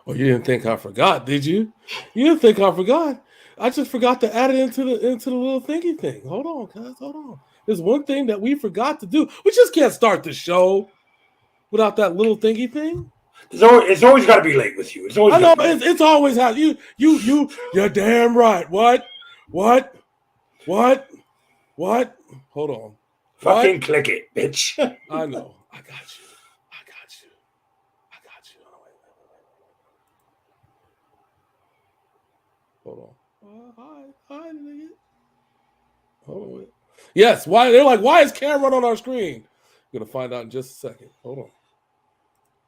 Well, you didn't think I forgot, did you? You didn't think I forgot. I just forgot to add it into the little thingy thing. Hold on, guys. Hold on. There's one thing that we forgot to do. We just can't start the show without that little thingy thing. It's always got to be late with you. It's always. I know it's always how you're damn right. What? What? Hold on. Fucking click it, bitch. I know. I got you. I got you. I got you. Oh, wait. Hold on. Hi, nigga. Hold on. Wait. Yes. Why? They're like, why is Cameron on our screen? I'm gonna find out in just a second. Hold on.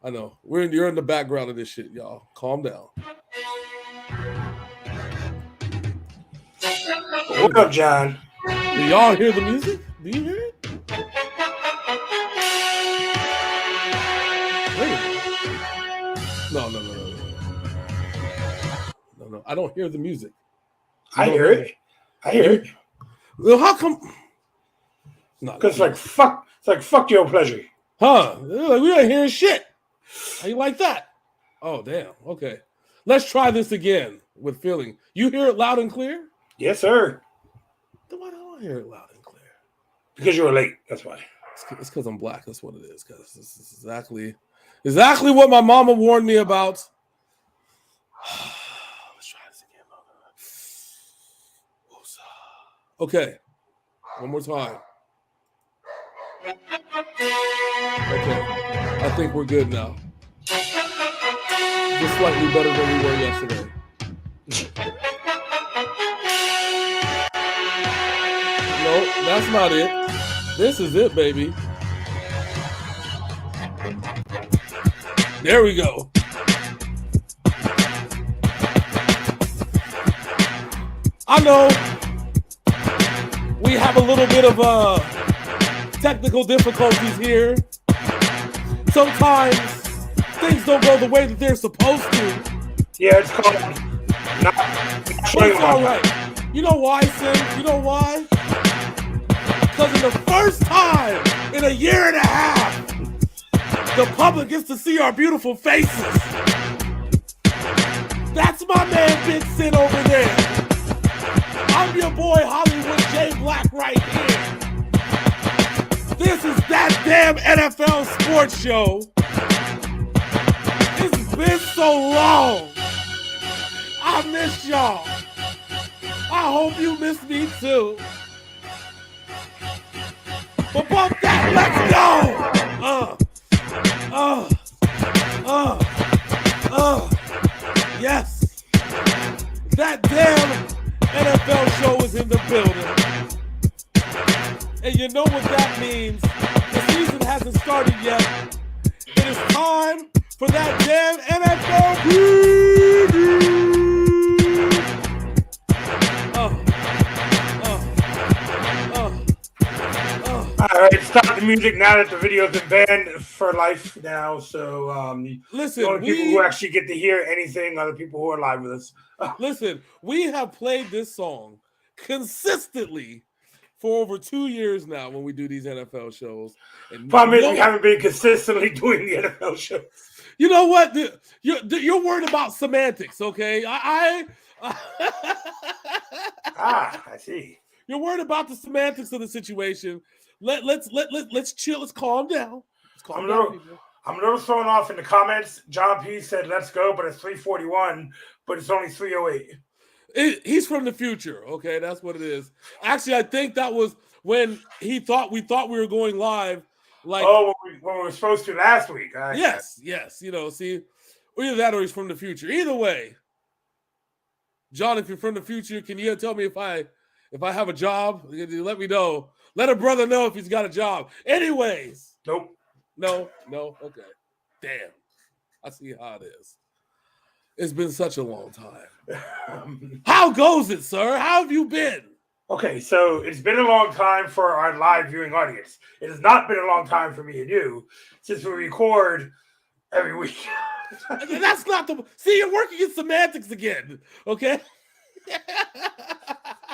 I know. You're in the background of this shit, y'all. Calm down. What up, John? Do y'all hear the music? Do you hear it? No. I don't hear the music. I hear it. Well, how come? Because it's like fuck. It's like fuck your pleasure. Huh? Like, we ain't hearing shit. How you like that? Oh damn. Okay. Let's try this again with feeling. You hear it loud and clear? Yes, sir. Then why don't I hear it loud and clear? Because you were late. That's why. It's because I'm black. That's what it is. Because this is exactly what my mama warned me about. Let's try this again. Okay. One more time. Okay. I think we're good now. Just slightly better than we were yesterday. No, that's not it. This is it, baby. There we go. I know we have a little bit of technical difficulties here. Sometimes things don't go the way that they're supposed to. Yeah, it's called not showing. It's all right. You know why, Sim? You know why? Because in the first time in a year and a half, the public gets to see our beautiful faces. That's my man, Big Sin, over there. I'm your boy, Hollywood J. Blaq, right here. This is that damn NFL sports show. It's been so long. I miss y'all. I hope you miss me too. But bump that, let's go! Yes. That damn NFL show is in the building. And you know what that means. The season hasn't started yet. It is time for that damn NFL preview. All right, stop the music now that the video's been banned for life now. So listen, the only people who actually get to hear anything are the people who are live with us. Listen, we have played this song consistently for over 2 years now when we do these NFL shows. And problem is we haven't been consistently doing the NFL shows. You know what? You're worried about semantics, okay? I see. You're worried about the semantics of the situation. Let's chill. Let's calm down. I'm a little thrown off in the comments. John P said, "Let's go," but it's 3:41, but it's only 3:08. He's from the future. Okay, that's what it is. Actually, I think that was when we thought we were going live. Like, when we were supposed to last week. Yes. You know, see, either that or he's from the future. Either way, John, if you're from the future, can you tell me if I have a job? Let me know. Let a brother know if he's got a job. Anyways. Nope. No. Okay. Damn. I see how it is. It's been such a long time. How goes it, sir? How have you been? Okay, so it's been a long time for our live viewing audience. It has not been a long time for me and you since we record every week. That's not the... See, you're working in semantics again, okay?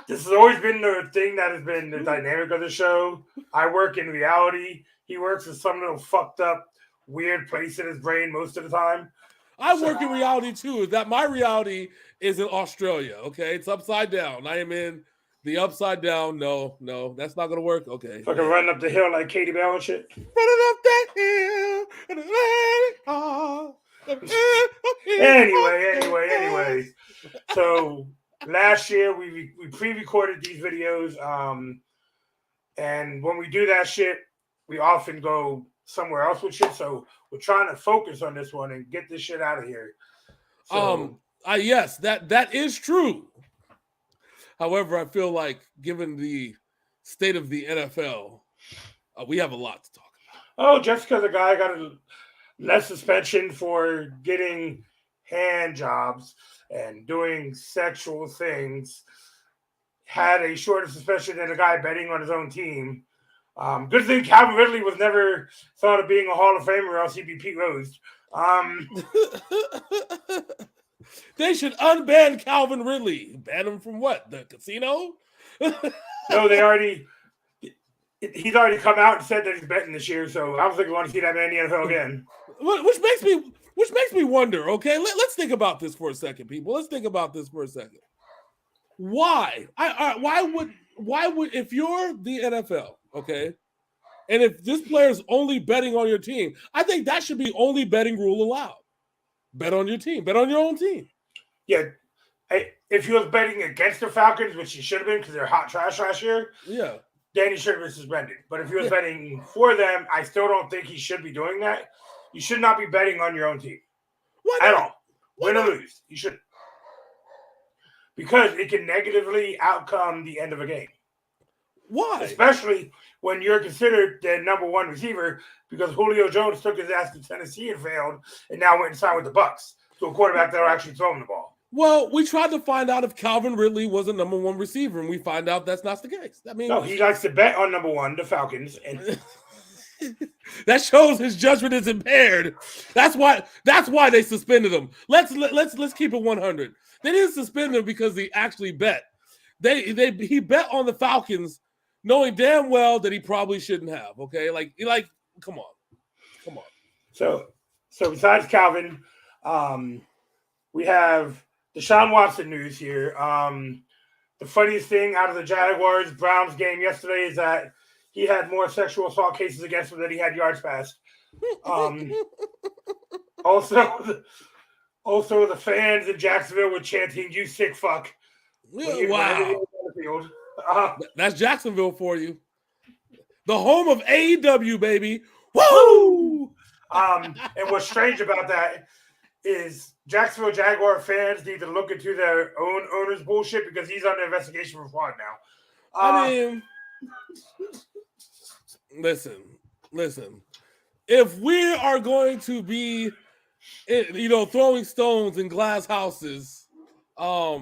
This has always been the thing that has been the dynamic of the show. I work in reality. He works in some little fucked up, weird place in his brain most of the time. I work in reality too. Is that my reality is in Australia? Okay, it's upside down. I am in the upside down. No, that's not gonna work. Okay, Fucking running up the hill like Katie Bell and shit. running up that hill and let it all. Anyway. So last year we pre-recorded these videos, and when we do that shit, we often go somewhere else with shit. So we're trying to focus on this one and get this shit out of here. So, Yes, that is true. However, I feel like given the state of the NFL, we have a lot to talk about. Oh, just because a guy got a less suspension for getting hand jobs and doing sexual things, had a shorter suspension than a guy betting on his own team. Good thing Calvin Ridley was never thought of being a Hall of Famer, or else he'd be Pete Rose. They should unban Calvin Ridley. Ban him from what? The casino? No, he's already come out and said that he's betting this year, so I don't think we want to see that man in the NFL again. Which makes me wonder, okay? Let's think about this for a second, people. Let's think about this for a second. Why? Why would if you're the NFL, okay? And if this player's only betting on your team, I think that should be the only betting rule allowed. Bet on your team. Bet on your own team. Yeah. If he was betting against the Falcons, which he should have been because they're hot trash last year, yeah, then he should have been suspended. But if he was betting for them, I still don't think he should be doing that. You should not be betting on your own team. Why not? At all. Win or lose. You shouldn't. Because it can negatively outcome the end of a game. Why? Especially when you're considered the number one receiver, because Julio Jones took his ass to Tennessee and failed, and now went and signed with the Bucs to a quarterback that are actually throwing the ball. Well, we tried to find out if Calvin Ridley was a number one receiver, and we find out that's not the case. I mean, no, he likes to bet on number one, the Falcons, and that shows his judgment is impaired. That's why they suspended him. Let's keep it 100. They didn't suspend him because he actually bet. He bet on the Falcons, knowing damn well that he probably shouldn't have. Okay, come on. So besides Calvin, we have Deshaun Watson news here. The funniest thing out of the Jaguars-Browns game yesterday is that he had more sexual assault cases against him than he had yards passed. Also, the fans in Jacksonville were chanting, "You sick fuck." Wow. That's Jacksonville for you. The home of AEW, baby. Woo! And what's strange about that is Jacksonville Jaguar fans need to look into their own owner's bullshit because he's under investigation for fraud now. I mean, listen. If we are going to be, throwing stones in glass houses, I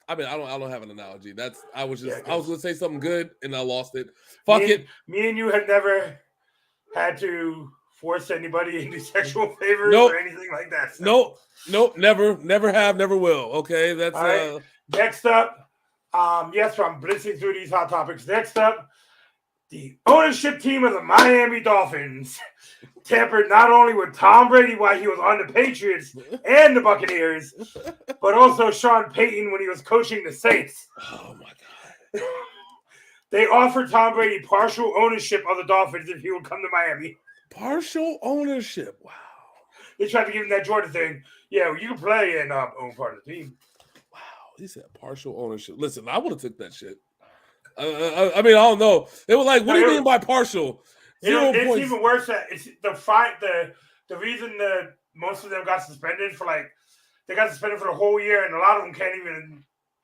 don't have an analogy. I was going to say something good and I lost it. Me and you have never had to force anybody into sexual favors or anything like that. So. Nope, never have, never will. Okay, that's all right. Next up, yes, I'm blitzing through these hot topics. Next up, the ownership team of the Miami Dolphins tampered not only with Tom Brady while he was on the Patriots and the Buccaneers, but also Sean Payton when he was coaching the Saints. Oh my God. They offered Tom Brady partial ownership of the Dolphins if he would come to Miami. Partial ownership. Wow. They tried to give him that Jordan thing. Yeah, you can play and own part of the team. Wow. He said partial ownership. Listen, I would have took that shit. I don't know. They were like, "What do you mean by partial?" It's even worse that it's the reason that most of them got suspended they got suspended for the whole year, and a lot of them can't even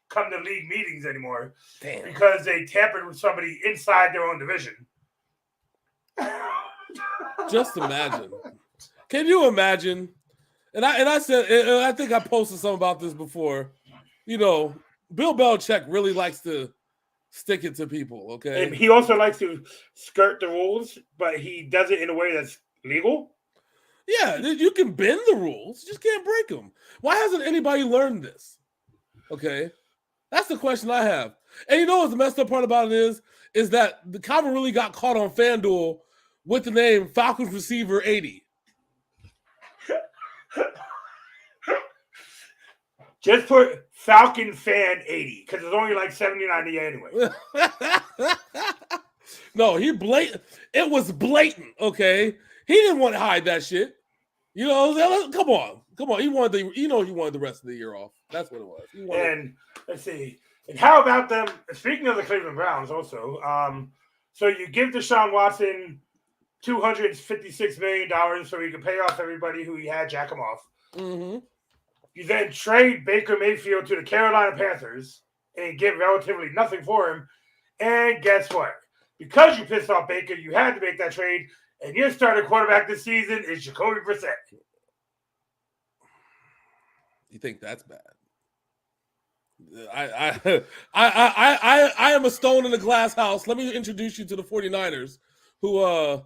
come to league meetings anymore. Damn. Because they tampered with somebody inside their own division. Just imagine. Can you imagine? And I said, and I think I posted something about this before. Bill Belichick really likes to stick it to people, okay? And he also likes to skirt the rules, but he does it in a way that's legal. Yeah, you can bend the rules, you just can't break them. Why hasn't anybody learned this? Okay, that's the question I have. And you know what's the messed up part about it is that the Calvin really got caught on FanDuel with the name Falcons receiver 80. Just put Falcon fan 80 because it's only like 79 anyway. No, it was blatant. Okay, he didn't want to hide that shit. You know, come on. He wanted the rest of the year off. That's what it was. And let's see. And how about them? Speaking of the Cleveland Browns, also, so you give Deshaun Watson $256 million so he can pay off everybody who he had jack him off. Mm-hmm. You then trade Baker Mayfield to the Carolina Panthers and get relatively nothing for him. And guess what? Because you pissed off Baker, you had to make that trade. And your starting quarterback this season is Jacoby Brissett. You think that's bad? I am a stone in a glass house. Let me introduce you to the 49ers who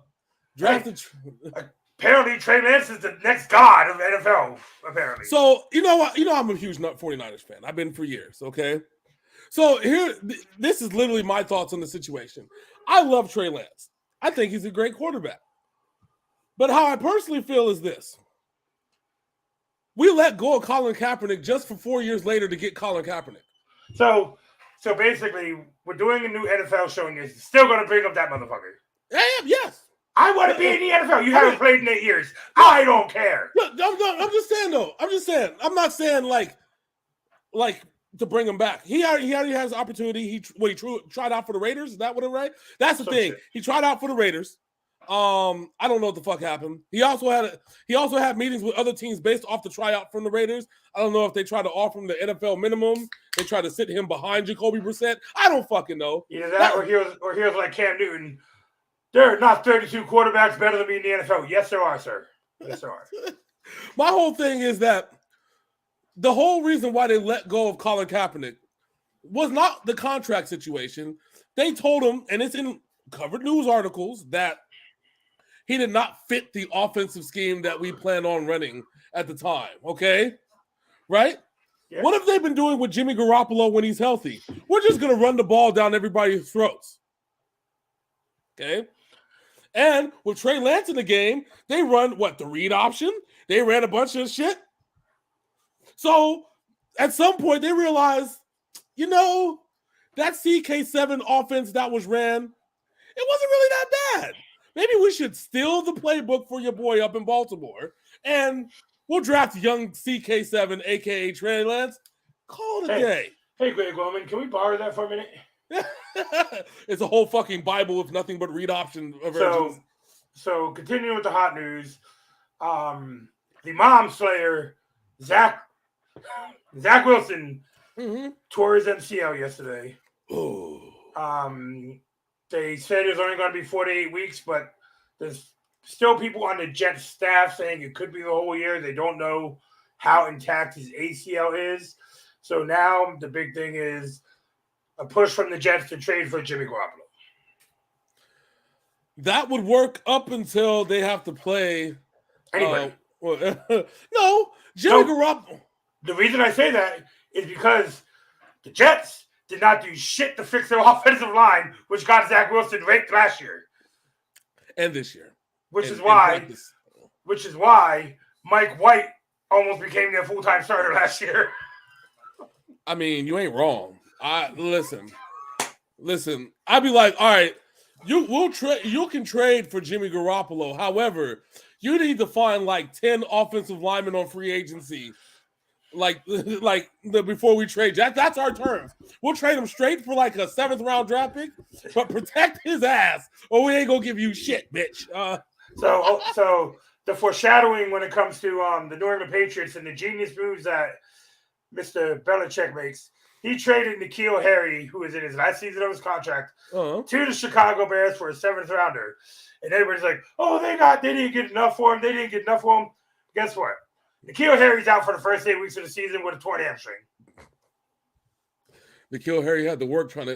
drafted. Apparently, Trey Lance is the next god of NFL, apparently. So, you know what? I'm a huge 49ers fan. I've been for years, okay? So, this is literally my thoughts on the situation. I love Trey Lance. I think he's a great quarterback. But how I personally feel is this. We let go of Colin Kaepernick just for 4 years later to get Colin Kaepernick. So basically, we're doing a new NFL show, and you're still going to bring up that motherfucker. Yes. I want to be in the NFL. You haven't played in 8 years. I don't care. I'm just saying, though. I'm not saying like to bring him back. He already has the opportunity. He tried out for the Raiders. Is that what it right? That's the thing. Shit. He tried out for the Raiders. I don't know what the fuck happened. He also had meetings with other teams based off the tryout from the Raiders. I don't know if they tried to offer him the NFL minimum. They tried to sit him behind Jacoby Brissett. I don't fucking know. Either that or he was like Cam Newton. There are not 32 quarterbacks better than me in the NFL. Yes, there are, sir. Yes, there are. My whole thing is that the whole reason why they let go of Colin Kaepernick was not the contract situation. They told him, and it's in covered news articles, that he did not fit the offensive scheme that we planned on running at the time, okay? Right? Yeah. What have they been doing with Jimmy Garoppolo when he's healthy? We're just going to run the ball down everybody's throats. Okay? And with Trey Lance in the game, they run, the read option? They ran a bunch of shit. So, at some point, they realized, that CK7 offense that was ran, it wasn't really that bad. Maybe we should steal the playbook for your boy up in Baltimore, and we'll draft young CK7, a.k.a. Trey Lance. Call it a day. Hey, Greg Roman, can we borrow that for a minute? It's a whole fucking Bible with nothing but read option versions. So continuing with the hot news, the mom slayer, Zach Wilson, tore his MCL yesterday. Oh. They said it was only going to be 4 to 8 weeks, but there's still people on the Jets staff saying it could be the whole year. They don't know how intact his ACL is. So now the big thing is a push from the Jets to trade for Jimmy Garoppolo. That would work up until they have to play. Anybody. No, Jimmy Garoppolo. The reason I say that is because the Jets did not do shit to fix their offensive line, which got Zach Wilson raked last year. And this year. Which is why Mike White almost became their full-time starter last year. I mean, you ain't wrong. Listen. I'd be like, all right, you can trade for Jimmy Garoppolo. However, you need to find like 10 offensive linemen on free agency. Before we trade, that's our terms. We'll trade him straight for like a 7th round draft pick, but protect his ass, or we ain't gonna give you shit, bitch. So the foreshadowing when it comes to the New England Patriots and the genius moves that Mr. Belichick makes, he traded N'Keal Harry, who is in his last season of his contract, to the Chicago Bears for a 7th rounder, and everybody's like, "Oh, they didn't get enough for him. Guess what? N'Keal Harry's out for the first 8 weeks of the season with a torn hamstring. N'Keal Harry had to work trying to.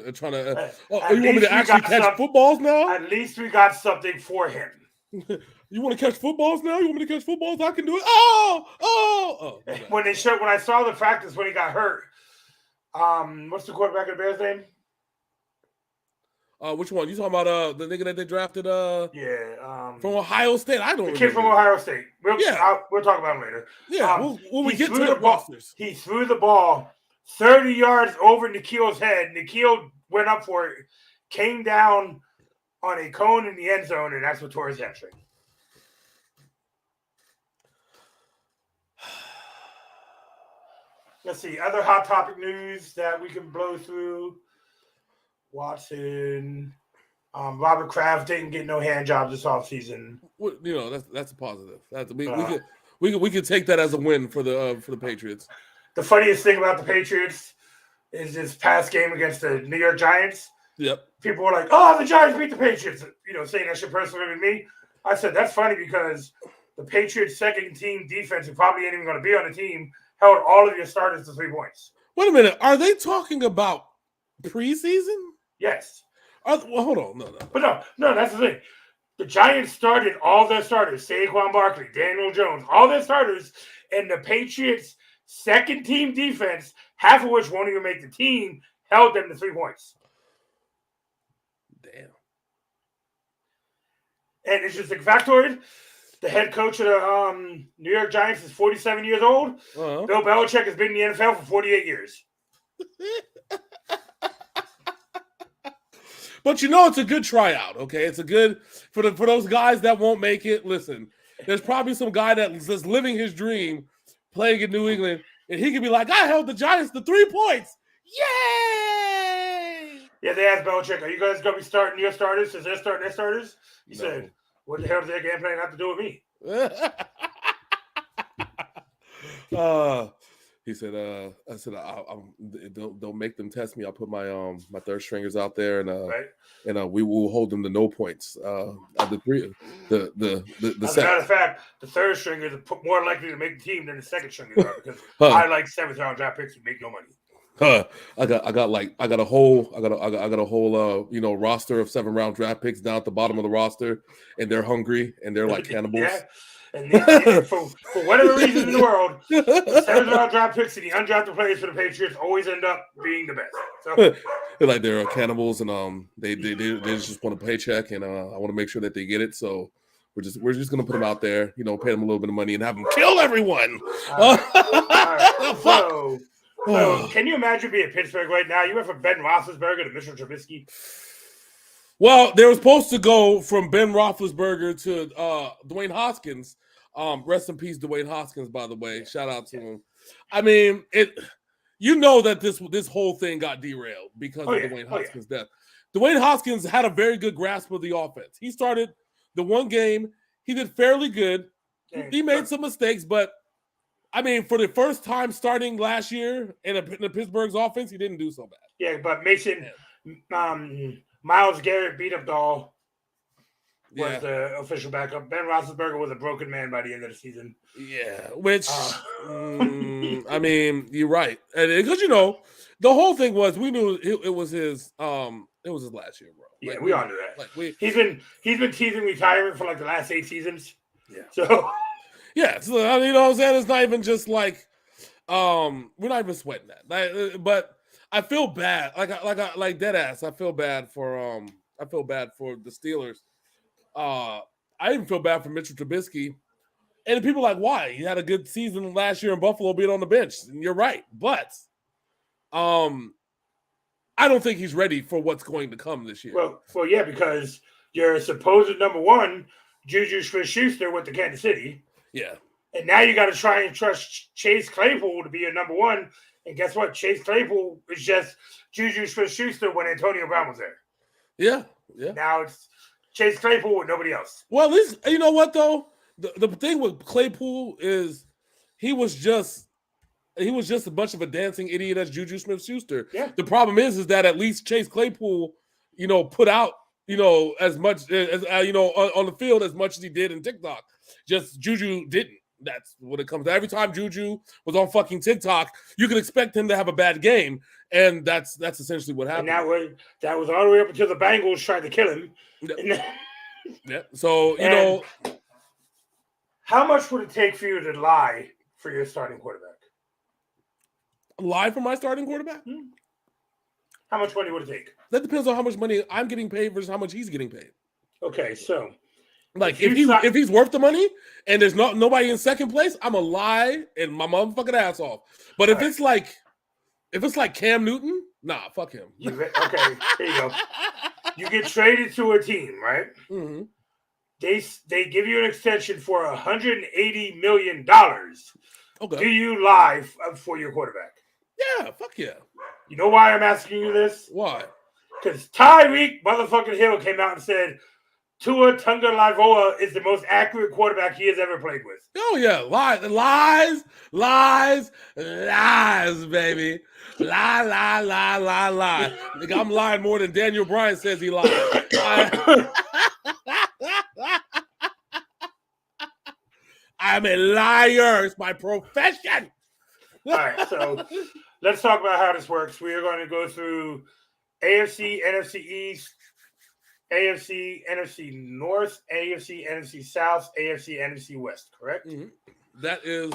You want me to actually catch footballs now? At least we got something for him. You want to catch footballs now? You want me to catch footballs? I can do it. Oh! Okay. When I saw the practice when he got hurt, what's the quarterback of the Bears' name? Which one? You talking about the nigga that they drafted from Ohio State? I don't the remember. kid from Ohio State. We'll talk about him later. Yeah, when we get to the rosters. He threw the ball 30 yards over Nikhil's head. Nikhil went up for it, came down on a cone in the end zone, and that's what tore his hamstring. Let's see. Other hot topic news that we can blow through. Watson. Robert Kraft didn't get no hand jobs this offseason. That's a positive. We could take that as a win for the Patriots. The funniest thing about the Patriots is this past game against the New York Giants. Yep. People were like, "Oh, the Giants beat the Patriots." Saying that shit personally with me. I said that's funny because the Patriots' second team defense, who probably ain't even going to be on the team, held all of your starters to 3 points. Wait a minute. Are they talking about preseason? Yes. Well, hold on. No. But no, that's the thing. The Giants started all their starters, Saquon Barkley, Daniel Jones, all their starters, and the Patriots' second team defense, half of which won't even make the team, held them to 3 points. Damn. And it's just a factoid. The head coach of the New York Giants is 47 years old. Uh-huh. Bill Belichick has been in the NFL for 48 years. But it's a good tryout, okay? It's a good for those guys that won't make it. Listen, there's probably some guy that's living his dream, playing in New England, and he could be like, "I held the Giants to 3 points, yay!" Yeah, they asked Belichick, "Are you guys gonna be starting your starters since they're starting their starters?" He said, "What the hell does their game plan have to do with me?" He said, I said, don't make them test me. I'll put my my third stringers out there, and we will hold them to no points. The As a matter of fact, the third stringers are more likely to make the team than the second stringers are because I like 7th round draft picks who make no money. I got a whole roster of 7-round draft picks down at the bottom of the roster, and they're hungry and they're like cannibals. Yeah. And for whatever reason in the world, the 7th round draft picks and the undrafted players for the Patriots always end up being the best. So they're cannibals, and they just want a paycheck, and I want to make sure that they get it. So we're just gonna put them out there, pay them a little bit of money and have them kill everyone. So can you imagine being in Pittsburgh right now? You went from Ben Roethlisberger to Mitchell Trubisky. Well, they were supposed to go from Ben Roethlisberger to Dwayne Haskins. Rest in peace, Dwayne Haskins, by the way. Shout out to him. I mean, that this whole thing got derailed because of Dwayne Haskins' death. Dwayne Haskins had a very good grasp of the offense. He started the one game. He did fairly good. He made some mistakes, but I mean, for the first time starting last year in the Pittsburgh's offense, he didn't do so bad. Yeah, but Mason, Myles Garrett beat up Doll was the official backup. Ben Roethlisberger was a broken man by the end of the season. Yeah, which I mean, you're right, because the whole thing was we knew it was his last year, bro. Yeah, we all knew that. He's been teasing retirement for like the last 8 seasons. Yeah. So yeah, so you know what I'm saying? It's not even just like we're not even sweating that. But I feel bad, like dead ass. I feel bad for the Steelers. I even feel bad for Mitchell Trubisky. And people are like, why? He had a good season last year in Buffalo being on the bench. And you're right. But I don't think he's ready for what's going to come this year. Well, yeah, because your supposed number one, Juju Smith-Schuster, went to Kansas City. Yeah. And now you got to try and trust Chase Claypool to be your number one. And guess what? Chase Claypool is just Juju Smith-Schuster when Antonio Brown was there. Yeah, yeah. Now it's Chase Claypool with nobody else. Well, at least, you know what, though? The thing with Claypool is he was just a bunch of a dancing idiot as Juju Smith-Schuster. Yeah. The problem is that at least Chase Claypool, put out, as much as, on the field as much as he did in TikTok. Just Juju didn't. That's what it comes to. Every time Juju was on fucking TikTok, you could expect him to have a bad game, and that's essentially what happened. And that was all the way up until the Bengals tried to kill him. Yeah. So, how much would it take for you to lie for your starting quarterback? Lie for my starting quarterback? How much money would it take? That depends on how much money I'm getting paid versus how much he's getting paid. Okay, so like if he's worth the money and there's nobody in second place, I'm a lie and my motherfucking ass off. But if it's like Cam Newton, nah, fuck him. Okay, here you go. You get traded to a team, right? Mm-hmm. They give you an extension for $180 million. Okay. Do you lie for your quarterback? Yeah, fuck yeah. You know why I'm asking you this? Why? Because Tyreek motherfucking Hill came out and said Tua Tagovailoa is the most accurate quarterback he has ever played with. Oh yeah, lies, baby. Lie. Nigga, I'm lying more than Daniel Bryan says he lied. I'm a liar. It's my profession. All right, so let's talk about how this works. We are going to go through AFC, NFC East, AFC, NFC North, AFC, NFC South, AFC, NFC West, correct? Mm-hmm. That is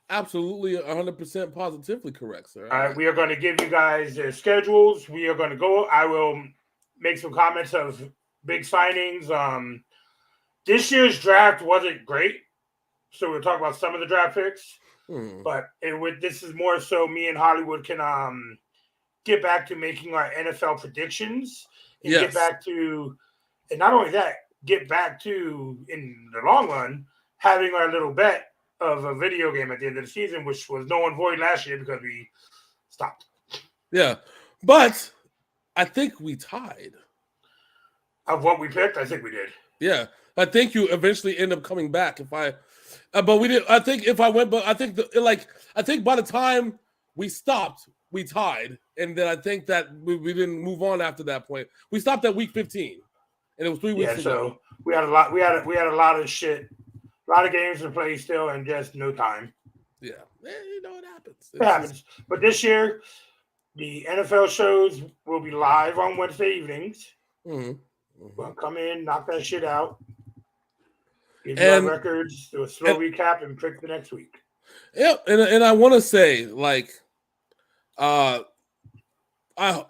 absolutely 100% positively correct, sir. All right, we are going to give you guys their schedules. We are going to go. I will make some comments of big signings. This year's draft wasn't great, so we'll talk about some of the draft picks. But this is more so me and Hollywood can get back to making our NFL predictions and get back to, and not only that, get back to, in the long run, having our little bet of a video game at the end of the season, which was null and void last year because we stopped. Yeah, but I think we tied. Of what we picked, I think we did. Yeah, I think you eventually end up coming back. But we did. I think if I went, but I think I think by the time we stopped, we tied, and then I think that we didn't move on after that point. We stopped at week 15, and it was 3 weeks ago. So we had a lot. We had a lot of shit, a lot of games to play still, and just no time. Yeah, you know it happens. It happens. But this year, the NFL shows will be live on Wednesday evenings. Mm-hmm. We'll come in, knock that shit out. Give you our records, do a slow recap, and pick the next week. Yeah, and I want to say, like, I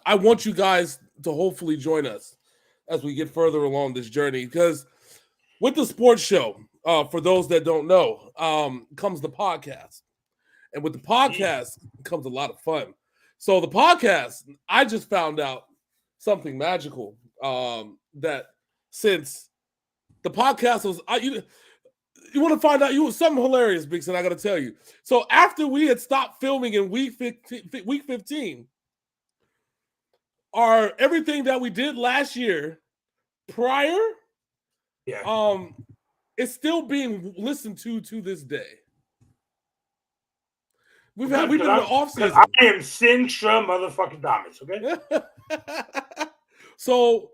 want you guys to hopefully join us as we get further along this journey, because with the sports show, for those that don't know, comes the podcast, and with the podcast comes a lot of fun. So the podcast, I just found out something magical, that since the podcast was, you want to find out, something hilarious, Bigson, I got to tell you. So after we had stopped filming in week 15, everything that we did last year prior, it's still being listened to this day. We've been in the off season. I am Sintra motherfucking Dominus, okay? So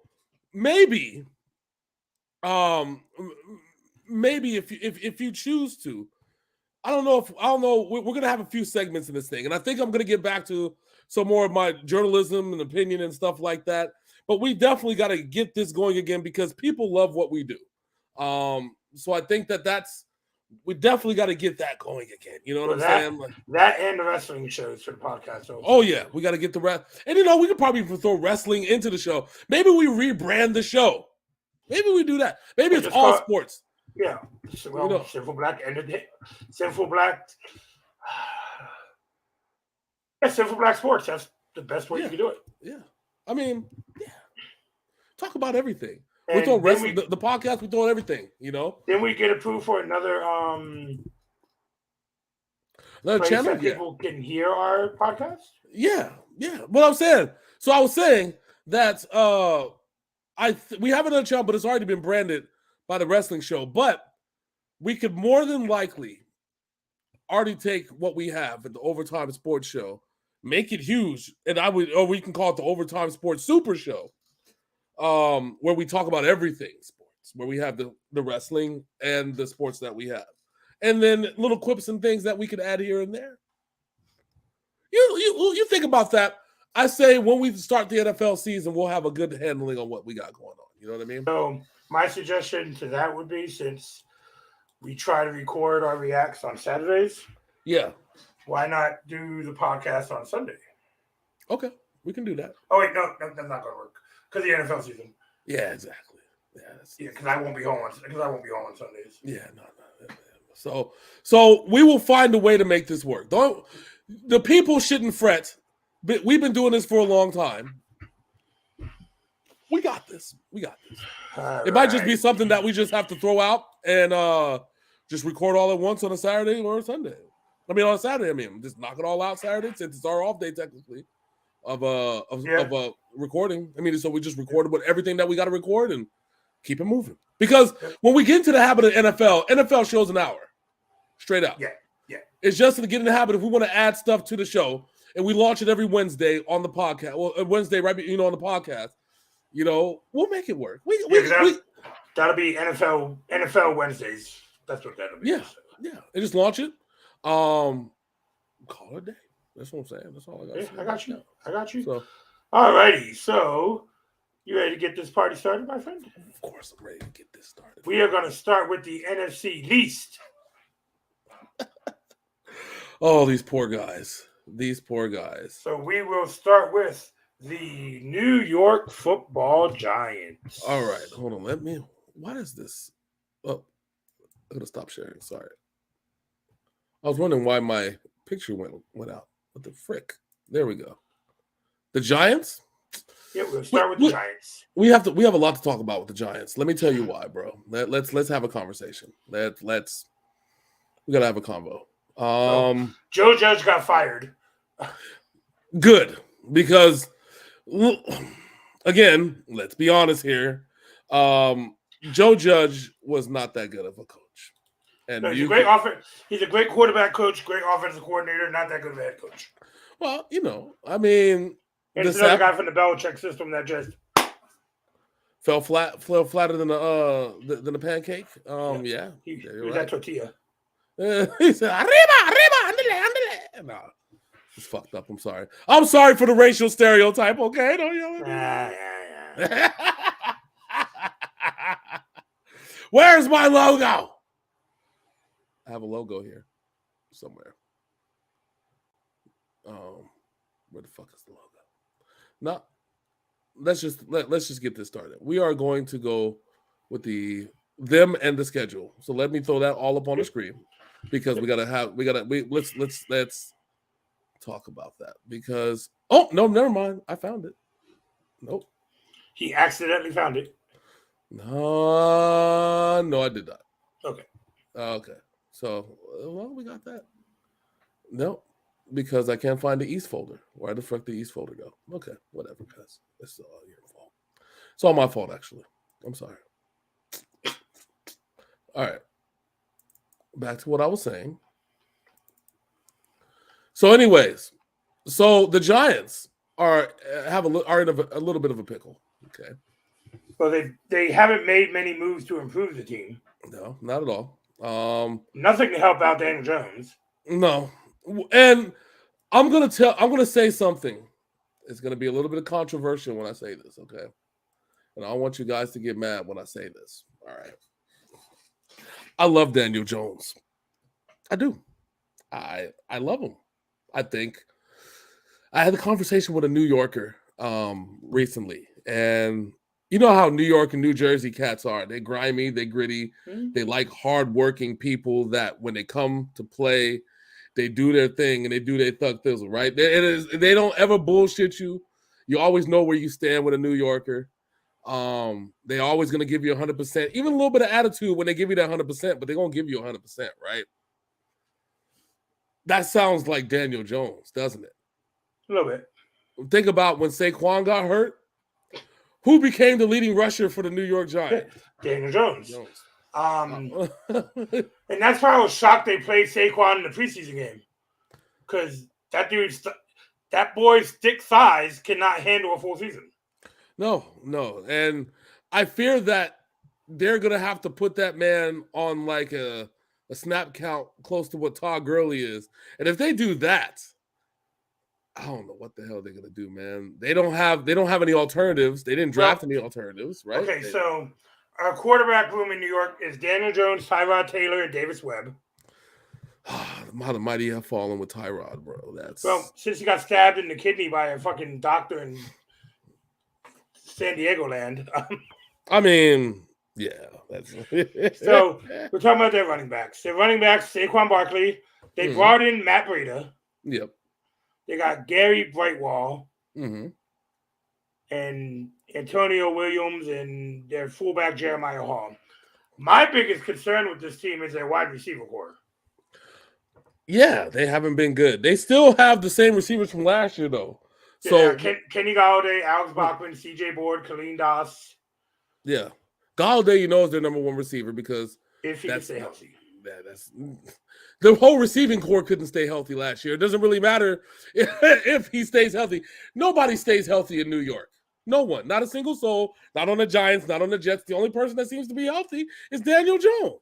maybe if you choose to, I don't know. We're gonna have a few segments in this thing, and I think I'm gonna get back to some more of my journalism and opinion and stuff like that. But we definitely got to get this going again because people love what we do. So I think we definitely got to get that going again. You know what I'm saying? That and the wrestling shows for the podcast. Also. Oh yeah, we got to get the rest. And we could probably throw wrestling into the show. Maybe we rebrand the show. Maybe we do that. Maybe it's all sports. Yeah. Sinful Black ended Sinful Black. Yeah, Sinful Black Sports. That's the best way you can do it. Yeah. I mean, yeah. Talk about everything. We throw wrestling, the podcast, we throw everything, Then we get approved for another channel that people can hear our podcast? Yeah. What I'm saying. So I was saying that we have another channel, but it's already been branded by the wrestling show. But we could more than likely already take what we have at the Overtime Sports Show, make it huge, and we can call it the Overtime Sports Super Show. Where we talk about everything sports, where we have the wrestling and the sports that we have, and then little quips and things that we could add here and there. You think about that. I say when we start the NFL season, we'll have a good handling on what we got going on. You know what I mean? So my suggestion to that would be, since we try to record our reacts on Saturdays, why not do the podcast on Sunday? Okay. We can do that. Oh wait, no, that's not gonna work because the NFL season. Yeah, exactly. Yeah, because I won't be home on Sundays. Yeah, no. So we will find a way to make this work. The people shouldn't fret. But we've been doing this for a long time. We got this. It might just be something that we just have to throw out and just record all at once on a Saturday or a Sunday. On a Saturday. Just knock it all out Saturday since it's our off day technically of recording. So we just recorded with everything that we got to record and keep it moving. Because when we get into the habit of NFL shows an hour straight out. Yeah. It's just to get in the habit if we want to add stuff to the show and we launch it every Wednesday on the podcast. Well, Wednesday, right? On the podcast. We'll make it work. That'll be NFL Wednesdays. That's what that'll be. Yeah. And just launch it. Call it a day. That's what I'm saying. That's all I got. Yeah, I got you. So, alrighty. So, you ready to get this party started, my friend? Of course, I'm ready to get this started. We are going to start with the NFC least. Oh, these poor guys. So we will start with the New York Football Giants. All right. Hold on. What is this? Oh, I'm going to stop sharing. Sorry. I was wondering why my picture went out. What the frick? There we go. The Giants? Yeah, we'll start with the Giants. We have a lot to talk about with the Giants. Let me tell you why, bro. Let's have a conversation. We gotta have a convo. Joe Judge got fired. Good, because again, let's be honest here. Joe Judge was not that good of a coach. And no, he's a great quarterback coach, great offensive coordinator, not that good of a head coach. Well, and it's another guy from the Belichick system that just fell flatter than the pancake. Yeah. He was that tortilla. He said, arriba, andale. No, it's fucked up. I'm sorry for the racial stereotype, okay? Don't yell at me. Yeah. Where's my logo? I have a logo here somewhere. Where the fuck is the logo? No, let's just get this started. We are going to go with them and the schedule. So let me throw that all up on the screen because let's talk about that because no, never mind. I found it. Nope. He accidentally found it. No, I did not. Okay. So we got that. No, because I can't find the East folder. Where the fuck did the East folder go? Okay, whatever, guys. It's all your fault. It's all my fault, actually. I'm sorry. All right. Back to what I was saying. So, anyways, the Giants are in a little bit of a pickle. Okay. Well, they haven't made many moves to improve the team. No, not at all. Nothing to help out Daniel Jones. No, and I'm gonna say something. It's gonna be a little bit controversial when I say this, okay? And I don't want you guys to get mad when I say this. All right. I love Daniel Jones. I do. I love him. I think I had a conversation with a New Yorker recently, and you know how New York and New Jersey cats are. They grimy, they gritty, they like hardworking people that when they come to play, they do their thing and they do their thug thizzle, right? They don't ever bullshit you. You always know where you stand with a New Yorker. They're always going to give you 100%, even a little bit of attitude when they give you that 100%, but they're going to give you 100%, right? That sounds like Daniel Jones, doesn't it? A little bit. Think about when Saquon got hurt. Who became the leading rusher for the New York Giants? Daniel Jones. And that's why I was shocked they played Saquon in the preseason game. Because that boy's thick thighs cannot handle a full season. No. And I fear that they're going to have to put that man on like a snap count close to what Todd Gurley is. And if they do that, I don't know what the hell they're going to do, man. They don't have any alternatives. They didn't draft any alternatives, right? Okay, so our quarterback room in New York is Daniel Jones, Tyrod Taylor, and Davis Webb. how the mighty have fallen with Tyrod, bro. Well, since he got stabbed in the kidney by a fucking doctor in San Diego land. I mean, yeah. So we're talking about their running backs. Their running backs, Saquon Barkley. They brought in Matt Breida. Yep. They got Gary Brightwall. Mm-hmm. And Antonio Williams and their fullback Jeremiah Hall. My biggest concern with this team is their wide receiver core. Yeah, they haven't been good. They still have the same receivers from last year, though. So Kenny Galladay, Alex Bachman, C.J. Board, Kaleem Das. Yeah, Galladay, is their number one receiver because if he can stay healthy. That's the whole receiving core couldn't stay healthy last year. It doesn't really matter if he stays healthy. Nobody stays healthy in New York. No one, not a single soul. Not on the Giants, not on the Jets. The only person that seems to be healthy is Daniel Jones.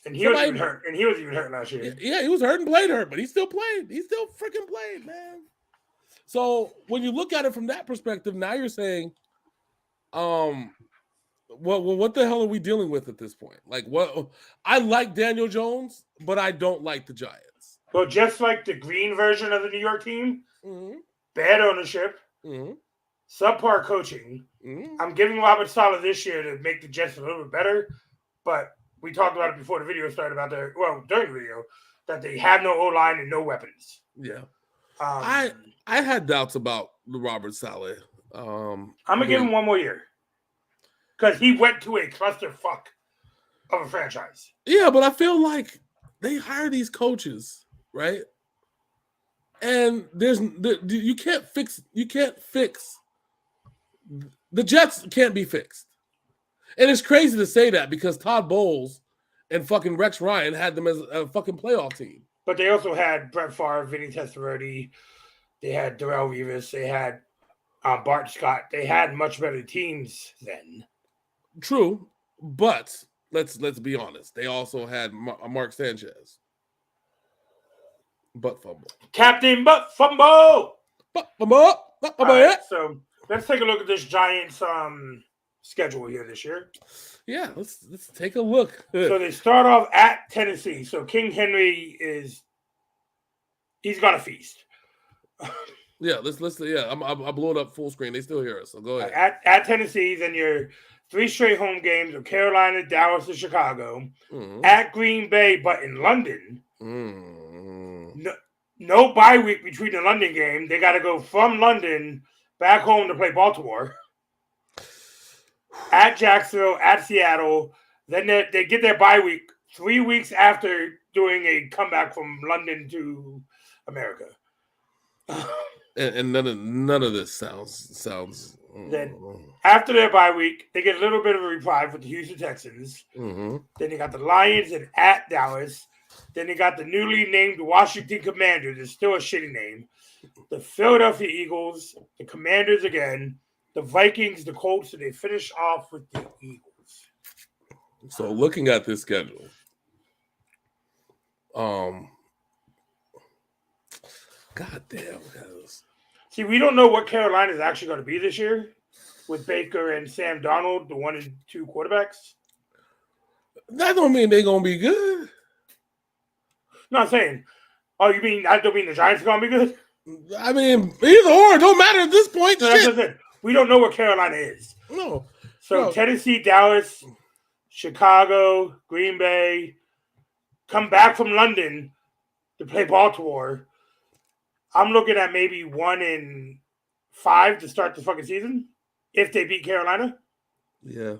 And he was even hurt. And he was even hurt last year. Yeah, he was hurt and played hurt, but he still played. He still freaking played, man. So when you look at it from that perspective, now you're saying, what the hell are we dealing with at this point? Like, what? I like Daniel Jones, but I don't like the Giants. Well, just like the green version of the New York team, bad ownership, subpar coaching. I'm giving Robert Saleh this year to make the Jets a little bit better, but we talked about it before the video started during the video, that they have no O-line and no weapons. Yeah. I had doubts about the Robert Saleh. I'm going to give him one more year because he went to a clusterfuck of a franchise. Yeah, but I feel like they hire these coaches, right? And you can't fix the Jets can't be fixed. And it's crazy to say that because Todd Bowles and fucking Rex Ryan had them as a fucking playoff team. But they also had Brett Favre, Vinny Testaverde. They had Darrelle Revis. They had Bart Scott. They had much better teams then. True, but let's be honest. They also had Mark Sanchez. Butt fumble. Captain Butt Fumble. Butt fumble. Right, so let's take a look at this Giants schedule here this year. Yeah, let's take a look. So they start off at Tennessee. So King Henry he's got a feast. Yeah, let's I blew it up full screen. They still hear us, so go ahead. At Tennessee, then your 3 straight home games of Carolina, Dallas, and Chicago. At Green Bay, but in London. No bye week between the London game. They got to go from London back home to play Baltimore. At Jacksonville, at Seattle. Then they get their bye week 3 weeks after doing a comeback from London to America. And none of this sounds. Then after their bye week, they get a little bit of a reprieve with the Houston Texans. Then they got the Lions and at Dallas. Then they got the newly named Washington Commanders. It's still a shitty name. The Philadelphia Eagles, the Commanders again, the Vikings, the Colts, and they finish off with the Eagles. So looking at this schedule, God damn. See, we don't know what Carolina is actually going to be this year with Baker and Sam Darnold, the 1 and 2 quarterbacks. That don't mean they're going to be good. No, I'm saying, I don't mean the Giants are going to be good? I mean, either or, it don't matter at this point. No, we don't know what Carolina is. No. So Tennessee, Dallas, Chicago, Green Bay, come back from London to play Baltimore. I'm looking at maybe 1 and 5 to start the fucking season if they beat Carolina. Yeah.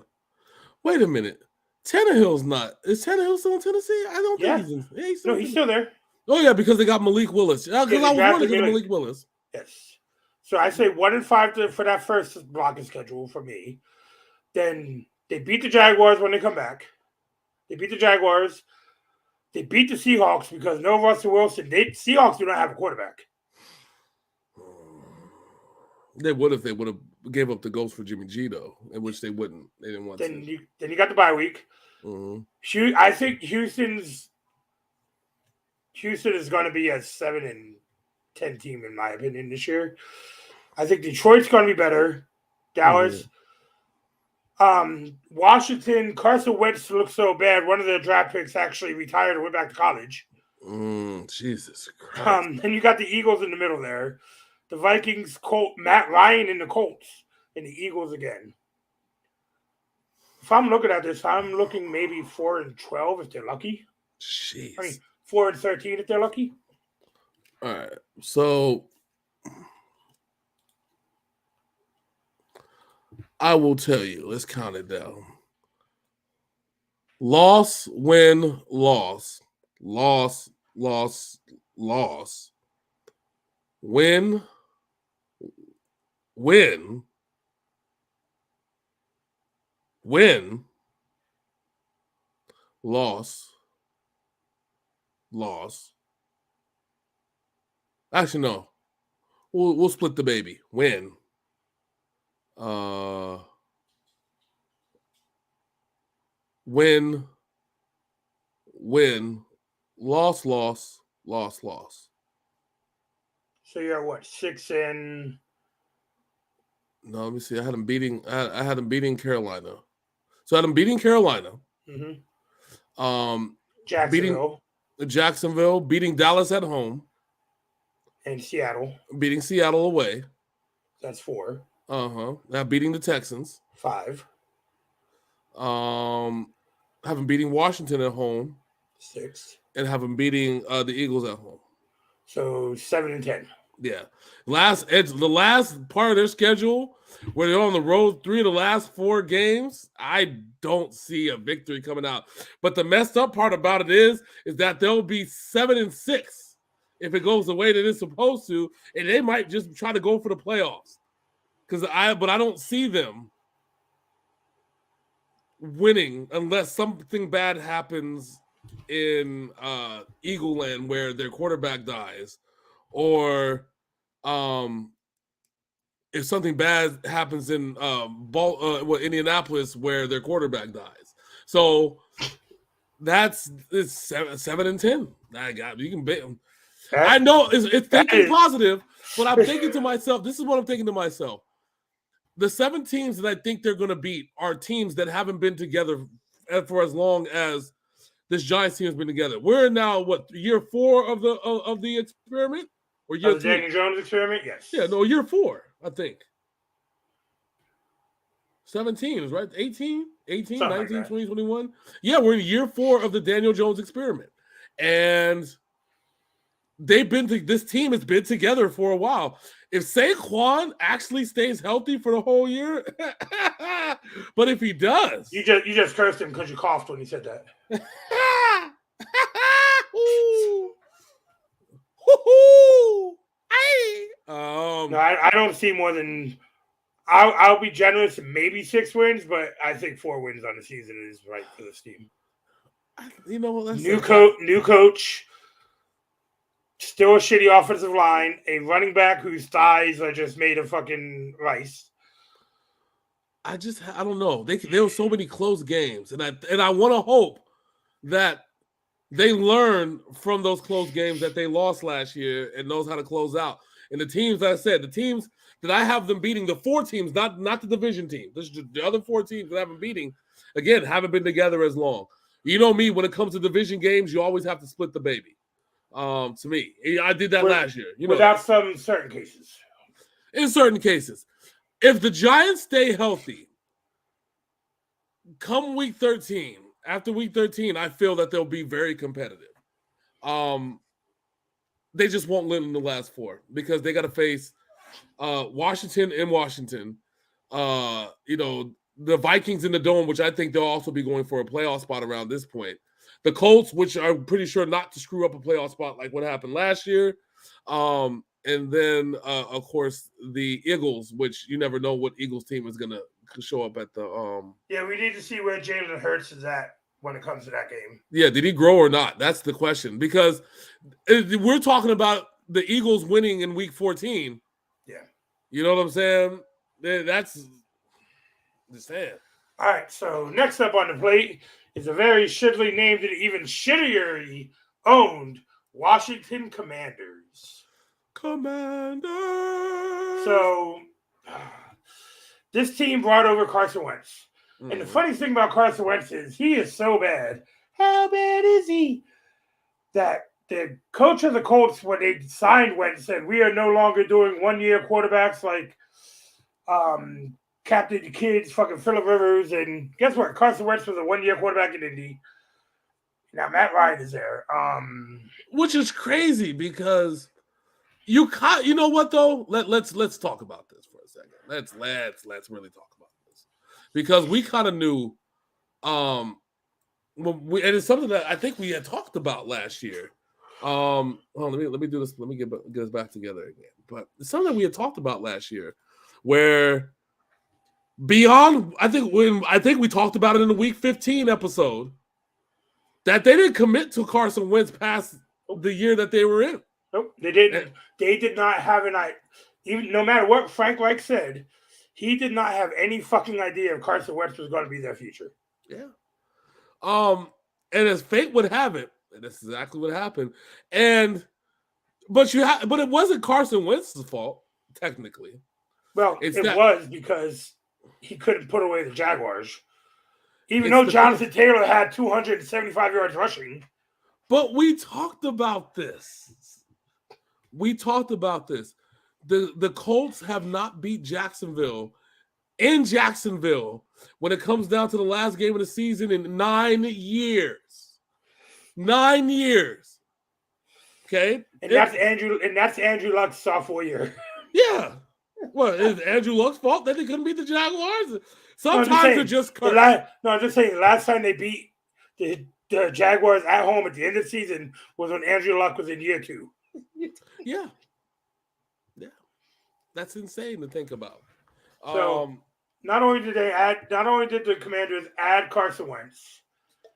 Wait a minute. Tannehill's not. Is Tannehill still in Tennessee? I don't think he's still there. Oh, yeah, because they got Malik Willis. Because I was wondering about Malik Willis. Yes. So I say 1 and 5 for that first block of schedule for me. Then they beat the Jaguars when they come back. They beat the Jaguars. They beat the Seahawks because no Russell Wilson. Seahawks do not have a quarterback. They would if they would have gave up the ghost for Jimmy G, though, in which they wouldn't. They didn't want to. Then you got the bye week. I think Houston is going to be a 7 and 10 team, in my opinion, this year. I think Detroit's going to be better. Dallas. Washington, Carson Wentz looks so bad. One of their draft picks actually retired and went back to college. Jesus Christ. Then you got the Eagles in the middle there. The Vikings, Matt Ryan in the Colts, and the Eagles again. If I'm looking at this, I'm looking maybe 4-12 if they're lucky. Jeez. I mean, 4-13 if they're lucky. All right. So I will tell you. Let's count it down. Loss, win, loss. Loss, loss, loss. Win, win, win, loss, loss. Actually, no. We'll split the baby. Win. Win, win, loss, loss, loss, loss. So you're at what, 6 and... No, let me see. I had him beating Carolina. So I had him beating Carolina. Mm-hmm. Jacksonville. Beating Jacksonville, beating Dallas at home. And Seattle. Beating Seattle away. That's 4. Now beating the Texans. 5. Having beating Washington at home. 6. And having beating the Eagles at home. So 7 and 10. Yeah. The last part of their schedule where they're on the road 3 of the last 4 games, I don't see a victory coming out. But the messed up part about it is that they'll be 7 and 6 if it goes the way that it's supposed to, and they might just try to go for the playoffs. But I don't see them winning unless something bad happens in Eagle Land where their quarterback dies, or if something bad happens in Indianapolis where their quarterback dies. So it's 7 and 10. You can bet them. I know it's thinking positive, but I'm thinking to myself, this is what I'm thinking to myself. The 7 teams that I think they're going to beat are teams that haven't been together for as long as this Giants team has been together. We're now, year 4 of the experiment? Or year 3? Daniel Jones experiment? Yes. Yeah, no, year 4, I think. 17 is right? 18, 19, like 20, 21. Yeah, we're in year 4 of the Daniel Jones experiment. And this team has been together for a while. If Saquon actually stays healthy for the whole year, but if he does, you just cursed him because you coughed when he said that. No, I don't see more than. I'll be generous, maybe 6 wins, but I think 4 wins on the season is right for this team. You know what? New coach. Still a shitty offensive line, a running back whose thighs are just made of fucking rice. I don't know. There were so many close games, and I want to hope that they learn from those close games that they lost last year and knows how to close out. And the teams, like I said, the teams that I have them beating, the 4 teams, not the division team, the other 4 teams that I have them beating, again, haven't been together as long. You know me, when it comes to division games, you always have to split the baby. To me, I did that last year. Without some certain cases. In certain cases, if the Giants stay healthy, come week 13, after week 13, I feel that they'll be very competitive. They just won't win in the last 4 because they got to face Washington in Washington. The Vikings in the Dome, which I think they'll also be going for a playoff spot around this point. The Colts, which I'm pretty sure not to screw up a playoff spot like what happened last year. And then, of course, the Eagles, which you never know what Eagles team is going to show up at the Yeah, we need to see where Jalen Hurts is at when it comes to that game. Yeah, did he grow or not? That's the question. Because we're talking about the Eagles winning in week 14. Yeah. You know what I'm saying? That's the saying. All right, so next up on the plate is a very shittily named and even shittier owned Washington Commanders. So this team brought over Carson Wentz. And the funny thing about Carson Wentz is he is so bad. How bad is he? That the coach of the Colts, when they signed Wentz, said we are no longer doing 1 year quarterbacks like Captain the Kids, fucking Phillip Rivers, and guess what? Carson Wentz was a 1 year quarterback in Indy. Now Matt Ryan is there. Which is crazy because you know what though? Let's talk about this for a second. Let's really talk about this because we kind of knew, and it's something that I think we had talked about last year. Let me do this. Let me get us back together again. But it's something that we had talked about last year, where beyond, I think we talked about it in the Week 15 episode that they didn't commit to Carson Wentz past the year that they were in. Nope, they didn't. They did not have even no matter what Frank Reich said, he did not have any fucking idea if Carson Wentz was going to be their future. Yeah. And as fate would have it, and that's exactly what happened. But it wasn't Carson Wentz's fault, technically. Well, it was because he couldn't put away the Jaguars. Even though Jonathan Taylor had 275 yards rushing. But we talked about this. The Colts have not beat Jacksonville in Jacksonville when it comes down to the last game of the season in 9 years. 9 years. Okay? And that's Andrew Luck's sophomore year. Yeah. Well, is Andrew Luck's fault that they couldn't beat the Jaguars? Sometimes it just cut. I'm just saying the last time they beat the Jaguars at home at the end of the season was when Andrew Luck was in year 2. Yeah. That's insane to think about. So not only did the Commanders add Carson Wentz,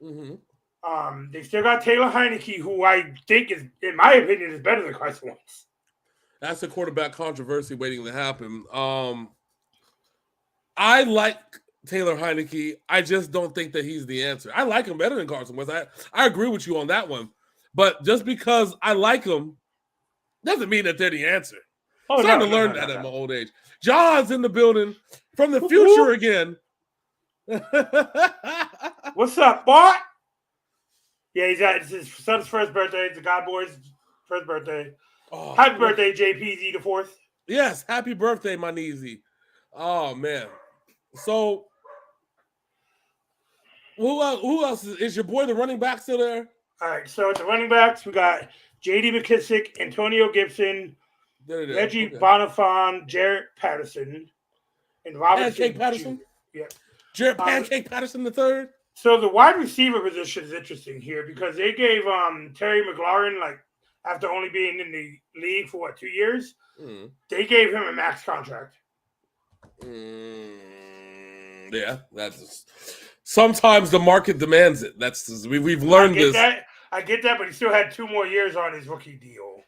they still got Taylor Heineke, who I think is, in my opinion, is better than Carson Wentz. That's a quarterback controversy waiting to happen. I like Taylor Heineke. I just don't think that he's the answer. I like him better than Carson Wentz. I agree with you on that one. But just because I like him doesn't mean that they're the answer. I'm starting to learn that at my old age. John's in the building from the future again. What's up, boy? Yeah, it's his son's first birthday. It's the God Boy's first birthday. Oh, happy birthday, JPZ the 4th. Yes, happy birthday, my Neezy. Oh, man. So, who else? Is your boy the running back still there? All right, so at the running backs, we got J.D. McKissick, Antonio Gibson, Reggie Bonifant, Jarrett Patterson, and Robinson. Pancake Patterson? Yeah. Jarrett Pancake Patterson the third? So the wide receiver position is interesting here because they gave Terry McLaurin, like, after only being in the league for, 2 years, they gave him a max contract. Yeah, that's sometimes the market demands it. We've learned this. I get that, but he still had 2 more years on his rookie deal.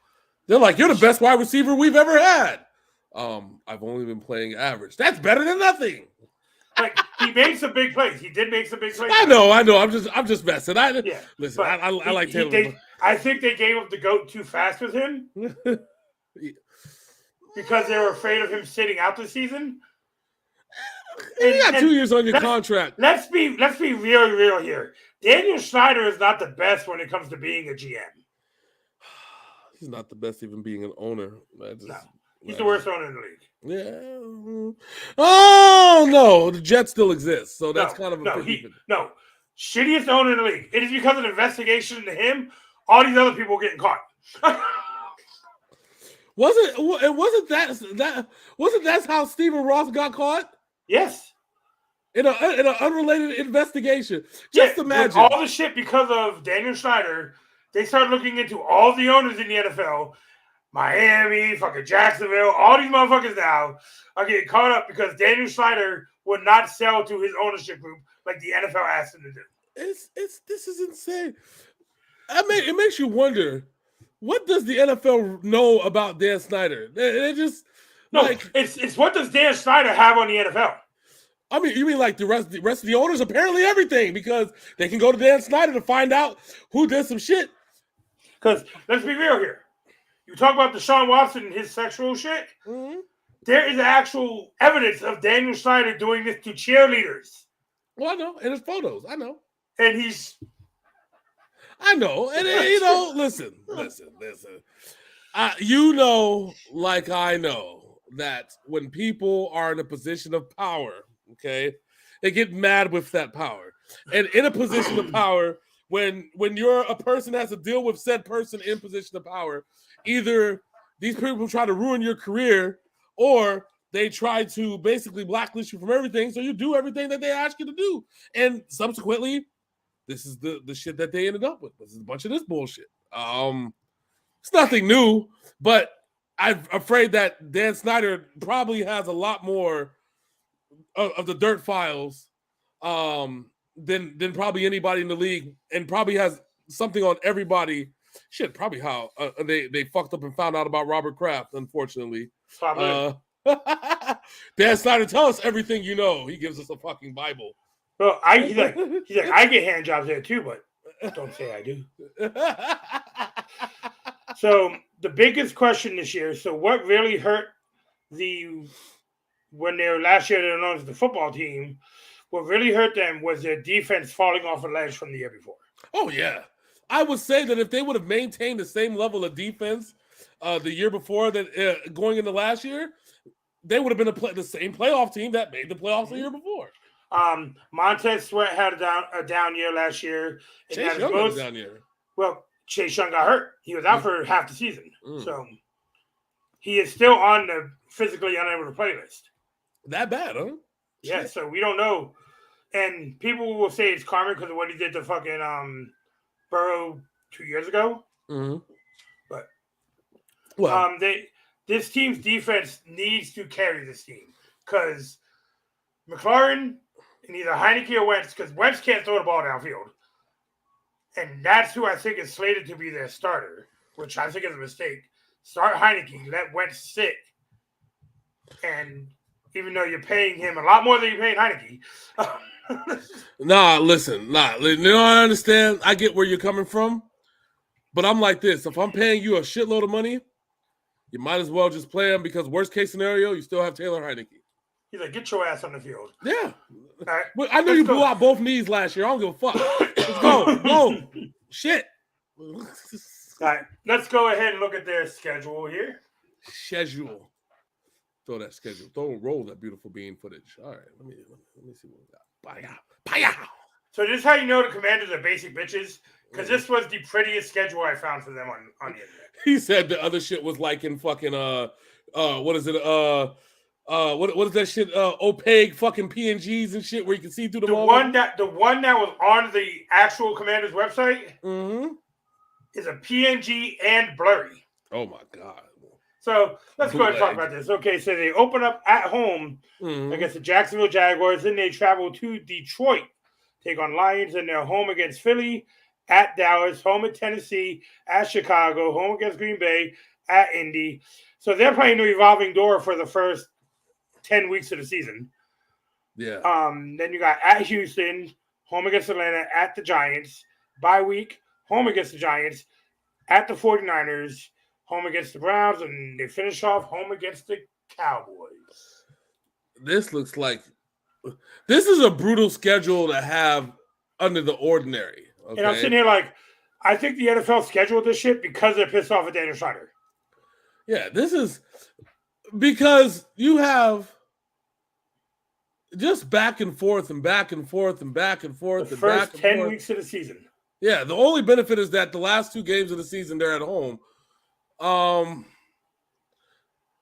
They're like, you're the best wide receiver we've ever had. I've only been playing average. That's better than nothing. Like, he made some big plays. He did make some big plays. I know. I'm just messing. Listen. I like Taylor. I think they gave up the GOAT too fast with him because they were afraid of him sitting out the season. You got 2 years on your contract. Let's be real here. Daniel Snyder is not the best when it comes to being a GM. He's not the best even being an owner. No, he's the worst owner in the league. Yeah. Oh no, the Jets still exist, so that's kind of shittiest owner in the league. It is because of the investigation into him. All these other people getting caught. Wasn't that how Stephen Ross got caught? Yes. In an unrelated investigation. Just imagine all the shit because of Daniel Snyder. They started looking into all the owners in the NFL. Miami, fucking Jacksonville, all these motherfuckers now are getting caught up because Daniel Snyder would not sell to his ownership group like the NFL asked him to do. This is insane. It makes you wonder, what does the NFL know about Dan Snyder? It's what does Dan Snyder have on the NFL? I mean, you mean like the rest of the owners? Apparently everything, because they can go to Dan Snyder to find out who did some shit. Because let's be real here. You talk about Deshaun Watson and his sexual shit. Mm-hmm. There is actual evidence of Daniel Snyder doing this to cheerleaders. Well, I know. And his photos. I know. And he's... I know, and listen. Like I know that when people are in a position of power, okay, they get mad with that power, and in a position of power, when you're a person that has to deal with said person in position of power, either these people try to ruin your career, or they try to basically blacklist you from everything, so you do everything that they ask you to do, and subsequently, this is the shit that they ended up with. This is a bunch of this bullshit. It's nothing new, but I'm afraid that Dan Snyder probably has a lot more of the dirt files than probably anybody in the league, and probably has something on everybody. Shit, probably how they fucked up and found out about Robert Kraft, unfortunately. Dan Snyder, tell us everything you know. He gives us a fucking Bible. Well, he's like, I get hand jobs there too, but don't say I do. So the biggest question this year, so what really hurt when they were last year, they were known as the football team, what really hurt them was their defense falling off a ledge from the year before. Oh, yeah. I would say that if they would have maintained the same level of defense the year before, that going into last year, they would have been the same playoff team that made the playoffs the year before. Montez Sweat had a down year last year. Chase Young had a down year. Well, Chase Young got hurt. He was out for half the season. So he is still on the physically unable to play list. That bad, huh? Yeah, so we don't know. And people will say it's karma because of what he did to fucking Burrow 2 years ago. Mm-hmm. But well, this team's defense needs to carry this team because McLaurin and either Heineke or Wentz, because Wentz can't throw the ball downfield. And that's who I think is slated to be their starter, which I think is a mistake. Start Heineke, let Wentz sit. And even though you're paying him a lot more than you're paying Heineke. listen. I understand. I get where you're coming from. But I'm like this. If I'm paying you a shitload of money, you might as well just play him because worst case scenario, you still have Taylor Heineke. He's like, get your ass on the field. Yeah. Right, I know you blew out both knees last year. I don't give a fuck. Let's go. Shit. All right. Let's go ahead and look at their schedule here. Schedule. Throw that schedule. Roll that beautiful bean footage. All right. Let me see what we got. Bye. So this is how you know the Commanders are basic bitches, because this was the prettiest schedule I found for them on the internet. He said the other shit was like in fucking what is it? What is that shit? Opaque fucking PNGs and shit where you can see through the one that was on the actual Commander's website is a PNG and blurry. Oh my god! So let's go ahead and talk about this. Okay, so they open up at home against the Jacksonville Jaguars, then they travel to Detroit, take on Lions, and they're home against Philly, at Dallas, home at Tennessee, at Chicago, home against Green Bay, at Indy. So they're playing the revolving door for the first 10 weeks of the season. Yeah. Then you got at Houston, home against Atlanta, at the Giants, bye week, home against the Giants, at the 49ers, home against the Browns, and they finish off home against the Cowboys. This looks like this is a brutal schedule to have under the ordinary. Okay? And I'm sitting here like, I think the NFL scheduled this shit because they're pissed off at Daniel Snyder. Yeah, this is because you have just back and forth and back and forth and back and forth. The first 10 weeks of the season. Yeah, the only benefit is that the last 2 games of the season they're at home. All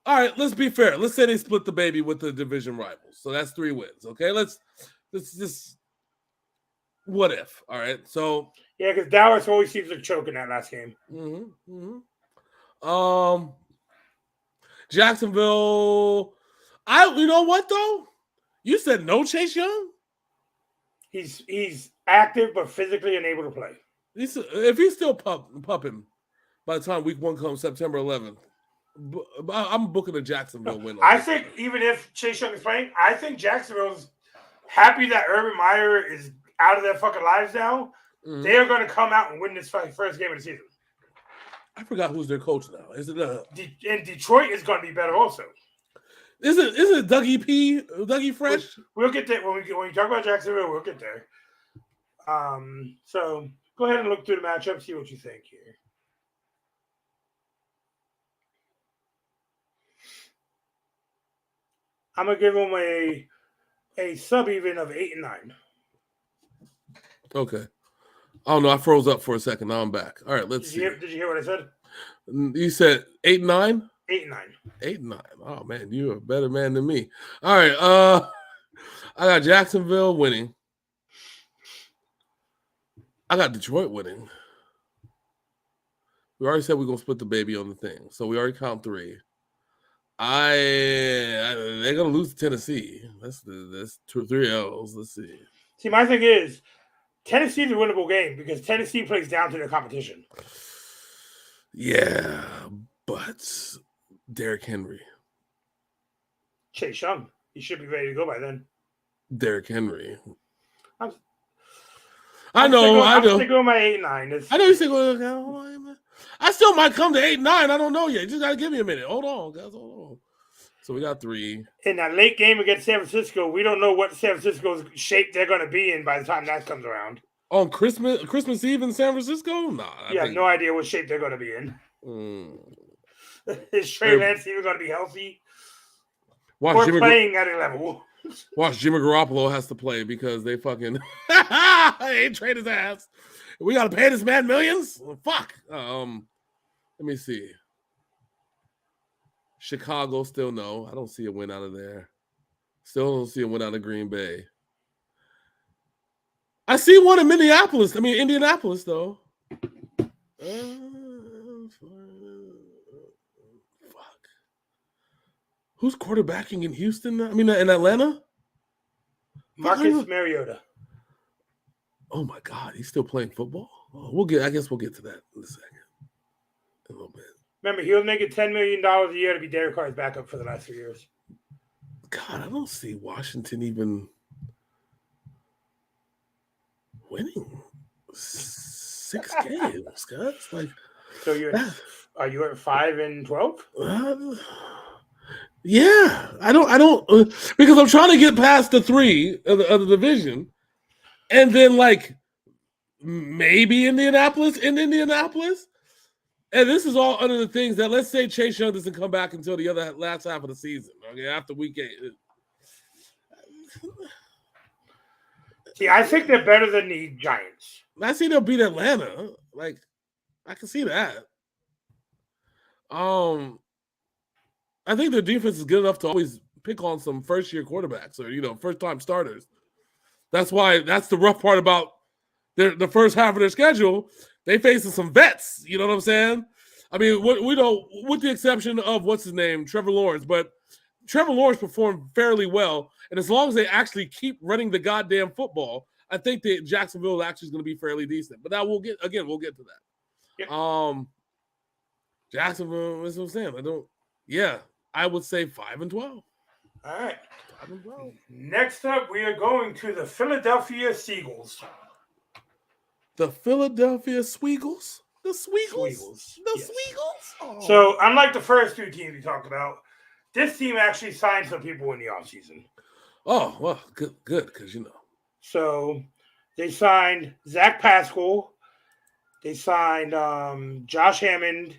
right, let's be fair. Let's say they split the baby with the division rivals. So that's 3 wins. Okay, let's just what if? All right, so yeah, because Dallas always seems to choke in that last game. Jacksonville. You know what though? You said no Chase Young. He's active but physically unable to play. If he's still pupping by the time week 1 comes September 11th, I'm booking a Jacksonville win. I think even if Chase Young is playing, I think Jacksonville's happy that Urban Meyer is out of their fucking lives now. They are going to come out and win this first game of the season. I forgot who's their coach now. Is it and Detroit is going to be better also. Is it Dougie Fresh? We'll get there when we talk about Jacksonville. We'll get there. So Go ahead and look through the matchup, see what you think here. I'm gonna give them a sub even of 8 and 9. Okay. Oh no, I froze up for a second. Now I'm back. All right, let's see. Did you hear what I said? You said 8 and 9? 8 and 9. 8 and 9. Oh man, you're a better man than me. All right. I got Jacksonville winning. I got Detroit winning. We already said we're gonna split the baby on the thing, so we already count 3. They're gonna lose to Tennessee. That's 3 L's. Let's see. See, my thing is Tennessee's a winnable game because Tennessee plays down to their competition. Yeah, but Derrick Henry. Chase Young. He should be ready to go by then. Derrick Henry. I'm still going my 8 and 9. I know you say, I still might come to 8 and 9. I don't know yet. You just gotta give me a minute. Hold on, guys. Hold on. So we got 3. In that late game against San Francisco, we don't know what San Francisco's shape they're going to be in by the time that comes around. On Christmas Eve in San Francisco? Nah. I have no idea what shape they're going to be in. Is Trey Lance even going to be healthy? Or playing at a level? Watch, Jimmy Garoppolo has to play because they fucking ain't trade his ass. We got to pay this man millions? Fuck. Let me see. Chicago, still no. I don't see a win out of there. Still don't see a win out of Green Bay. I see one in Indianapolis, though. Fuck. Who's quarterbacking in Houston? In Atlanta? Marcus Mariota. Oh my God, he's still playing football? I guess we'll get to that in a second. A little bit. Remember, he was making $10 million a year to be Derek Carr's backup for the last 3 years. God, I don't see Washington even winning 6 games, guys. So are you at 5 and 12? Yeah, I don't because I'm trying to get past the 3 of the division, and then maybe Indianapolis. And this is all under the things that, let's say Chase Young doesn't come back until the last half of the season. Okay, after week 8. See, I think they're better than the Giants. I see they'll beat Atlanta. I can see that. I think their defense is good enough to always pick on some first-year quarterbacks or first-time starters. That's the rough part about the first half of their schedule. They facing some vets, you know what I'm saying? We don't, with the exception of what's his name, Trevor Lawrence, but Trevor Lawrence performed fairly well, and as long as they actually keep running the goddamn football, I think that Jacksonville actually is going to be fairly decent. But now we'll get to that. Yep. Jacksonville, that's what I'm saying. I would say 5 and 12. All right. 5 and 12. Next up, we are going to the Philadelphia Seagulls. The Philadelphia Sweegles? The Sweegles? Yes. Sweegles? Oh. So, unlike the first 2 teams we talked about, this team actually signed some people in the offseason. Oh, well, good, because So, they signed Zach Pascal. They signed Josh Hammond,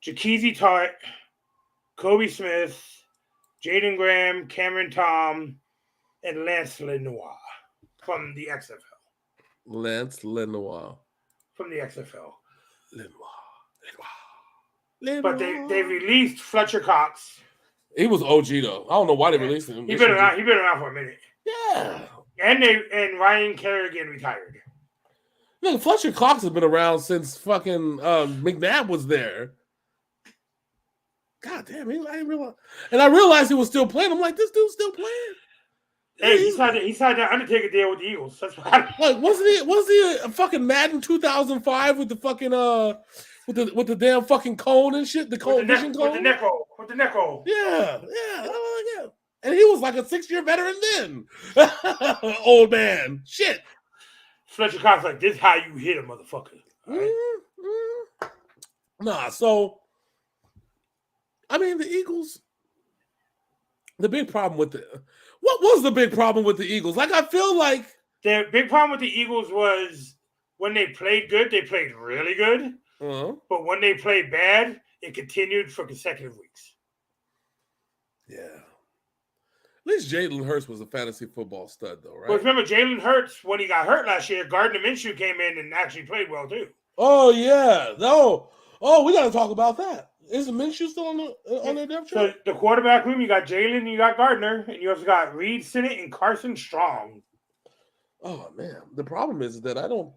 Jakeezy Tart, Kobe Smith, Jaden Graham, Cameron Tom, and Lance Lenoir from the XFL. Lance Lenoir. From the XFL. Lenoir. But they released Fletcher Cox. He was OG though. I don't know why they released him. He's been around for a minute. Yeah. And Ryan Kerrigan retired. Look, Fletcher Cox has been around since fucking McNabb was there. God damn, I didn't realize. And I realized he was still playing. I'm like, this dude's still playing. Hey, he signed that Undertaker deal with the Eagles. That's why. Wasn't he a fucking Madden 2005 with the fucking with the damn fucking cone and shit? The cone, vision cone? With the neck roll. Yeah. And he was like a 6-year veteran then. Old man. Shit. Fletcher Cox like, this is how you hit a motherfucker. Right? Nah, so the Eagles, the big problem with what was the big problem with the Eagles? I feel like the big problem with the Eagles was when they played good, they played really good. Uh-huh. But when they played bad, it continued for consecutive weeks. Yeah. At least Jalen Hurts was a fantasy football stud, though, right? But remember, Jalen Hurts, when he got hurt last year, Gardner Minshew came in and actually played well, too. Oh, yeah. No. Oh, we got to talk about that. Isn't Minshew still on their depth chart? So the quarterback room, you got Jalen, you got Gardner, and you also got Reed Sinnett and Carson Strong. Oh, man. The problem is that I don't.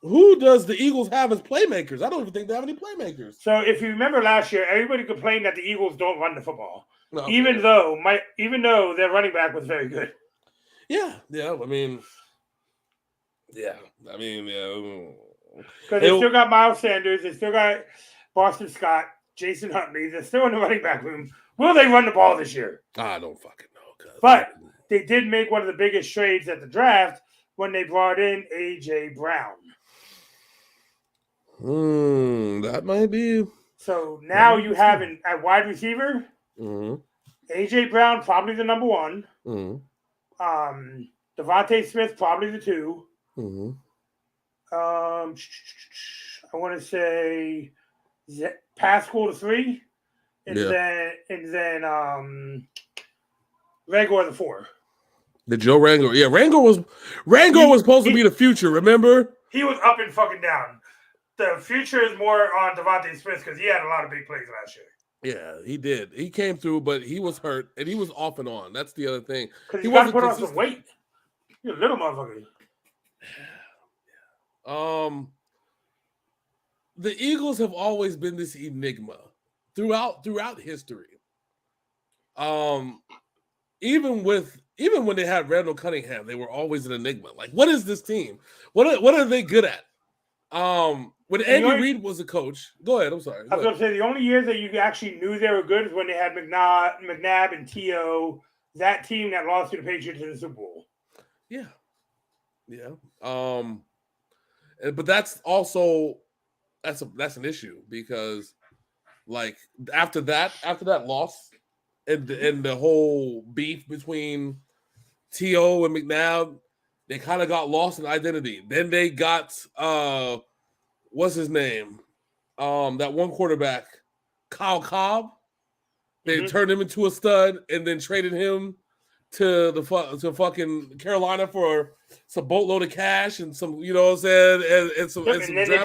Who does the Eagles have as playmakers? I don't even think they have any playmakers. So if you remember last year, everybody complained that the Eagles don't run the football, No, even though their running back was very good. Yeah. Yeah. Yeah. Because they still got Miles Sanders, they still got Boston Scott, Jason Huntley. They're still in the running back room. Will they run the ball this year? I don't fucking know. But they did make one of the biggest trades at the draft when they brought in A.J. Brown. That might be. So now you have at wide receiver, A.J. Brown probably the number one. Devontae Smith probably the two. I want to say Pascal the three, and then Ranger the four. The Joe Ranger, yeah, Ranger was supposed to be the future. Remember, he was up and fucking down. The future is more on Devontae Smith because he had a lot of big plays last year. Yeah, he did. He came through, but he was hurt and he was off and on. That's the other thing. Because he got to put on some weight. You're a little motherfucker. The Eagles have always been this enigma throughout history. Even when they had Randall Cunningham, they were always an enigma. Like, what is this team? What are they good at? When Andy Reid was a coach, go ahead. I'm sorry. I was going to say the only years that you actually knew they were good is when they had McNabb and T.O., that team that lost to the Patriots in the Super Bowl. Yeah. But that's also that's an issue because, like, after that loss and the whole beef between T.O. and McNabb, they kind of got lost in identity. Then they got what's his name? That one quarterback, Kyle Cobb. They turned him into a stud and then traded him to fucking Carolina for some boatload of cash and some, you know what I'm saying, and some. And then they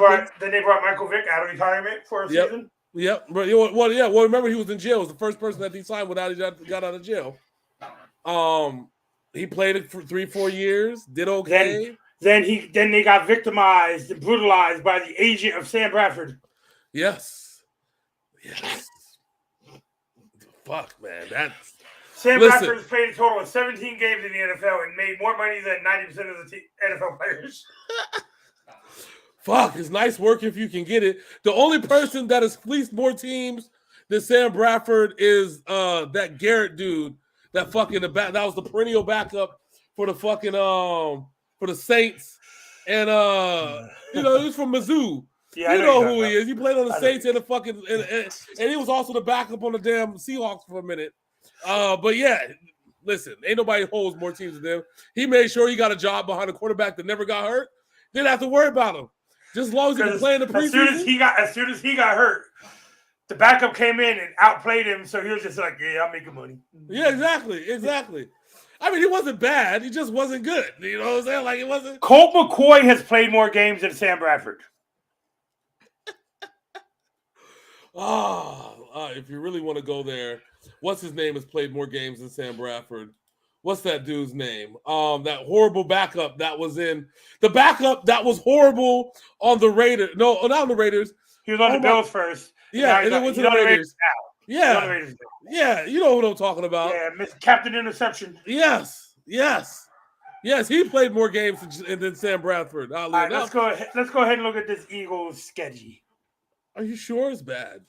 brought Michael Vick out of retirement for a season. Yep. Well, remember he was in jail. He was the first person that he signed without he got out of jail. He played it for 3-4 years, did okay. Then they got victimized and brutalized by the agent of Sam Bradford. Yes. Fuck, man. Sam Bradford has played a total of 17 games in the NFL and made more money than 90% of the NFL players. Fuck, it's nice work if you can get it. The only person that has fleeced more teams than Sam Bradford is that Garrett dude. That was the perennial backup for the fucking for the Saints. And he was from Mizzou. Yeah, you know who he is. He played on the Saints and the fucking and he was also the backup on the damn Seahawks for a minute. But yeah, listen, ain't nobody holds more teams than them. He made sure he got a job behind a quarterback that never got hurt. Didn't have to worry about him. Just as long as he can play in the preseason. As soon as he got hurt, the backup came in and outplayed him, so he was just like, "Yeah, I'm making money." Yeah, exactly. I mean, he wasn't bad. He just wasn't good. You know what I'm saying? Like, it wasn't. Colt McCoy has played more games than Sam Bradford. If you really want to go there, what's his name has played more games than Sam Bradford? What's that dude's name? That horrible backup that was in the backup that was horrible on the Raiders. No, not on the Raiders. He was on the Bills first. Yeah, and then went to the Raiders. Yeah, you know what I'm talking about. Yeah, Captain Interception. Yes. He played more games than Sam Bradford. All right, let's go ahead and look at this Eagles schedule. Are you sure it's bad?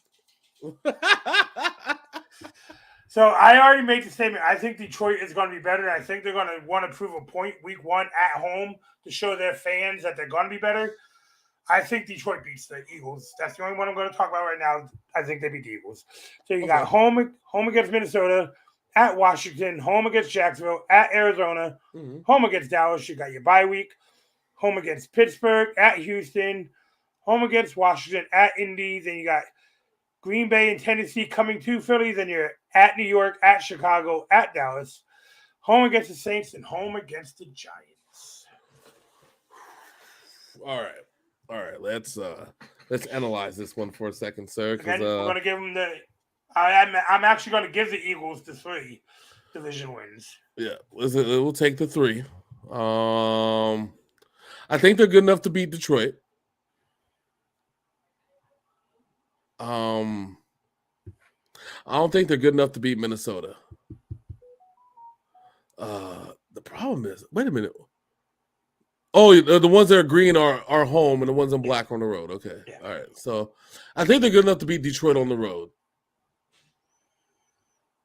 So I already made the statement. I think Detroit is going to be better. I think they're going to want to prove a point week 1 at home to show their fans that they're going to be better. I think Detroit beats the Eagles. That's the only one I'm going to talk about right now. I think they beat the Eagles. So you got home against Minnesota, at Washington, home against Jacksonville, at Arizona, home against Dallas. You got your bye week, home against Pittsburgh, at Houston, home against Washington, at Indy. Then you got Green Bay and Tennessee coming to Philly. Then you're at New York, at Chicago, at Dallas, home against the Saints, and home against the Giants. All right. Let's analyze this one for a second, sir. Again, we're gonna give them the. I'm actually going to give the Eagles the 3 division wins. Yeah, we'll take the 3. I think they're good enough to beat Detroit. I don't think they're good enough to beat Minnesota. The problem is, wait a minute. Oh, the ones that are green are home, and the ones in black are on the road. Okay, yeah. All right. So I think they're good enough to beat Detroit on the road.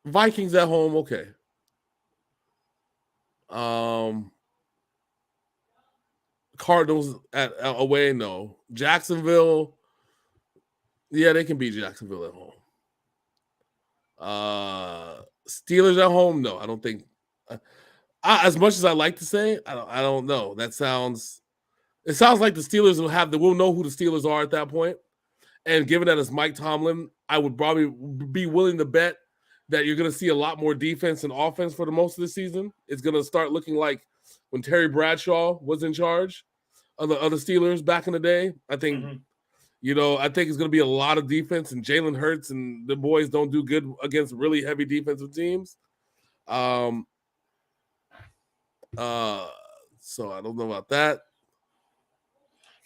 Vikings at home, okay. Cardinals at away, no. Jacksonville, yeah, they can beat Jacksonville at home. Steelers at home, no. I don't think. As much as I like to say, I don't know. It sounds like the Steelers we'll know who the Steelers are at that point. And given that it's Mike Tomlin, I would probably be willing to bet that you're going to see a lot more defense and offense for the most of the season. It's going to start looking like when Terry Bradshaw was in charge of the Steelers back in the day. I think, I think it's going to be a lot of defense, and Jalen Hurts and the boys don't do good against really heavy defensive teams. So I don't know about that.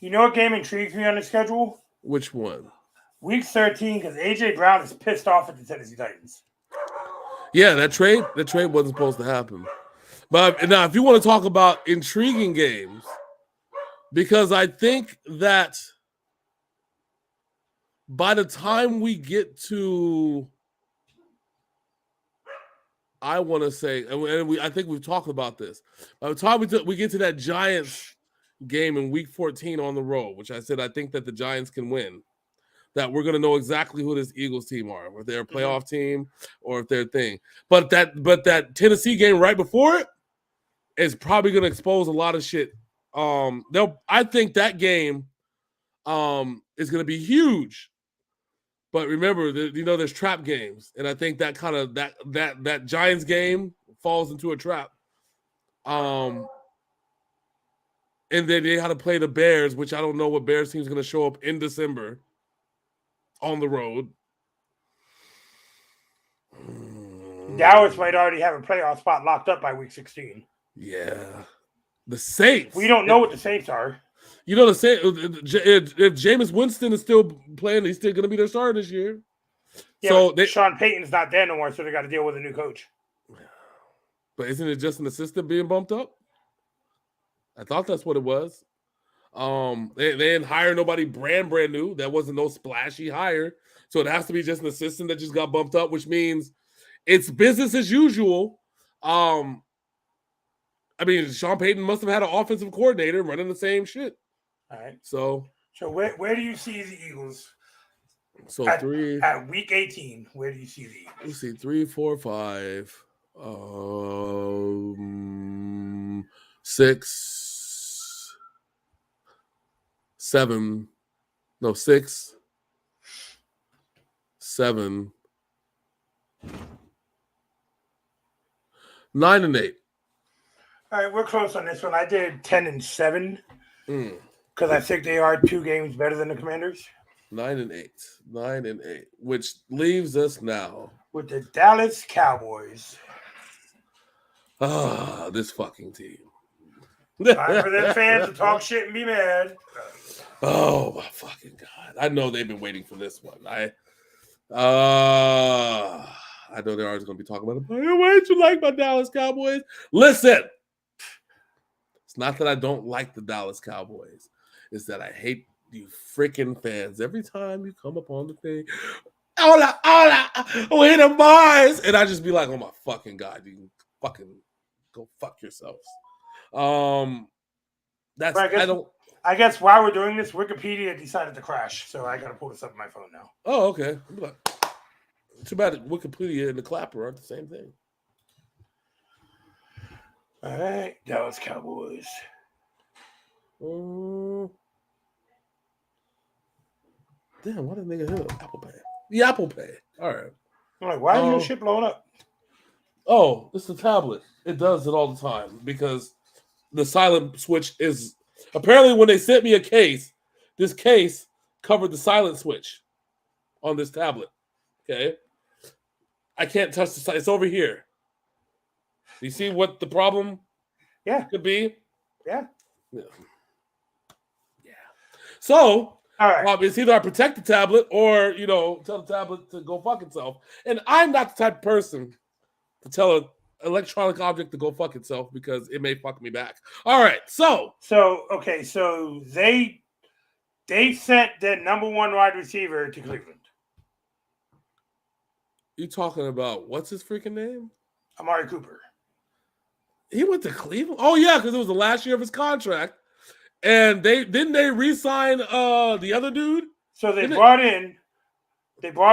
You know what game intrigues me on the schedule? Which one? Week 13, because A.J. Brown is pissed off at the Tennessee Titans. Yeah, that trade wasn't supposed to happen. But now, if you want to talk about intriguing games, because I think that by the time we get to, I want to say, and I think we've talked about this. By the time we get to that Giants game in Week 14 on the road, which I said I think that the Giants can win, that we're going to know exactly who this Eagles team are, if they're a playoff team or if they're a thing. But that Tennessee game right before it is probably going to expose a lot of shit. I think that game is going to be huge. But remember, there's trap games, and I think that kind of that Giants game falls into a trap. And then they had to play the Bears, which I don't know what Bears team is going to show up in December on the road. Dallas might already have a playoff spot locked up by Week 16. Yeah. The Saints. We don't know what the Saints are. The Saints, if Jameis Winston is still playing, he's still going to be their starter this year. Yeah, so Sean Payton's not there no more, so they got to deal with a new coach. But isn't it just an assistant being bumped up? I thought that's what it was. They didn't hire nobody brand new. That wasn't no splashy hire. So it has to be just an assistant that just got bumped up, which means it's business as usual. Sean Payton must have had an offensive coordinator running the same shit. All right. So where do you see the Eagles? So at Week 18, where do you see the Eagles? Let's see, 3, 4, 5, 6, 7, 9 and 8. All right, we're close on this one. I did 10 and 7 because I think they are 2 games better than the Commanders. 9 and 8, which leaves us now with the Dallas Cowboys. This fucking team. Time for them fans to talk shit and be mad. Oh my fucking God! I know they've been waiting for this one. I know they're always going to be talking about it. Why don't you like my Dallas Cowboys? Listen, it's not that I don't like the Dallas Cowboys. It's that I hate you freaking fans. Every time you come up on the thing, hola, we the boys, and I just be like, oh my fucking God, you can fucking go fuck yourselves. That's I guess while we're doing this, Wikipedia decided to crash, so I gotta pull this up on my phone now. Oh, okay. Too bad Wikipedia and the clapper aren't the same thing. All right, Dallas Cowboys. Damn, why did nigga hit Apple Pay? The Apple Pay. All right. I'm like, why is your shit blowing up? Oh, it's the tablet. It does it all the time because the silent switch is apparently when they sent me a case, this case covered the silent switch on this tablet. Okay. I can't touch the side. It's over here. Do you see what the problem could be? Yeah. So, all right. It's either I protect the tablet or, tell the tablet to go fuck itself. And I'm not the type of person to tell an electronic object to go fuck itself because it may fuck me back. All right. So they sent their number one wide receiver to Cleveland. You talking about what's his freaking name? Amari Cooper. He went to Cleveland? Oh, yeah, because it was the last year of his contract. And they re-sign the other dude? So they brought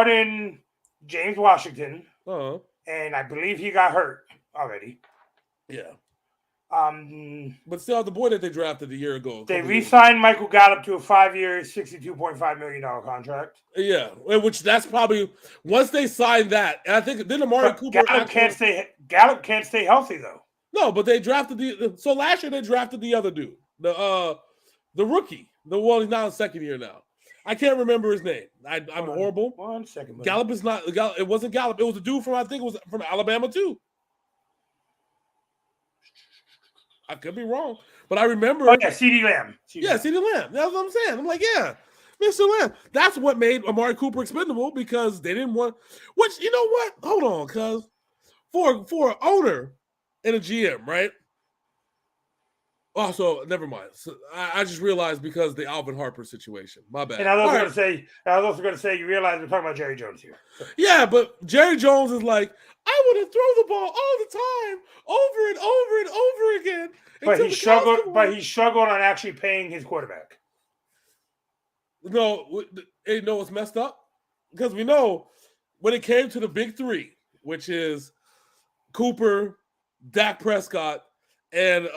in James Washington. Uh-huh. And I believe he got hurt already. Yeah. But still, the boy that they drafted a year ago. They re-signed Michael Gallup to a 5-year, $62.5 million contract. Yeah, which that's probably once they signed that, and I think then Amari Cooper. Gallup can't stay healthy though. No, but they drafted so last year they drafted the other dude, the rookie, the one he's now in second year now. I can't remember his name. I'm horrible. 1 second. Buddy. Gallup is not. It wasn't Gallup. It was a dude from I think it was from Alabama too. I could be wrong, but I remember. Oh yeah, CeeDee Lamb. CeeDee Lamb. That's what I'm saying. I'm like, yeah, Mr. Lamb. That's what made Amari Cooper expendable because they didn't want. Which you know what? Hold on, cuz for an owner and a GM, right? Also, never mind. So I just realized because the Alvin Harper situation. My bad. And I was also going to say, you realize we're talking about Jerry Jones here. Yeah, but Jerry Jones is like, I want to throw the ball all the time, over and over and over again. But he struggled on actually paying his quarterback. No, you know what's messed up? Because we know when it came to the big three, which is Cooper, Dak Prescott, and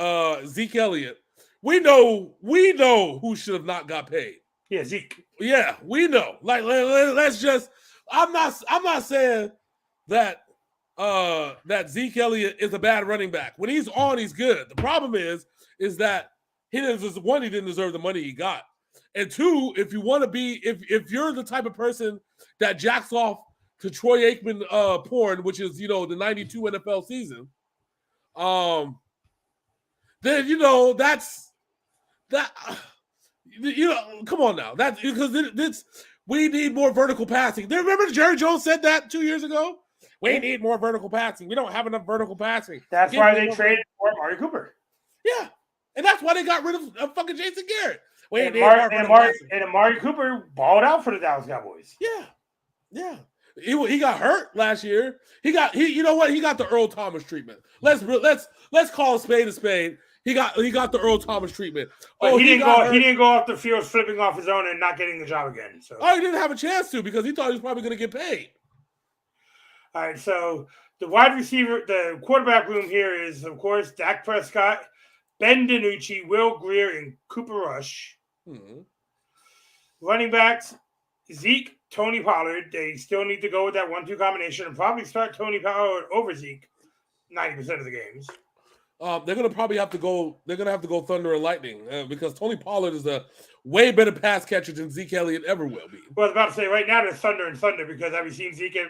Zeke Elliott, we know who should have not got paid. Yeah, Zeke. Yeah, we know. Like, let's just. I'm not saying that that Zeke Elliott is a bad running back. When he's on, he's good. The problem is that he didn't deserve the money he got, and two, if you want to be, if you're the type of person that jacks off to Troy Aikman porn, which is the '92 NFL season, then that's that. Come on now. That's because we need more vertical passing. Remember Jerry Jones said that 2 years ago? We need more vertical passing. We don't have enough vertical passing. That's why they traded for Amari Cooper. Yeah. And that's why they got rid of fucking Jason Garrett. Amari Cooper balled out for the Dallas Cowboys. Yeah. Yeah. He got hurt last year. He got the Earl Thomas treatment. Let's call a spade a spade. He got the Earl Thomas treatment. But he didn't go off the field flipping off his own and not getting the job again. So he didn't have a chance to because he thought he was probably going to get paid. All right, so the wide receiver, the quarterback room here is, of course, Dak Prescott, Ben DiNucci, Will Grier, and Cooper Rush. Mm-hmm. Running backs, Zeke, Tony Pollard. They still need to go with that 1-2 combination and probably start Tony Pollard over Zeke 90% of the games. They're gonna probably have to go. They're gonna have to go thunder and lightning because Tony Pollard is a way better pass catcher than Zeke Elliott ever will be. Well, I was about to say right now there's thunder and thunder because have you seen Zeke at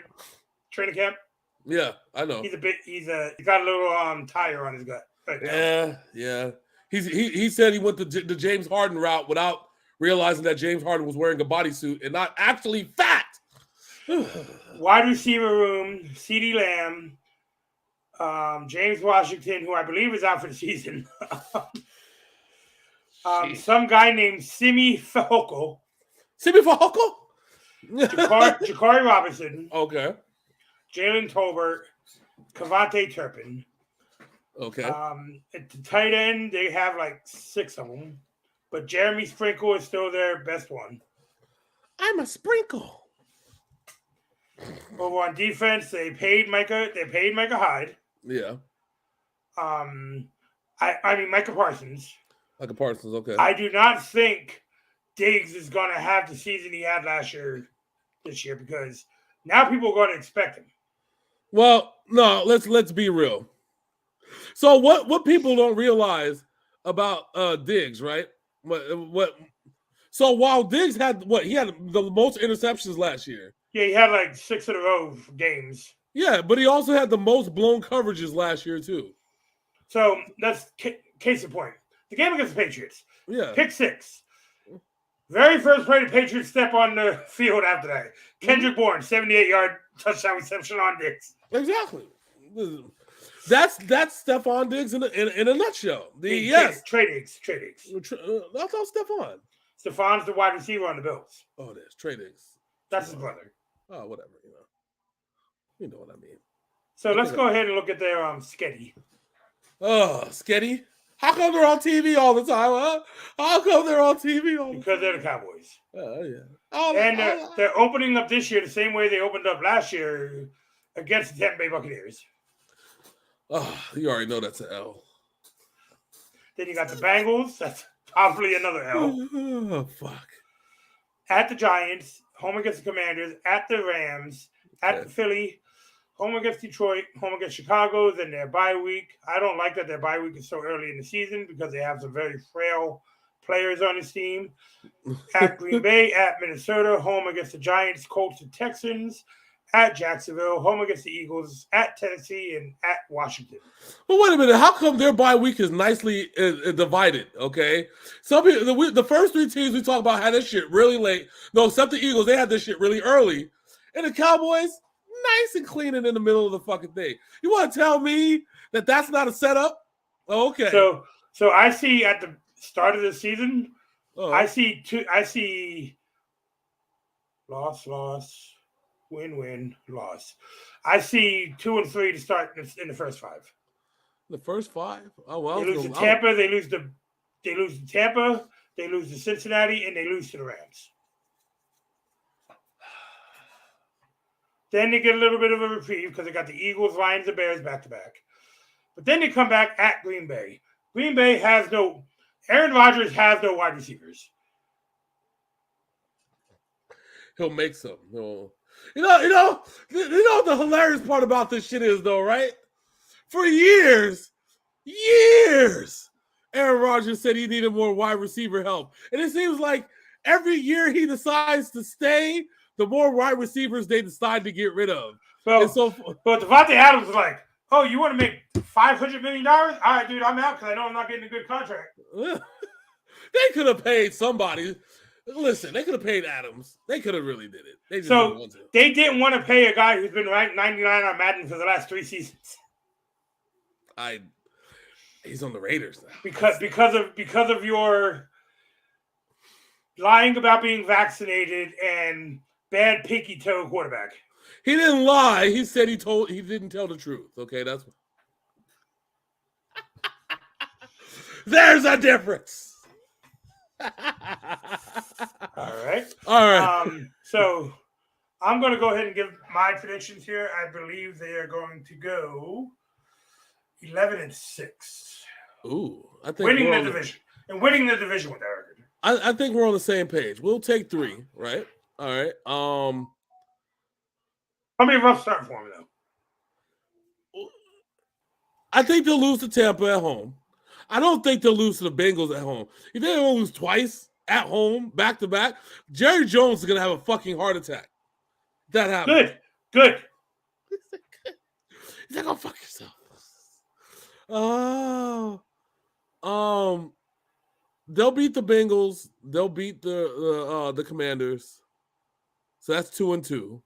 training camp? Yeah, I know. He's got a little tire on his gut. Right now. Yeah. He said he went the James Harden route without realizing that James Harden was wearing a bodysuit and not actually fat. Wide receiver room: CeeDee Lamb. James Washington, who I believe is out for the season. Some guy named Simi Fehoko. Jakari Robinson. Okay. Jalen Tolbert. Kavante Turpin. Okay. At the tight end, they have like 6 of them. But Jeremy Sprinkle is still their best one. I'm a sprinkle. Over on defense, they paid Micah Hyde. Yeah. I mean Micah Parsons. Like a Parsons, okay. I do not think Diggs is going to have the season he had last year this year because now people are going to expect him. Well, no, let's be real. So what people don't realize about Diggs, right? What so while Diggs had he had the most interceptions last year. Yeah, he had like 6 in a row games. Yeah, but he also had the most blown coverages last year too. So that's case in point. The game against the Patriots. Yeah. Pick 6. Very first play the Patriots step on the field after that. Kendrick Bourne, 78-yard touchdown reception on Diggs. Exactly. That's Stephon Diggs in a nutshell. Trey Diggs. I thought Stephon. Stephon's the wide receiver on the Bills. Oh, it is. Trey Diggs. That's his brother. Oh, whatever. You know what I mean. So let's go ahead and look at their sketty. Oh, sketty. How come they're on TV all the time, huh? How come they're on TV all the time? Because they're the Cowboys. Oh, yeah. And they're opening up this year the same way they opened up last year against the Tampa Bay Buccaneers. Oh, you already know that's an L. Then you got the Bengals. That's probably another L. Oh, fuck. At the Giants, home against the Commanders, at the Rams, at the Philly, home against Detroit, home against Chicago, then their bye week. I don't like that their bye week is so early in the season because they have some very frail players on this team. At Green Bay, at Minnesota, home against the Giants, Colts, and Texans, at Jacksonville, home against the Eagles, at Tennessee, and at Washington. Well, wait a minute. How come their bye week is nicely divided? Okay, some people, the first 3 teams we talk about had this shit really late. No, except the Eagles, they had this shit really early, and the Cowboys nice and clean and in the middle of the fucking thing. You want to tell me that that's not a setup? Okay. So I see at the start of the season, I see loss. Win, loss. I see 2 and 3 to start in the first 5. The first 5? Oh well. They lose to Tampa. They lose to Tampa. They lose to Cincinnati, and they lose to the Rams. Then they get a little bit of a reprieve because they got the Eagles, Lions, and Bears back to back. But then they come back at Green Bay. Green Bay has no. Aaron Rodgers has no wide receivers. He'll make some. You know what the hilarious part about this shit is, though, right? For years, Aaron Rodgers said he needed more wide receiver help. And it seems like every year he decides to stay, the more wide receivers they decide to get rid of. But Devontae Adams was like, oh, you want to make $500 million? All right, dude, I'm out because I know I'm not getting a good contract. They could have paid somebody. Listen, they could have paid Adams. They could have really did it. They just didn't want to. They didn't want to pay a guy who's been ranked 99 on Madden for the last 3 seasons. He's on the Raiders now. Because of your lying about being vaccinated and bad pinky toe quarterback. He didn't lie. He said he didn't tell the truth. Okay, that's there's a difference. All right. So I'm going to go ahead and give my predictions here. I believe they are going to go 11-6. Ooh, I think winning the division with that record. I think we're on the same page. We'll take 3, right? All right. How many rough start for me though? I think they'll lose to Tampa at home. I don't think they'll lose to the Bengals at home. If they don't lose twice at home, back to back, Jerry Jones is gonna have a fucking heart attack. That happens. Good. He's like, go fuck yourself. They'll beat the Bengals. They'll beat the Commanders. So that's 2-2.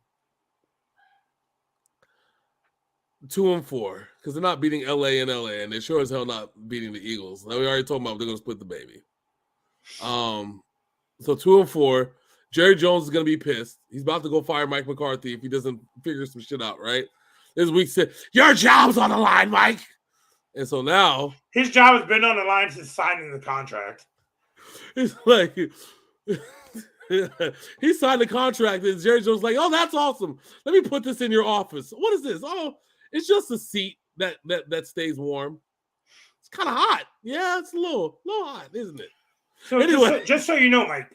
2-4 because they're not beating LA and LA, and they're sure as hell not beating the Eagles. Now we already talked about they're gonna split the baby. So 2-4. Jerry Jones is gonna be pissed. He's about to go fire Mike McCarthy if he doesn't figure some shit out. Right? This week said your job's on the line, Mike. And so now his job has been on the line since signing the contract. It's like he signed the contract, and Jerry Jones like, oh, that's awesome. Let me put this in your office. What is this? Oh, it's just a seat that stays warm. It's kind of hot. Yeah, it's a little hot, isn't it? So Anyway. just so you know, Mike,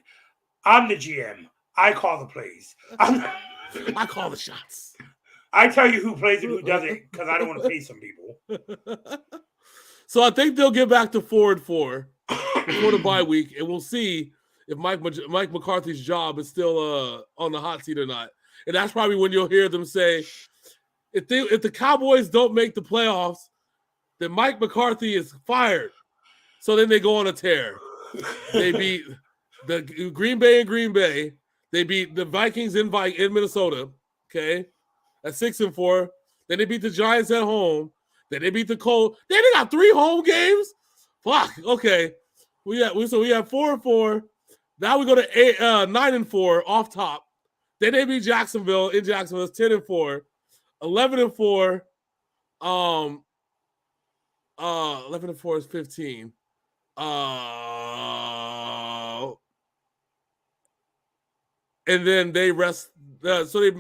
I'm the GM. I call the plays. I call the shots. I tell you who plays and who doesn't because I don't want to pay some people. So I think they'll get back to 4-4 before the bye week, and we'll see if Mike McCarthy's job is still on the hot seat or not. And that's probably when you'll hear them say, if the Cowboys don't make the playoffs, then Mike McCarthy is fired. So then they go on a tear. They beat the Green Bay. They beat the Vikings in Minnesota. Okay, at 6-4. Then they beat the Giants at home. Then they beat the Colts. Then they got 3 home games. Fuck. Okay, we have 4-4. Now we go to 9-4 off top. Then they beat Jacksonville in Jacksonville. It's 10-4, 11-4. 11-4 is 15. And then they rest. So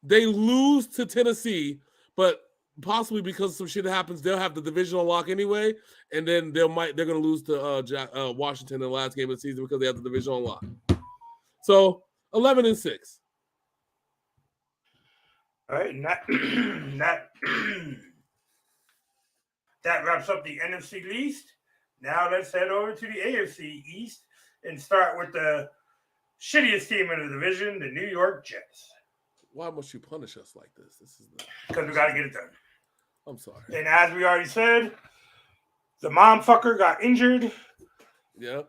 they lose to Tennessee, but possibly because some shit happens, they'll have the divisional lock anyway, and then they're going to lose to Washington in the last game of the season because they have the divisional lock. So 11-6. All right, and that wraps up the NFC East. Now let's head over to the AFC East and start with the shittiest team in the division, the New York Jets. Why must you punish us like this? Because we got to get it done. I'm sorry. And as we already said, the motherfucker got injured. Yeah.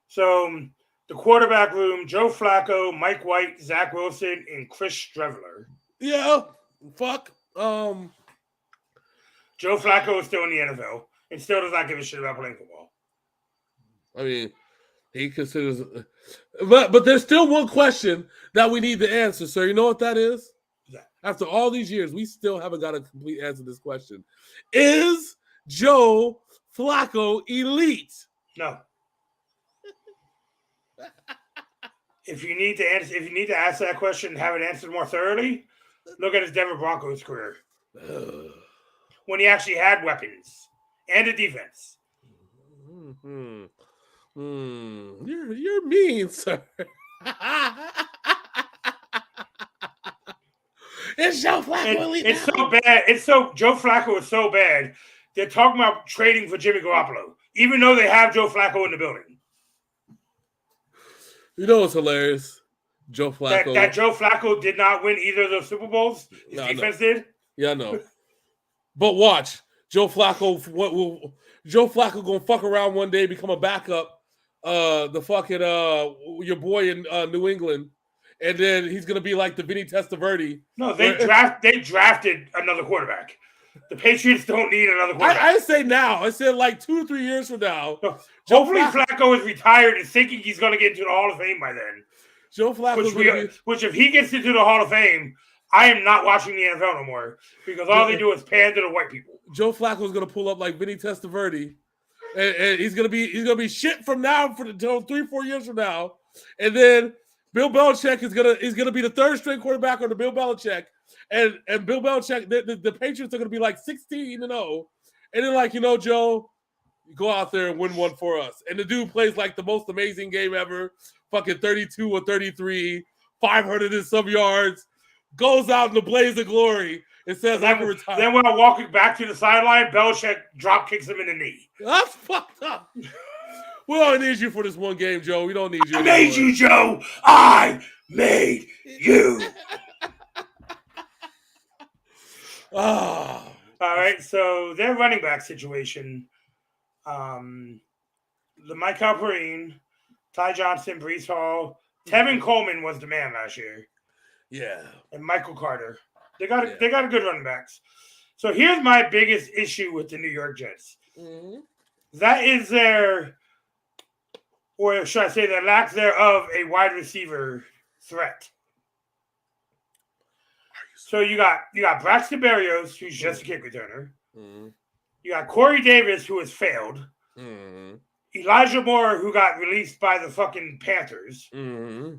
So the quarterback room, Joe Flacco, Mike White, Zach Wilson, and Chris Streveler. Yeah. Fuck. Joe Flacco is still in the NFL and still does not give a shit about playing football. I mean, he considers, but there's still one question that we need to answer, sir. You know what that is? Yeah. After all these years, we still haven't got a complete answer to this question. Is Joe Flacco elite? No. If you need to ask that question and have it answered more thoroughly, look at his Denver Broncos career. When he actually had weapons and a defense. You're mean, sir. It's Joe Flacco. It's so bad. Joe Flacco is so bad. They're talking about trading for Jimmy Garoppolo, even though they have Joe Flacco in the building. You know what's hilarious? Joe Flacco. That Joe Flacco did not win either of those Super Bowls. His defense did. Yeah, I know. But watch, Joe Flacco gonna fuck around one day, become a backup. Your boy in New England, and then he's gonna be like the Vinny Testaverde. No, they drafted another quarterback. The Patriots don't need another quarterback. I say now. I said like 2 or 3 years from now. No, hopefully Flacco is retired and thinking he's gonna get into the Hall of Fame by then. Joe Flacco, which if he gets into the Hall of Fame, I am not watching the NFL no more because all they do is pander to white people. Joe Flacco is gonna pull up like Vinny Testaverde, and he's gonna be shit from now until 3-4 years from now, and then Bill Belichick is gonna be the third string quarterback under Bill Belichick, and Bill Belichick the Patriots are gonna be like 16-0, and then like Joe, you go out there and win one for us, and the dude plays like the most amazing game ever, fucking 32 or 33, 500 and some yards. Goes out in the blaze of glory and says, I can retire. Then when I'm walking back to the sideline, Belichick drop kicks him in the knee. That's fucked up. We only need you for this one game, Joe. We don't need you. I made you, Joe. I made you. All right, so their running back situation. The Michael Perine, Ty Johnson, Breece Hall, Tevin Coleman was the man last year. Yeah. And Michael Carter. They got a good running backs. So here's my biggest issue with the New York Jets. Mm-hmm. That is their, or should I say their lack thereof, a wide receiver threat. So you got Braxton Berrios, who's just a kick returner. Mm-hmm. You got Corey Davis, who has failed. Mm-hmm. Elijah Moore, who got released by the fucking Panthers. Mm-hmm.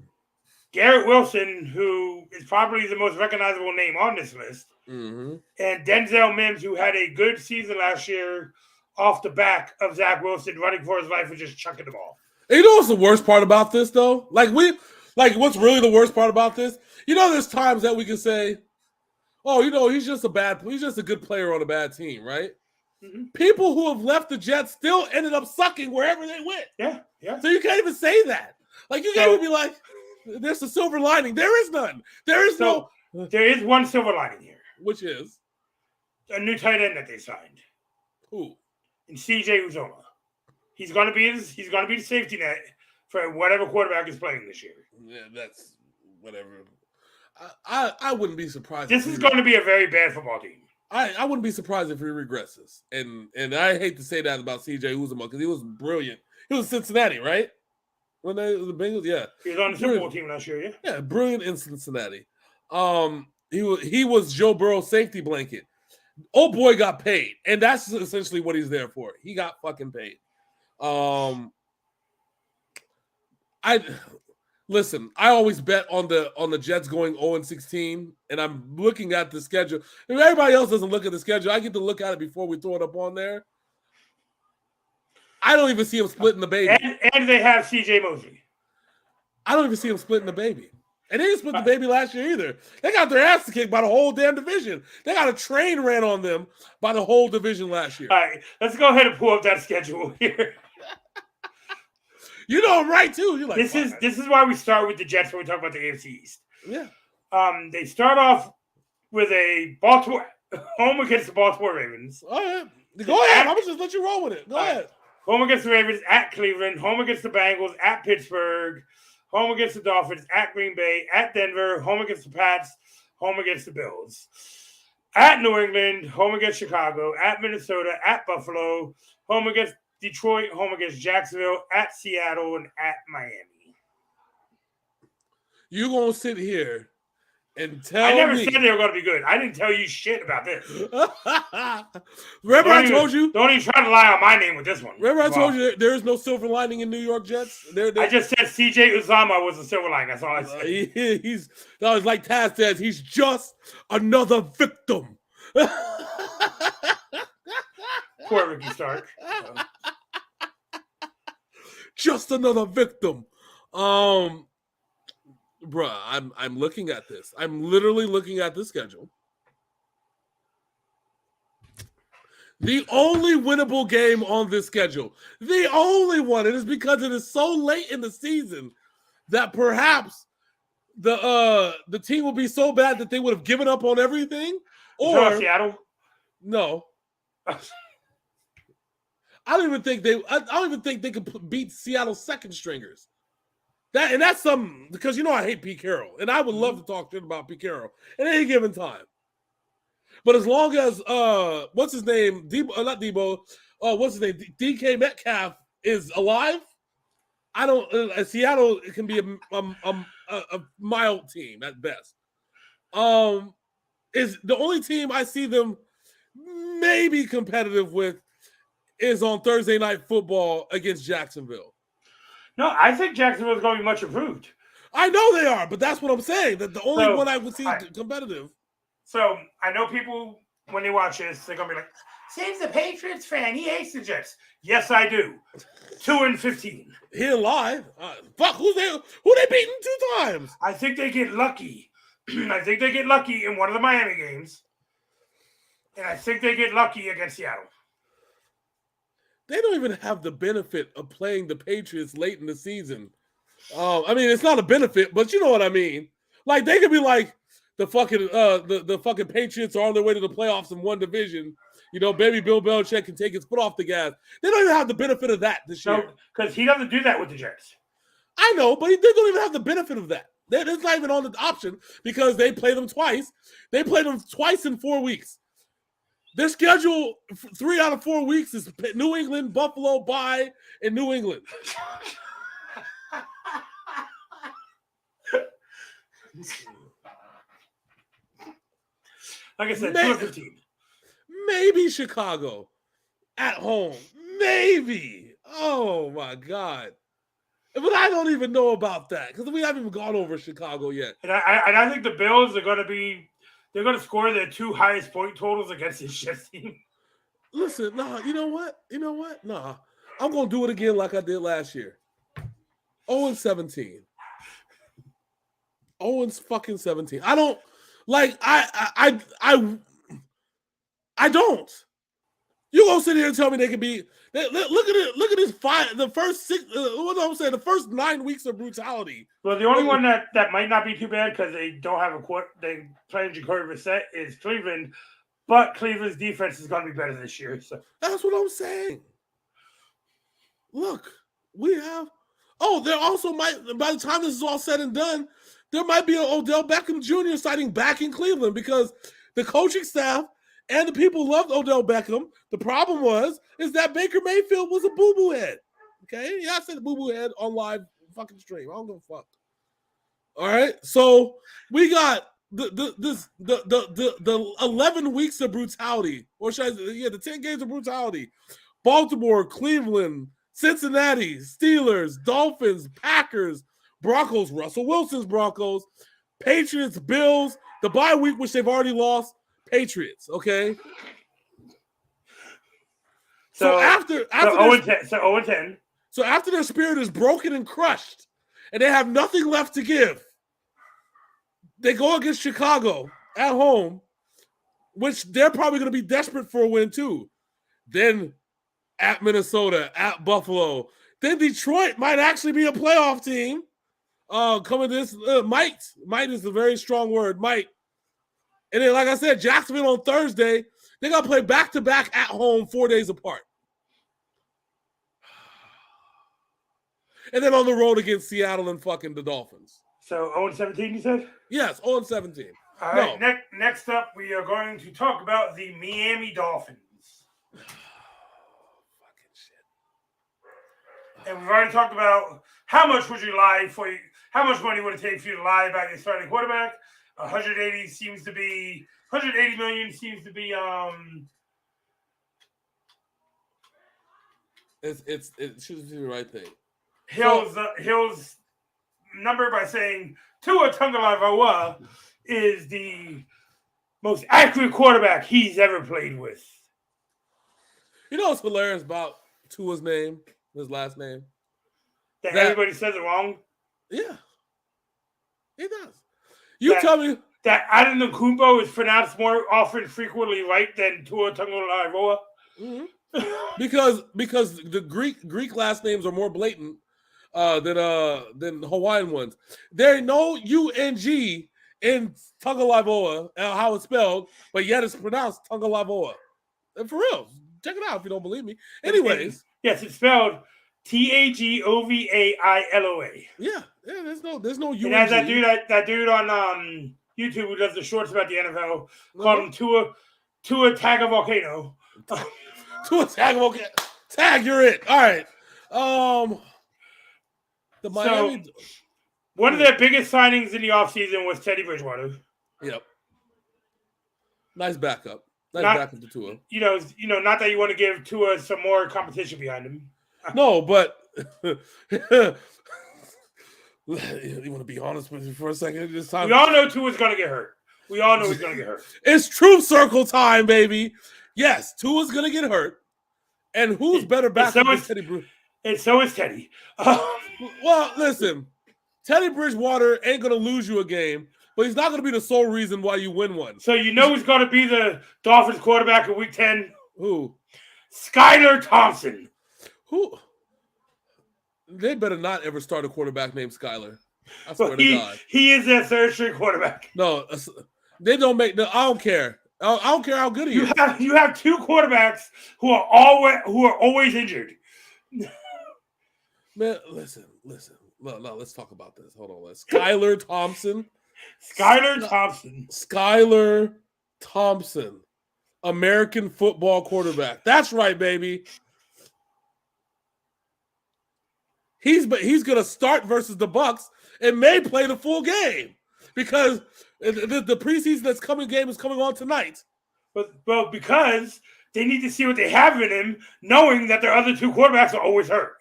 Garrett Wilson, who is probably the most recognizable name on this list. Mm-hmm. And Denzel Mims, who had a good season last year off the back of Zach Wilson running for his life and just chucking the ball. And you know what's the worst part about this, though? What's really the worst part about this? There's times that we can say, oh, he's just a good player on a bad team, right? Mm-hmm. People who have left the Jets still ended up sucking wherever they went. Yeah. So you can't even say that. Like, you can't even be like, there's a silver lining. There is none. There is one silver lining here. Which is? A new tight end that they signed. Who? And CJ Uzoma. He's gonna be the safety net for whatever quarterback is playing this year. Yeah, that's whatever. I wouldn't be surprised. This is going to be a very bad football team. I wouldn't be surprised if he regresses. And I hate to say that about CJ Uzoma because he was brilliant. He was Cincinnati, right? When they the Bengals, yeah. He was on the Super Bowl team last year, yeah. Yeah, brilliant in Cincinnati. He was Joe Burrow's safety blanket. Old boy got paid, and that's essentially what he's there for. He got fucking paid. Listen, I always bet on the Jets going 0-16, and I'm looking at the schedule. If everybody else doesn't look at the schedule, I get to look at it before we throw it up on there. I don't even see him splitting the baby. And they have CJ Mosley. I don't even see him splitting the baby. And they didn't split the baby last year either. They got their ass kicked by the whole damn division. They got a train ran on them by the whole division last year. All right, let's go ahead and pull up that schedule here. You know I'm right too. You're like, this is why we start with the Jets when we talk about the AFC East. Yeah. They start off with a Baltimore home against the Baltimore Ravens. All right. Go ahead. I'm just let you roll with it. Go ahead. Home against the Ravens, at Cleveland, home against the Bengals, at Pittsburgh, home against the Dolphins, at Green Bay, at Denver, home against the Pats, home against the Bills. At New England, home against Chicago, at Minnesota, at Buffalo, home against Detroit, home against Jacksonville, at Seattle, and at Miami. You're going to sit here and tell me. I never said they were going to be good. I didn't tell you shit about this. Remember I told you? Don't even try to lie on my name with this one. Remember I told you there is no silver lining in New York Jets? I just said CJ Uzama was a silver lining. That's all I said. That was like Taz says, he's just another victim. Poor Ricky Stark. Just another victim. Bruh, I'm looking at this. I'm literally looking at the schedule. The only winnable game on this schedule, the only one, it is because it is so late in the season that perhaps the team will be so bad that they would have given up on everything. Or Seattle? No. I don't even think they could beat Seattle's second stringers. That's something because I hate Pete Carroll, and I would love to talk shit about Pete Carroll at any given time. But as long as what's his name, what's his name, DK Metcalf is alive, I don't. Seattle can be a mild team at best. Is the only team I see them maybe competitive with is on Thursday Night Football against Jacksonville. No, I think Jacksonville is going to be much improved. I know they are, but that's what I'm saying. That the only one I would see competitive. So I know people when they watch this, they're going to be like, "Save's the Patriots fan. He hates the Jets." Yes, I do. 2-15. He alive. Fuck, who they beaten 2 times? I think they get lucky. I think they get lucky in one of the Miami games, and I think they get lucky against Seattle. They don't even have the benefit of playing the Patriots late in the season. I mean, it's not a benefit, but you know what I mean. Like they could be like the fucking Patriots are on their way to the playoffs in one division. Baby Bill Belichick can take his foot off the gas. They don't even have the benefit of that this year. Because he doesn't do that with the Jets. I know, but they don't even have the benefit of that. It's not even on the option because they play them twice. They play them twice in 4 weeks. Their schedule 3 out of 4 weeks is New England, Buffalo, bye, and New England. Like I said, 2-15. Maybe Chicago at home. Maybe. Oh my God. But I don't even know about that because we haven't even gone over Chicago yet. And I think the Bills are going to be. They're going to score their 2 highest point totals against the Jets team. Listen, nah, you know what? Nah. I'm gonna do it again like I did last year. 0-17. 0-17. I don't like I don't. You gonna sit here and tell me they can be look at it, look at this the first six what I'm saying, the first 9 weeks of brutality. Well, the only one that might not be too bad because they don't have they playing Jacoby Brissett is Cleveland, but Cleveland's defense is going to be better this year. So that's what I'm saying. Look, we have. Oh, there also might, by the time this is all said and done, there might be an Odell Beckham Jr. sighting back in Cleveland because the coaching staff and the people loved Odell Beckham. The problem is that Baker Mayfield was a boo-boo head. Okay? Yeah, I said boo-boo head on live fucking stream. I don't give a fuck. All right? So we got the 11 weeks of brutality, or should I say, the 10 games of brutality. Baltimore, Cleveland, Cincinnati, Steelers, Dolphins, Packers, Broncos, Russell Wilson's Broncos, Patriots, Bills, the bye week, which they've already lost, Patriots, okay? So after 0-10. So after their spirit is broken and crushed, and they have nothing left to give, they go against Chicago at home, which they're probably going to be desperate for a win too. Then at Minnesota, at Buffalo. Then Detroit might actually be a playoff team. Coming this, might is a very strong word, might. And then, like I said, Jacksonville on Thursday, they got to play back-to-back at home 4 days apart. And then on the road against Seattle and fucking the Dolphins. So 0-17, you said? Yes, 0-17. All right, next up, we are going to talk about the Miami Dolphins. And we've already talked about how much would you lie for you? How much money would it take for you to lie about your starting quarterback? 180 million seems to be it should be the right thing. Hill's number by saying Tua Tagovailoa is the most accurate quarterback he's ever played with. You know what's hilarious about Tua's name? His last name? That everybody says it wrong? Yeah. He does. Tell me. That Adetokunbo is pronounced more often frequently right than Tua Tagovailoa? Mm-hmm. because the Greek last names are more blatant than Hawaiian ones. There ain't no UNG in Tagovailoa, how it's spelled, but yet it's pronounced Tagovailoa. And for real. Check it out if you don't believe me. Anyways. Yes, it's spelled Tagovailo. Yeah, there's no UNG. And as that dude on YouTube who does the shorts about the NFL called him Tua Tagovailoa. Tua Tagovailoa. Tag, you're it. All right. The Miami. So, one of their biggest signings in the offseason was Teddy Bridgewater. Yep. Nice backup. Backup to Tua. You know, not that you want to give Tua some more competition behind him. No, but you want to be honest with me for a second? This time, we all know Tua's going to get hurt. We all know he's going to get hurt. It's truth circle time, baby. Yes, Tua's going to get hurt. And who's better backup than Teddy Bridgewater? And so is Teddy. Well, listen, Teddy Bridgewater ain't going to lose you a game, but he's not going to be the sole reason why you win one. So you know who's going to be the Dolphins quarterback in Week 10? Who? Skylar Thompson. Who? They better not ever start a quarterback named Skylar. I swear to God. He is their third-string quarterback. No, they don't make. No, I don't care. I don't care how good he is. You have two quarterbacks who are always injured. Man, listen. No, let's talk about this. Hold on. Skylar Thompson. Skylar Thompson. American football quarterback. That's right, baby. He's going to start versus the Bucs and may play the full game because the preseason game is coming on tonight. But because they need to see what they have in him, knowing that their other two quarterbacks are always hurt.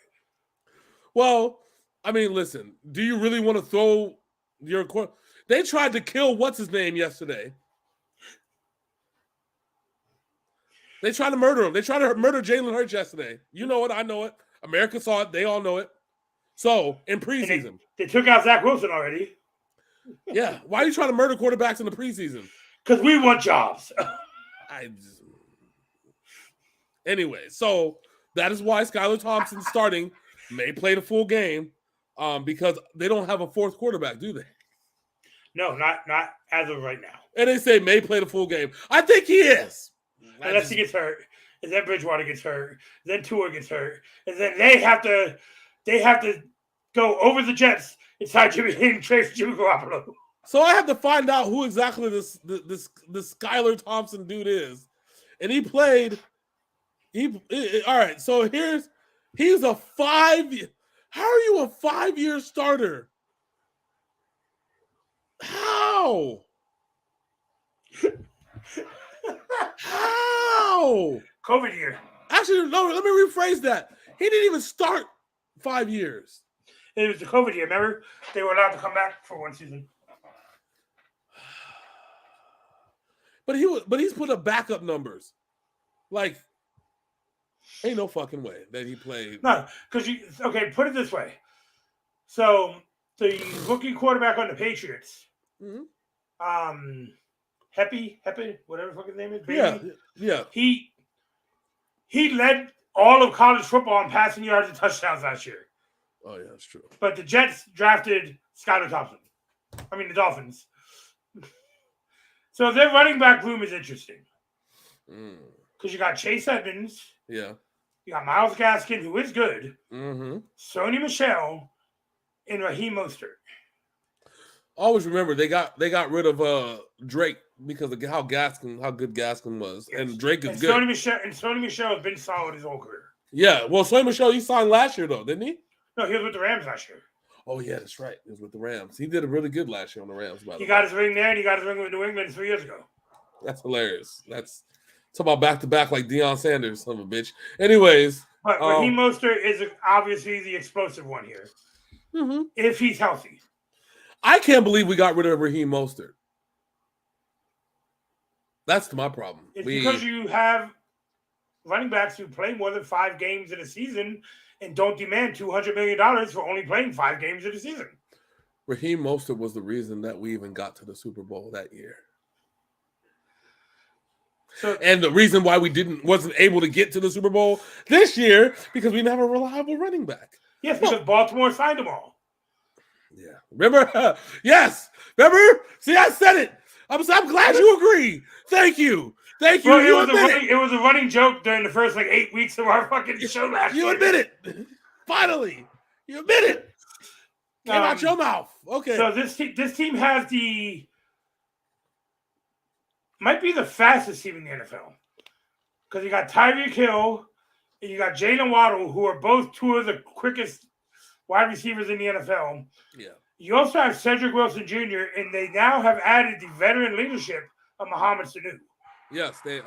Well, I mean, listen, do you really want to throw your quarterback? They tried to kill what's his name yesterday. They tried to murder him. They tried to murder Jalen Hurts yesterday. You know it. I know it. America saw it. They all know it. So, in preseason. They took out Zach Wilson already. Yeah. Why are you trying to murder quarterbacks in the preseason? Because we want jobs. Anyway, so that is why Skylar Thompson starting may play the full game because they don't have a fourth quarterback, do they? No, not as of right now. And they say may play the full game. I think he is. Unless he gets hurt, and then Bridgewater gets hurt, then Tua gets hurt, and then they have to go over the Jets inside Jimmy and trade for Jimmy Garoppolo. So I have to find out who exactly this Skylar Thompson dude is, and he played. All right. So he's a 5. How are you a 5-year starter? How? How? COVID year. Actually, no, let me rephrase that. He didn't even start 5 years. It was the COVID year, remember? They were allowed to come back for one season. But he's put up backup numbers. Like, ain't no fucking way that he played. No, because put it this way. So the rookie quarterback on the Patriots, Heppy, whatever the fuck his name is. Baby, yeah. He led all of college football in passing yards and touchdowns last year. Oh yeah, that's true. But the Jets drafted Skylar Thompson. I mean the Dolphins. So their running back room is interesting. Because you got Chase Edmonds. Yeah. You got Myles Gaskin, who is good. Sony Michel and Raheem Mostert. Always remember they got rid of Drake because of how good Gaskin was, yes. And Drake is good. Sony Michel has been solid his whole career. Yeah, well, Sony Michel he signed last year though, didn't he? No, he was with the Rams last year. Oh yeah, that's right. He was with the Rams. He did a really good last year on the Rams. He got his ring there, and he got his ring with New England 3 years ago. That's hilarious. That's talk about back to back like Deion Sanders, son of a bitch. Anyways, but Raheem Mostert is obviously the explosive one here. If he's healthy. I can't believe we got rid of Raheem Mostert. That's my problem. It's because you have running backs who play more than 5 games in a season and don't demand $200 million for only playing 5 games in a season. Raheem Mostert was the reason that we even got to the Super Bowl that year. And the reason why we wasn't able to get to the Super Bowl this year because we didn't have a reliable running back. Yes, because Baltimore signed them all. Yeah. Remember? Yes. Remember? See, I said it. I'm glad you agree. Thank you. Thank you. Well, it was a running joke during the first 8 weeks of our fucking show last year. You admit it. Finally. You admit it. Came out your mouth. Okay. So this team has might be the fastest team in the NFL. Because you got Tyreek Hill and you got Jalen Waddle, who are both 2 of the quickest wide receivers in the NFL. Yeah. You also have Cedric Wilson Jr., and they now have added the veteran leadership of Mohamed Sanu. Yes, they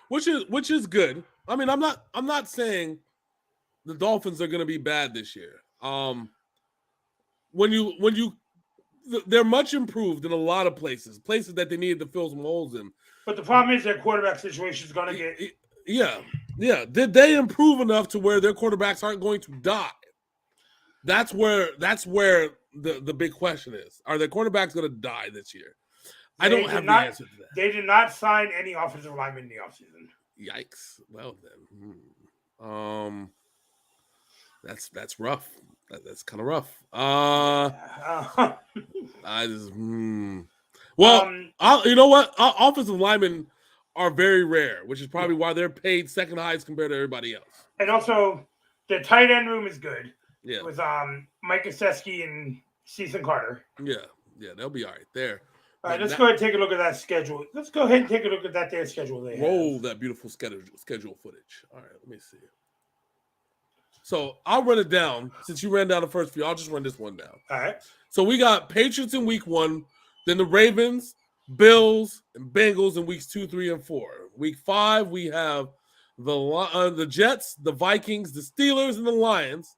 which is good. I mean, I'm not saying the Dolphins are going to be bad this year. They're much improved in a lot of places that they needed to fill some holes in. But the problem is their quarterback situation is going to get. Yeah. Did they improve enough to where their quarterbacks aren't going to die? That's where the big question is. Are their quarterbacks going to die this year? I don't have the answer to that. They did not sign any offensive linemen in the offseason. Yikes. Well then. That's rough. That's kind of rough. Well, you know what? Offensive linemen are very rare, which is probably why they're paid second highest compared to everybody else. And also, the tight end room is good. Yeah. With Mike Gesicki and Cecil Carter. Yeah, they'll be all right there. All right, let's go ahead and take a look at that schedule. Let's go ahead and take a look at their schedule. Roll that beautiful schedule footage. All right, let me see. So I'll run it down. Since you ran down the first few, I'll just run this one down. All right. So we got Patriots in week 1, then the Ravens, Bills, and Bengals in weeks 2, 3, and 4. Week 5, we have the Jets, the Vikings, the Steelers, and the Lions.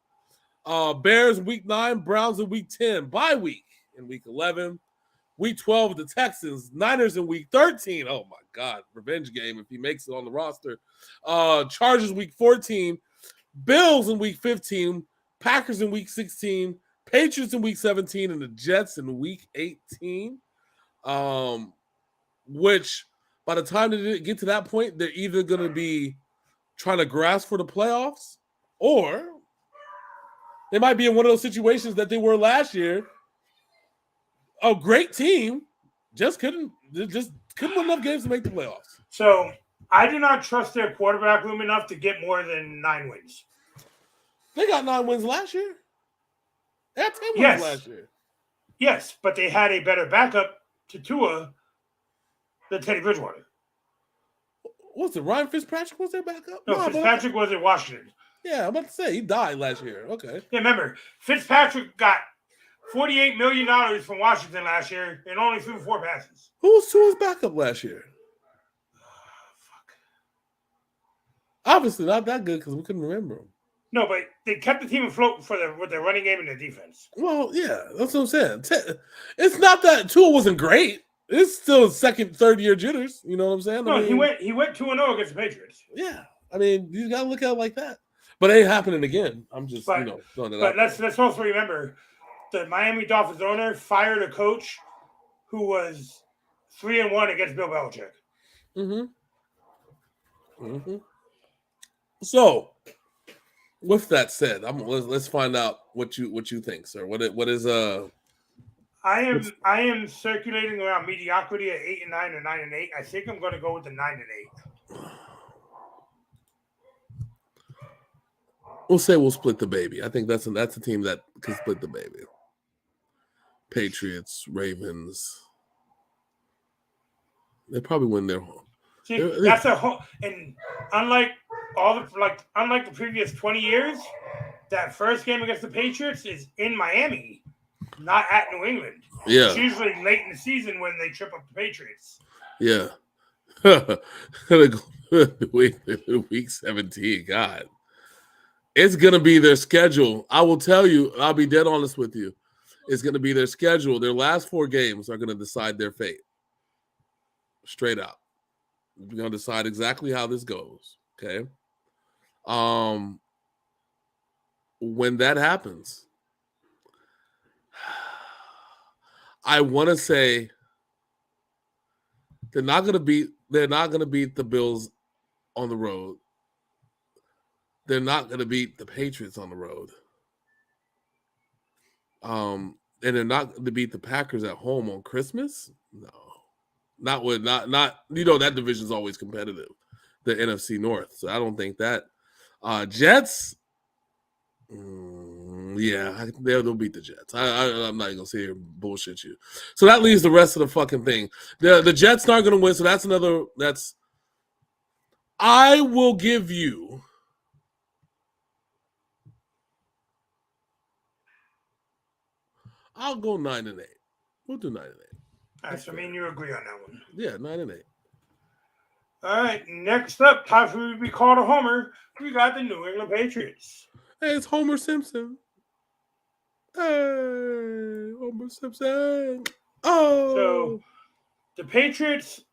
Bears in week 9, Browns in week 10, bye week in week 11. Week 12, the Texans. Niners in week 13. Oh my God, revenge game if he makes it on the roster. Chargers week 14. Bills in week 15. Packers in week 16. Patriots in week 17, and the Jets in week 18. Which by the time they get to that point, they're either going to be trying to grasp for the playoffs, or they might be in one of those situations that they were last year. A great team just couldn't win enough games to make the playoffs. So I do not trust their quarterback room enough to get more than 9 wins. They got 9 wins last year. They had 10 wins last year. Yes, but they had a better backup to Tua than Teddy Bridgewater. What's it? Ryan Fitzpatrick was their backup? No, Fitzpatrick was in Washington. Yeah, I'm about to say he died last year. Okay. Yeah, remember, Fitzpatrick got $48 million from Washington last year and only threw 4 passes. Who was Tua's backup last year? Fuck. Obviously not that good because we couldn't remember him. No, but they kept the team afloat with their running game and their defense. Well, yeah, that's what I'm saying. It's not that Tua wasn't great. It's still second, third year jitters. You know what I'm saying? No, he went 2-0 against the Patriots. Yeah, I mean, you got to look at it like that. But it ain't happening again. I'm just, throwing it out. But let's also remember, the Miami Dolphins owner fired a coach who was 3-1 against Bill Belichick. So, with that said, let's find out what you think, sir. What is I am circulating around mediocrity at 8-9 or 9-8. I think I'm going to go with the 9-8. We'll say we'll split the baby. I think that's a team that can split the baby. Patriots, Ravens. They probably win their home. See, that's a home, and unlike the previous 20 years, that first game against the Patriots is in Miami, not at New England. Yeah, it's usually late in the season when they trip up the Patriots. Yeah, week 17. God, it's gonna be their schedule. I will tell you. I'll be dead honest with you. It's gonna be their schedule. Their last 4 games are gonna decide their fate. Straight out. We're going to decide exactly how this goes. Okay. When that happens, I want to say they're not going to beat the Bills on the road. They're not going to beat the Patriots on the road. And they're not going to beat the Packers at home on Christmas. No. Not that division is always competitive, the NFC North. So I don't think that. Jets, they'll beat the Jets. I'm not gonna sit here and bullshit you. So that leaves the rest of the fucking thing. The Jets aren't gonna win. So that's another. I will give you. I'll go 9-8. We'll do 9-8. All right, so me and you agree on that one. Yeah, 9-8. All right, next up, time for me to be called a homer. We got the New England Patriots. Hey, it's Homer Simpson. Hey, Homer Simpson. Oh. So, the Patriots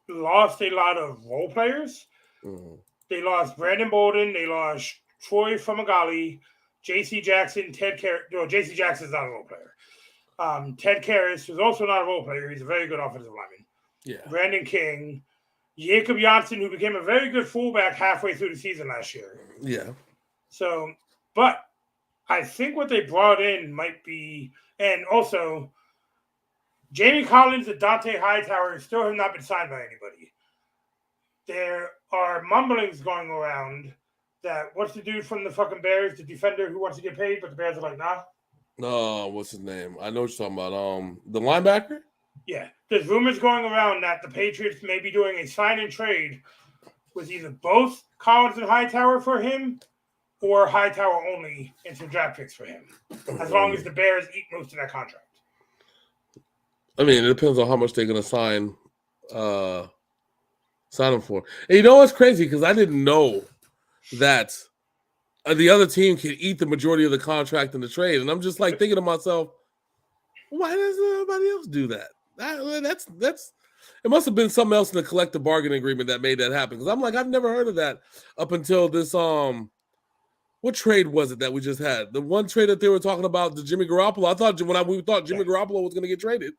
lost a lot of role players. Mm-hmm. They lost Brandon Bolden. They lost Troy Fumagalli, J.C. Jackson, Ted Karras. No, J.C. Jackson's not a role player. Ted Karras was also not a role player. He's a very good offensive lineman. Yeah. Brandon King, Jacob Janssen, who became a very good fullback halfway through the season last year. Yeah. So, but I think what they brought in might be, and also Jamie Collins and Dante Hightower still have not been signed by anybody. There are mumblings going around that what's the dude from the fucking Bears, the defender who wants to get paid, but the Bears are like, nah. What's his name? I know what you're talking about. The linebacker? Yeah. There's rumors going around that the Patriots may be doing a sign and trade with either both Collins and Hightower for him or Hightower only and some draft picks for him. As long as the Bears eat most of that contract. I mean, it depends on how much they're going to sign him for. And you know what's crazy? Because I didn't know that the other team can eat the majority of the contract in the trade. And I'm just like thinking to myself, Why doesn't everybody else do that? That's. It must have been something else in the collective bargaining agreement that made that happen. Because I'm like, I've never heard of that up until this. What trade was it that we just had? The one trade that they were talking about, the Jimmy Garoppolo. I thought we thought Jimmy Garoppolo was going to get traded,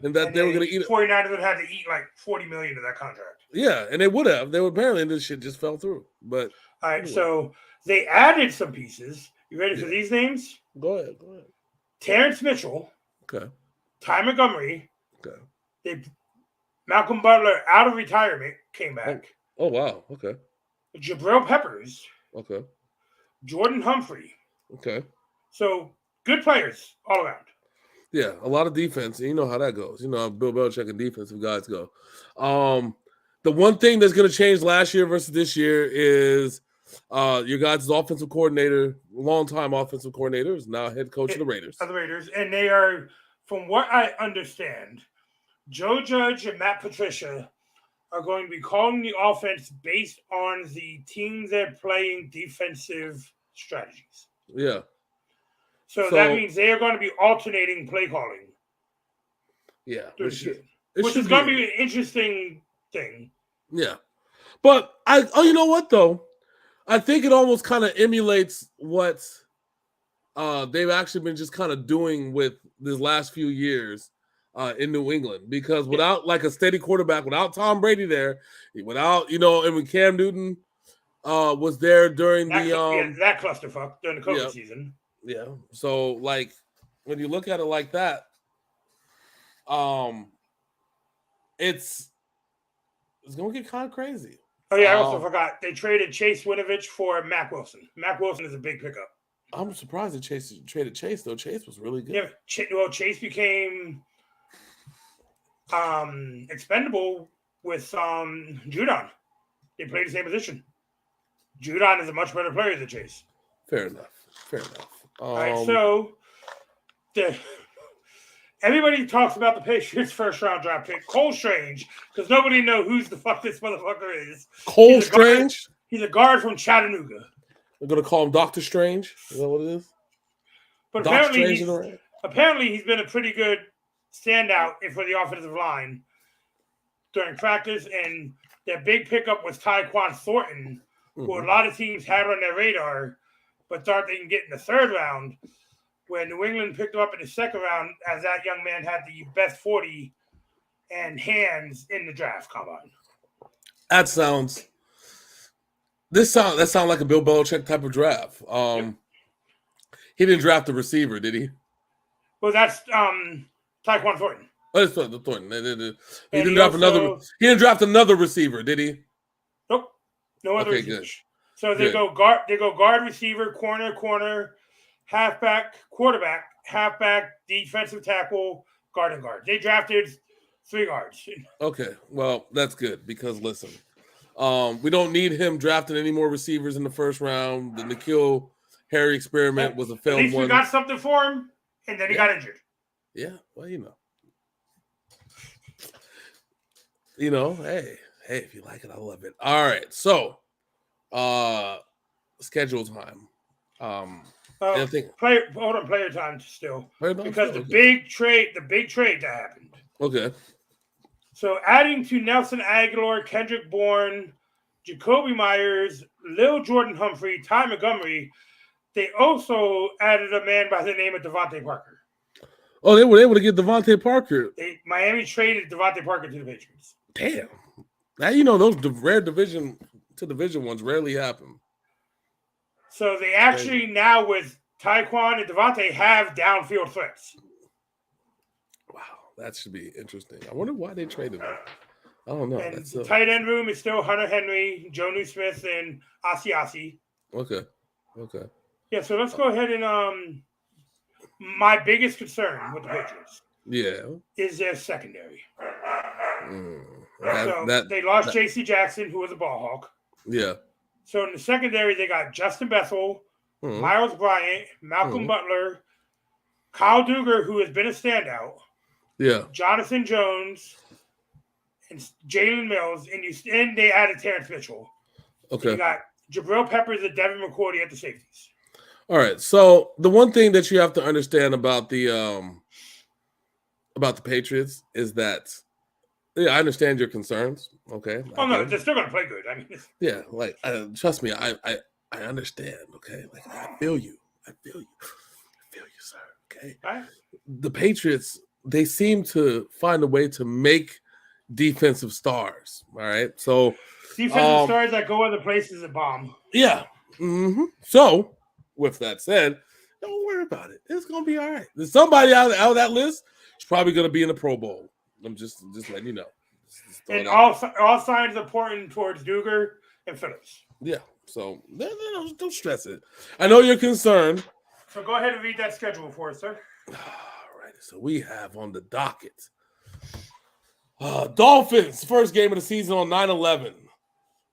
and that they were going to eat it. 49ers would have to eat like $40 million of that contract. Yeah, and they would have. They were apparently, and this shit just fell through. But all right, so they added some pieces. You ready for these names? Go ahead. Terrence Mitchell. Okay. Ty Montgomery. Okay. Malcolm Butler out of retirement came back. Oh wow. Okay. Jabril Peppers. Okay. Jordan Humphrey. Okay. So good players all around. Yeah, a lot of defense. You know how that goes. You know how Bill Belichick and defensive guys go. The one thing that's going to change last year versus this year is your guys' offensive coordinator, longtime offensive coordinator, is now head coach of the Raiders. And they are, from what I understand, Joe Judge and Matt Patricia are going to be calling the offense based on the teams they're playing defensive strategies. Yeah. So that means they are going to be alternating play calling. Yeah. Which is going to be an interesting thing. Yeah. But you know what though? I think it almost kind of emulates what they've actually been just kind of doing with these last few years in New England, because without like a steady quarterback, without Tom Brady there, without, and when Cam Newton was there during that clusterfuck during the COVID season. Yeah. So like when you look at it like that, it's gonna get kind of crazy. Oh yeah, I also forgot they traded Chase Winovich for Mac Wilson. Mac Wilson is a big pickup. I'm surprised that Chase traded Chase though. Chase was really good. Yeah, Chase became expendable with Judon. They played the same position. Judon is a much better player than Chase. Fair enough. All right, so everybody talks about the Patriots' first-round draft pick, Cole Strange, because nobody knows who's the fuck this motherfucker is. Cole Strange? He's a guard from Chattanooga. They're going to call him Dr. Strange? Is that what it is? But apparently he's been a pretty good standout for the offensive line during practice, and their big pickup was Tyquan Thornton, who a lot of teams had on their radar, but thought they can get in the third round, when New England picked him up in the second round, as that young man had the best 40 and hands in the draft combine. That sounds like a Bill Belichick type of draft. He didn't draft a receiver, did he? Well, that's Tyquan Thornton. Oh, that's Thornton. He didn't draft another receiver, did he? Nope. No other receivers. Good. So they go guard, receiver, corner, halfback, quarterback, halfback, defensive tackle, guard, and guard. They drafted 3 guards. Okay, well, that's good because listen, we don't need him drafting any more receivers in the first round. The N'Keal Harry experiment was a failed one. At least we got something for him, and then he got injured. Yeah, well, hey, if you like it, I love it. All right, so schedule time. Player time still. Because the big trade that happened. Okay. So adding to Nelson Aguilar, Kendrick Bourne, Jacoby Myers, Lil Jordan Humphrey, Ty Montgomery, they also added a man by the name of Devontae Parker. Oh, they were able to get Devontae Parker. Miami traded Devontae Parker to the Patriots. Damn. Now those rare division ones rarely happen. So they actually now with Tyquan and Devontae have downfield threats. Wow, that should be interesting. I wonder why they traded him. I don't know. And the tight end room is still Hunter Henry, Jonnu Smith, and Asiasi. Okay. Yeah, so let's go ahead and my biggest concern with the Patriots is their secondary. They lost J.C. Jackson, who was a ball hawk. Yeah. So in the secondary, they got Justin Bethel, Miles Bryant, Malcolm Butler, Kyle Duggar, who has been a standout. Yeah. Jonathan Jones and Jalen Mills, and they added Terrence Mitchell. Okay. So you got Jabril Peppers and Devin McCourty at the safeties. All right. So the one thing that you have to understand about the about the Patriots is that I understand your concerns. Okay. Oh no, they're still gonna play good. I mean, yeah, like trust me, I understand. Okay, like I feel you. I feel you. I feel you, sir. Okay. right? The Patriots, they seem to find a way to make defensive stars. All right. So Defensive stars that go other places and bomb. yeah. Mm-hmm. So with that said, don't worry about it. It's gonna be all right. There's somebody out of that list is probably gonna be in the Pro Bowl. I'm just letting you know. And all signs are pointing towards Duger and Phillips. Yeah. So don't stress it. I know you're concerned. So go ahead and read that schedule for us, sir. All right. So we have on the docket Dolphins, first game of the season on 9/11.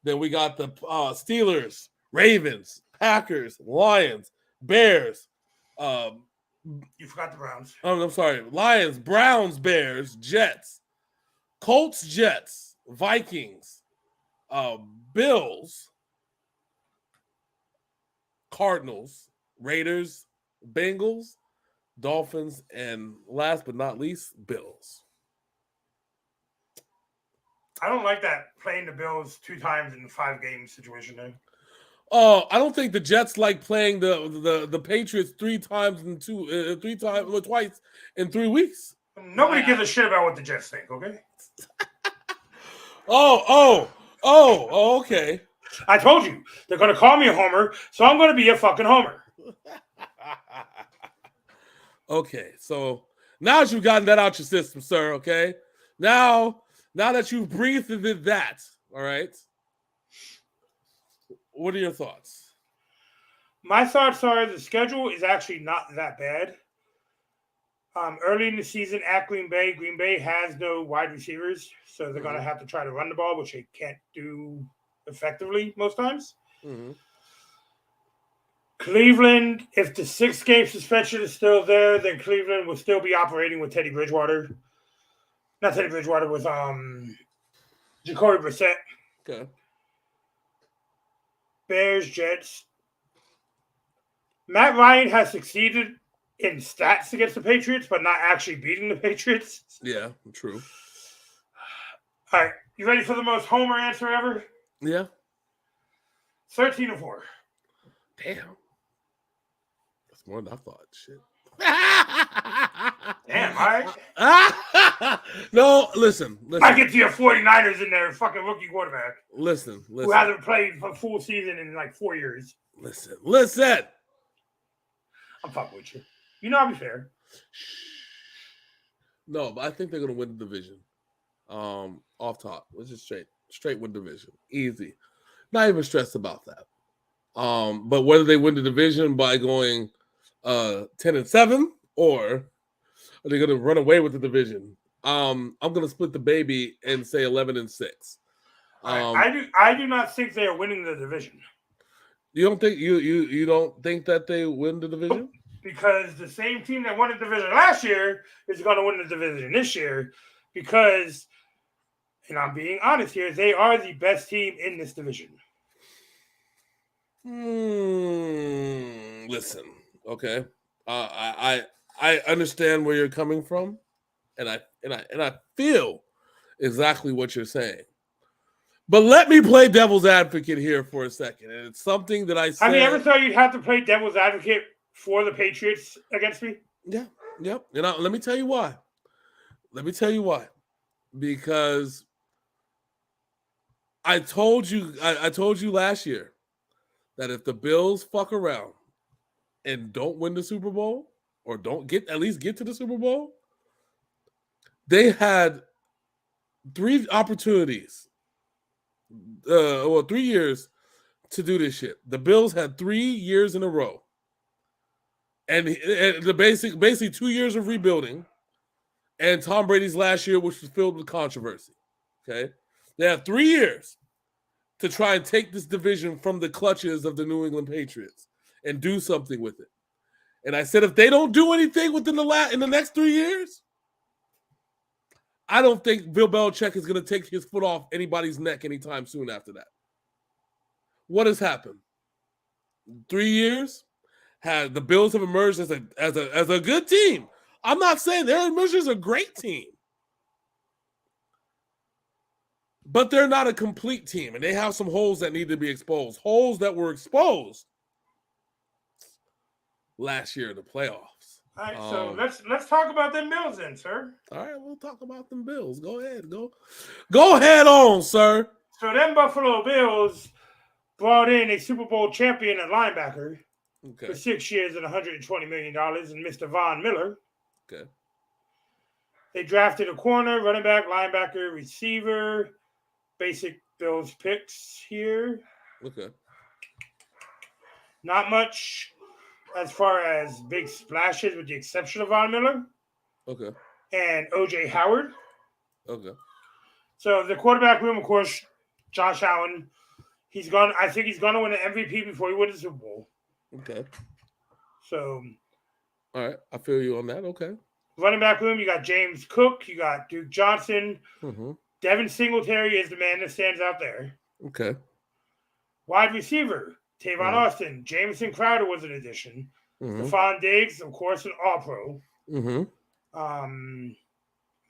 Then we got the Steelers, Ravens, Packers, Lions, Bears. You forgot the Browns. I'm sorry. Lions, Browns, Bears, Jets, Colts, Jets, Vikings, Bills, Cardinals, Raiders, Bengals, Dolphins, and last but not least, Bills. I don't like that playing the Bills 2 times in 5 games situation there. Oh, I don't think the Jets like playing the Patriots 3 times in twice in 3 weeks. Nobody gives a shit about what the Jets think, okay? Okay. I told you they're gonna call me a homer, so I'm gonna be a fucking homer. Okay, so now that you've gotten that out your system, sir. Okay, now that you've breathed that, all right. What are your thoughts? My thoughts are the schedule is actually not that bad. Early in the season at Green Bay has no wide receivers, so they're going to have to try to run the ball, which they can't do effectively most times. Mm-hmm. Cleveland, if the 6-game suspension is still there, then Cleveland will still be operating with Teddy Bridgewater. Not Teddy Bridgewater, with Jacoby Brissett. Okay. Bears, Jets. Matt Ryan has succeeded in stats against the Patriots, but not actually beating the Patriots. Yeah, true. All right, you ready for the most homer answer ever? Yeah. 13-4. Damn. That's more than I thought. Shit. Damn, all right. No, listen. I get to your 49ers in there, fucking rookie quarterback. Listen. Who hasn't played for a full season in like 4 years. Listen. I'm fucking with you. You know I'll be fair. No, but I think they're gonna win the division. Off top. Let's just straight win division. Easy. Not even stressed about that. But whether they win the division by going 10-7 or are they gonna run away with the division? I'm gonna split the baby and say 11-6. I do not think they are winning the division. You don't think you don't think that they win the division? Because the same team that won the division last year is going to win the division this year because, and I'm being honest here, they are the best team in this division. Listen, okay. I understand where you're coming from, and I feel exactly what you're saying. But let me play devil's advocate here for a second, and it's something that I said. I mean, ever thought you'd have to play devil's advocate for the Patriots against me? Yeah, yep. And let me tell you why. Because I told you last year that if the Bills fuck around and don't win the Super Bowl or don't at least get to the Super Bowl, they had 3 opportunities, 3 years to do this shit. The Bills had 3 years in a row. And basically 2 years of rebuilding, and Tom Brady's last year, which was filled with controversy. Okay, they have 3 years to try and take this division from the clutches of the New England Patriots and do something with it. And I said, if they don't do anything in the next 3 years, I don't think Bill Belichick is going to take his foot off anybody's neck anytime soon after that. What has happened? 3 years. The Bills have emerged as a good team, I'm not saying Michigan's a great team. But they're not a complete team, and they have some holes that need to be exposed. Holes that were exposed last year in the playoffs. All right, so let's talk about them Bills then, sir. All right, we'll talk about them Bills. Go ahead. Go ahead on, sir. So them Buffalo Bills brought in a Super Bowl champion and linebacker for 6 years and $120 million, and Mr. Von Miller. Okay. They drafted a corner, running back, linebacker, receiver. Basic Bills picks here. Okay. Not much as far as big splashes, with the exception of Von Miller. Okay. And O.J. Howard. Okay. So the quarterback room, of course, Josh Allen. I think he's gonna win an MVP before he wins the Super Bowl. Okay. So. All right, I feel you on that. Okay. Running back room, you got James Cook, you got Duke Johnson. Mm-hmm. Devin Singletary is the man that stands out there. Okay. Wide receiver, Tavon Austin. Jamison Crowder was an addition. Mm-hmm. Stephon Diggs, of course, an All-Pro. Mm-hmm.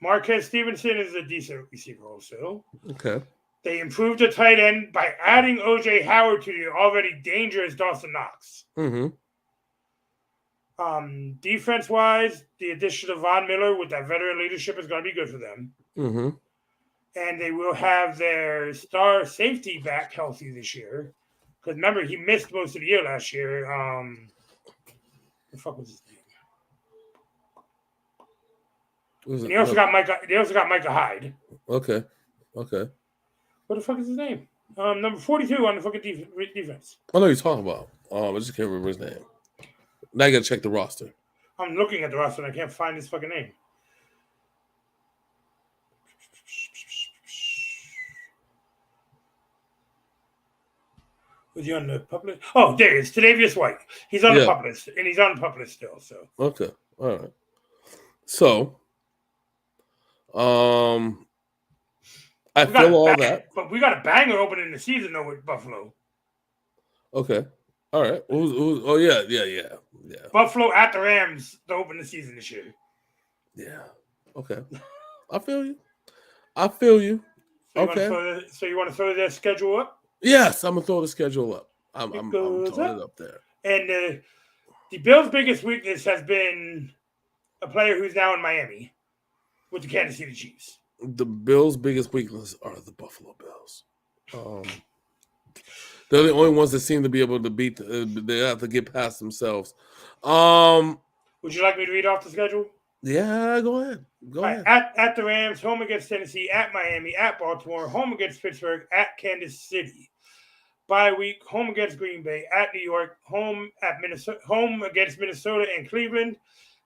Marquez Stevenson is a decent receiver also. Okay. They improved the tight end by adding O.J. Howard to the already dangerous Dawson Knox. Mm-hmm. Defense-wise, the addition of Von Miller with that veteran leadership is going to be good for them. Mm-hmm. And they will have their star safety back healthy this year. Because remember, he missed most of the year last year. The fuck was his name? And they also got Micah Hyde. Okay. What the fuck is his name? Number 42 on the fucking defense. I know you're talking about. I just can't remember his name. Now you gotta check the roster. I'm looking at the roster and I can't find his fucking name. Was he on the pup list? Oh, there he is. Tre'Davious White. He's on the pup list, and he's on the pup list still. So okay, all right. So, I feel all that, but we got a banger opening the season though with Buffalo. Okay, all right. Who's oh yeah. Buffalo at the Rams to open the season this year. Yeah. Okay. I feel you. So you want to throw their schedule up? Yes, I'm gonna throw the schedule up. I'm throwing it up there. And the Bills' biggest weakness has been a player who's now in Miami with the Kansas City Chiefs. The Bills' biggest weakness are the Buffalo Bills. They're the only ones that seem to be able to beat. They have to get past themselves. Would you like me to read off the schedule? Yeah, go ahead. At the Rams, home against Tennessee, at Miami, at Baltimore, home against Pittsburgh, at Kansas City. Bye week, home against Green Bay, at New York, home against Minnesota and Cleveland,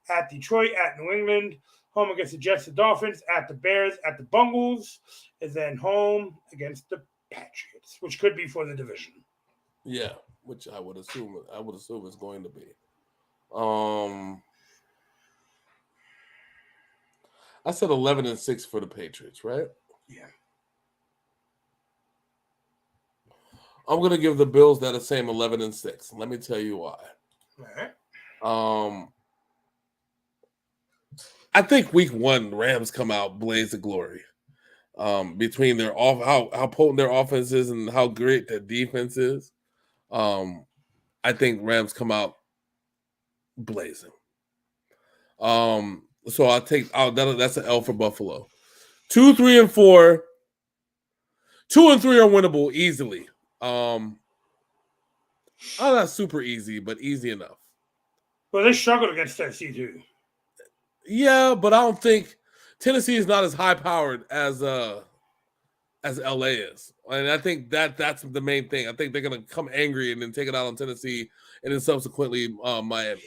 at Detroit, at New England, home against the Jets and Dolphins, at the Bears, at the Bungles, and then home against the Patriots, which could be for the division. Yeah, which I would assume it's going to be. I said 11-6 for the Patriots, right? Yeah. I'm gonna give the Bills that same 11-6. Let me tell you why. All right. I think week 1, Rams come out blaze of glory. Between their how potent their offense is and how great their defense is. I think Rams come out blazing. So I'll take that's an L for Buffalo. 2, 3, and 4. 2 and 3 are winnable easily. Not super easy, but easy enough. Well, they struggled against Tennessee too. Yeah, but I don't think Tennessee is not as high powered as LA is. And I think that's the main thing. I think they're gonna come angry and then take it out on Tennessee and then subsequently Miami.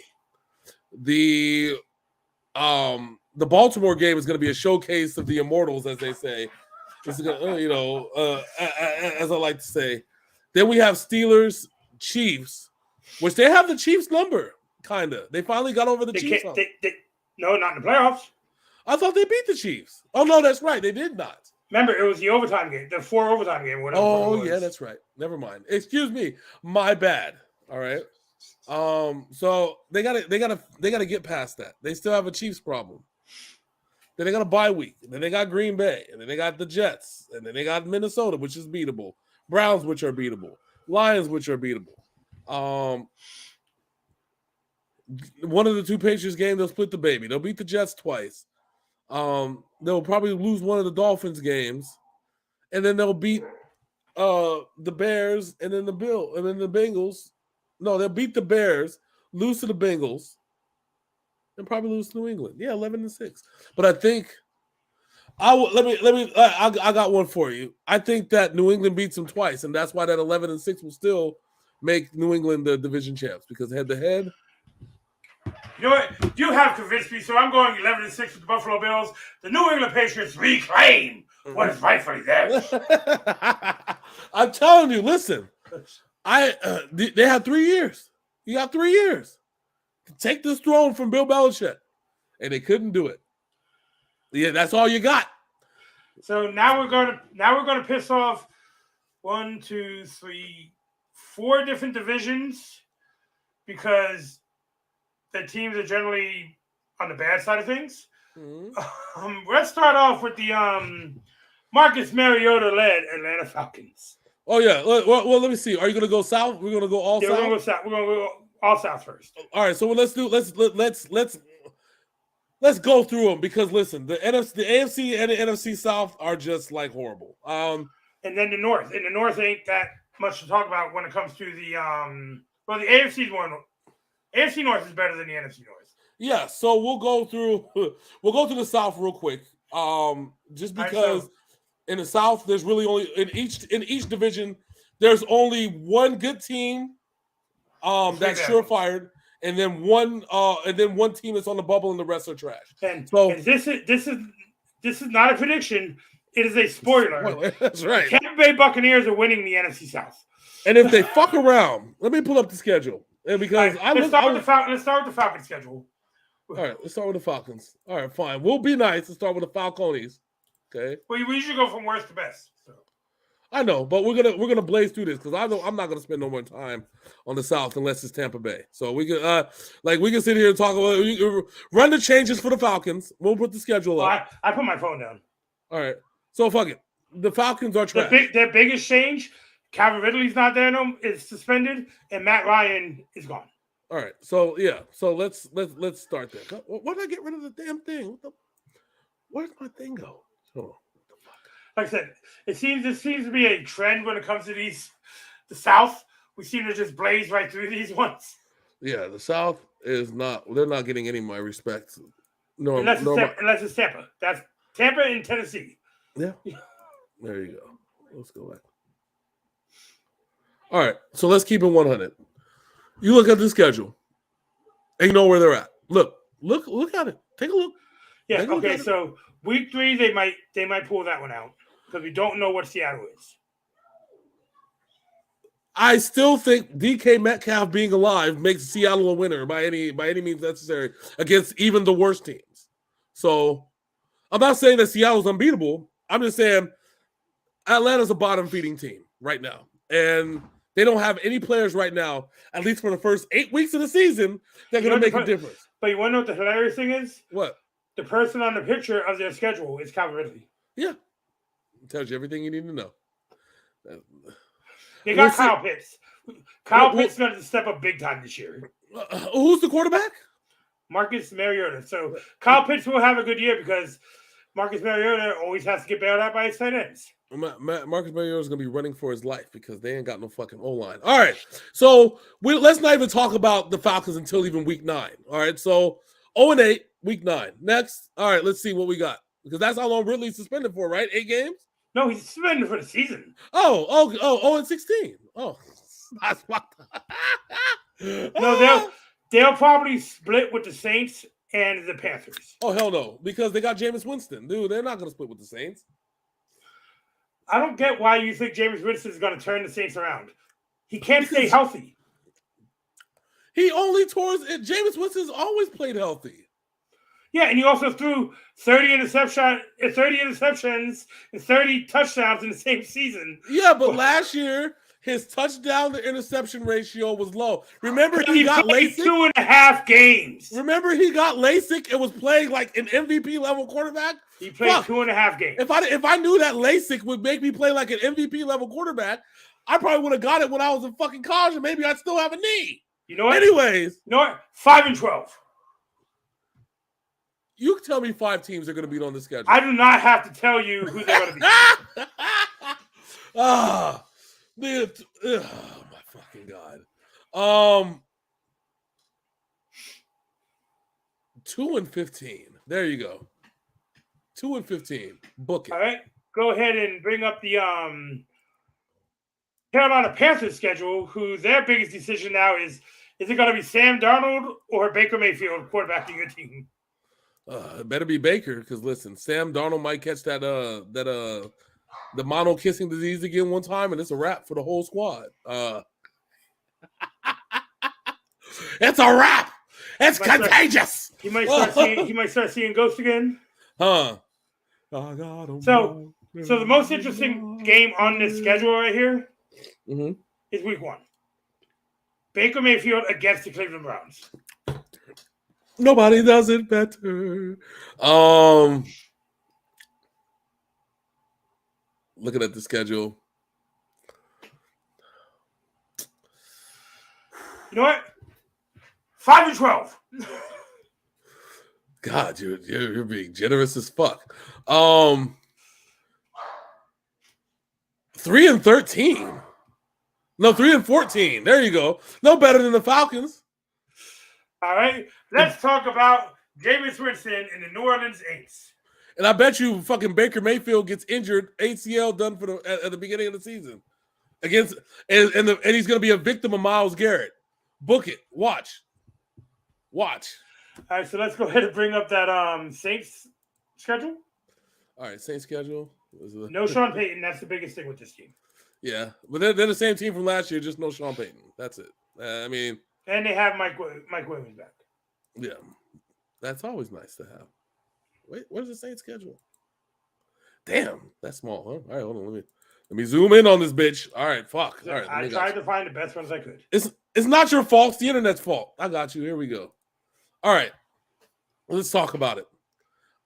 The Baltimore game is going to be a showcase of the immortals, as they say. It's gonna, as I like to say. Then we have Steelers, Chiefs, which they have the Chiefs number, kind of. They finally got over the Chiefs. No, not in the playoffs. I thought they beat the Chiefs. Oh, no, that's right. They did not. Remember, it was the overtime game, the 4 overtime game. Oh, yeah, that's right. Never mind. Excuse me. My bad. All right. So they gotta get past that. They still have a Chiefs problem. Then they got a bye week. And then they got Green Bay. And then they got the Jets. And then they got Minnesota, which is beatable. Browns, which are beatable. Lions, which are beatable. One of the two Patriots games, they'll split the baby. They'll beat the Jets twice. They'll probably lose one of the Dolphins games. And then they'll beat the Bears and then the Bengals. No, they'll beat the Bears, lose to the Bengals, and probably lose to New England. Yeah, 11-6. But I think I got one for you. I think that New England beats them twice, and that's why that 11-6 will still make New England the division champs because head to head. You know what? You have convinced me, so I'm going 11-6 with the Buffalo Bills. The New England Patriots reclaim what is rightfully theirs. I'm telling you, listen. They had 3 years. You got 3 years to take this throne from Bill Belichick, and they couldn't do it. Yeah, that's all you got. So now we're gonna piss off 1, 2, 3, 4 different divisions because the teams are generally on the bad side of things. Mm-hmm. Let's start off with the Marcus Mariota-led Atlanta Falcons. Oh yeah. Well, let me see. Are you gonna go south? We're gonna go all south. We're gonna go south. We're gonna go all south first. All right. So let's go through them because listen, the AFC and the NFC South are just like horrible. And then the North. And the North ain't that much to talk about when it comes to the the AFC one. AFC North is better than the NFC North. Yeah. So we'll go through the South real quick. Just because. In the South, there's really only in each division, there's only one good team that's surefire, and then one team that's on the bubble, and the rest are trash. And this is not a prediction; it is a spoiler. That's right. The Tampa Bay Buccaneers are winning the NFC South. And if they fuck around, let me pull up the schedule. And because let's start with the Falcons schedule. All right, let's start with the Falcons. All right, fine. We'll be nice and start with the Falconies. Okay. Well, we usually go from worst to best. So. I know, but we're gonna blaze through this because I'm not gonna spend no more time on the South unless it's Tampa Bay. So we can we can sit here and talk about run the changes for the Falcons. We'll put the schedule up. I put my phone down. All right. So fuck it. The Falcons are trash. Their biggest change, Calvin Ridley's not there no, is suspended, and Matt Ryan is gone. All right. So yeah. So let's start there. Why did I get rid of the damn thing? Where's my thing go? Oh, like I said, it seems to be a trend when it comes to the South. We seem to just blaze right through these ones. Yeah, the South is not. They're not getting any of my respect. No, unless it's Tampa. That's Tampa and Tennessee. Yeah. There you go. Let's go back. All right, so let's keep it 100. You look at the schedule, and you know where they're at. Look at it. Take a look. Yeah. Okay. So. Week 3, they might pull that one out because we don't know what Seattle is. I still think DK Metcalf being alive makes Seattle a winner by any means necessary against even the worst teams. So I'm not saying that Seattle's unbeatable. I'm just saying Atlanta's a bottom feeding team right now, and they don't have any players right now. At least for the first 8 weeks of the season, they're going to make a difference. But you want to know what the hilarious thing is? What? The person on the picture of their schedule is Calvin Ridley. Yeah. It tells you everything you need to know. They got Kyle Pitts. Kyle Pitts is going to step up big time this year. Who's the quarterback? Marcus Mariota. So Kyle Pitts will have a good year because Marcus Mariota always has to get bailed out by his tight ends. Marcus Mariota is going to be running for his life because they ain't got no fucking O-line. All right. So let's not even talk about the Falcons until even week 9. All right. So 0-8. Week 9. Next. All right, let's see what we got. Because that's how long Ridley's suspended for, right? 8 games? No, he's suspended for the season. 0-16. Oh, that's what. No, they'll probably split with the Saints and the Panthers. Oh, hell no. Because they got Jameis Winston. Dude, they're not going to split with the Saints. I don't get why you think Jameis Winston is going to turn the Saints around. He can't stay healthy. He only Jameis Winston's always played healthy. Yeah, and he also threw 30 interceptions and 30 touchdowns in the same season. Yeah, but last year his touchdown to interception ratio was low. Remember he got played LASIK? 2.5 games. Remember he got LASIK and was playing like an MVP level quarterback? He played 2.5 games. If I knew that LASIK would make me play like an MVP level quarterback, I probably would have got it when I was in fucking college, and maybe I'd still have a knee. You know what? Anyways. You know what? 5-12. You tell me 5 teams are going to be on the schedule. I do not have to tell you who they're going to be. Oh my fucking God. 2-15. There you go. 2-15. Book it. All right. Go ahead and bring up the Carolina Panthers schedule, who their biggest decision now is it going to be Sam Darnold or Baker Mayfield quarterbacking your team? It better be Baker, because listen, Sam Darnold might catch the mono kissing disease again one time, and it's a wrap for the whole squad. It's a wrap. It's contagious. He might start seeing ghosts again. Huh. So the most interesting game on this schedule right here is week 1. Baker Mayfield against the Cleveland Browns. Nobody does it better. Looking at the schedule. You know what? 5-12. God, you're being generous as fuck. 3-13. No, 3-14. There you go. No better than the Falcons. All right. Let's talk about Jameis Winston and the New Orleans Saints. And I bet you fucking Baker Mayfield gets injured, ACL done at the beginning of the season. And he's going to be a victim of Myles Garrett. Book it. Watch. All right, so let's go ahead and bring up that Saints schedule. All right, Saints schedule. No Sean Payton. That's the biggest thing with this team. Yeah, but they're the same team from last year, just no Sean Payton. That's it. And they have Mike Williams back. Yeah, that's always nice to have. Wait, where's the Saints schedule? Damn, that's small, huh? All right, hold on. Let me zoom in on this bitch. All right, fuck. All right, I tried to find the best ones I could. It's not your fault. It's the internet's fault. I got you. Here we go. All right, let's talk about it.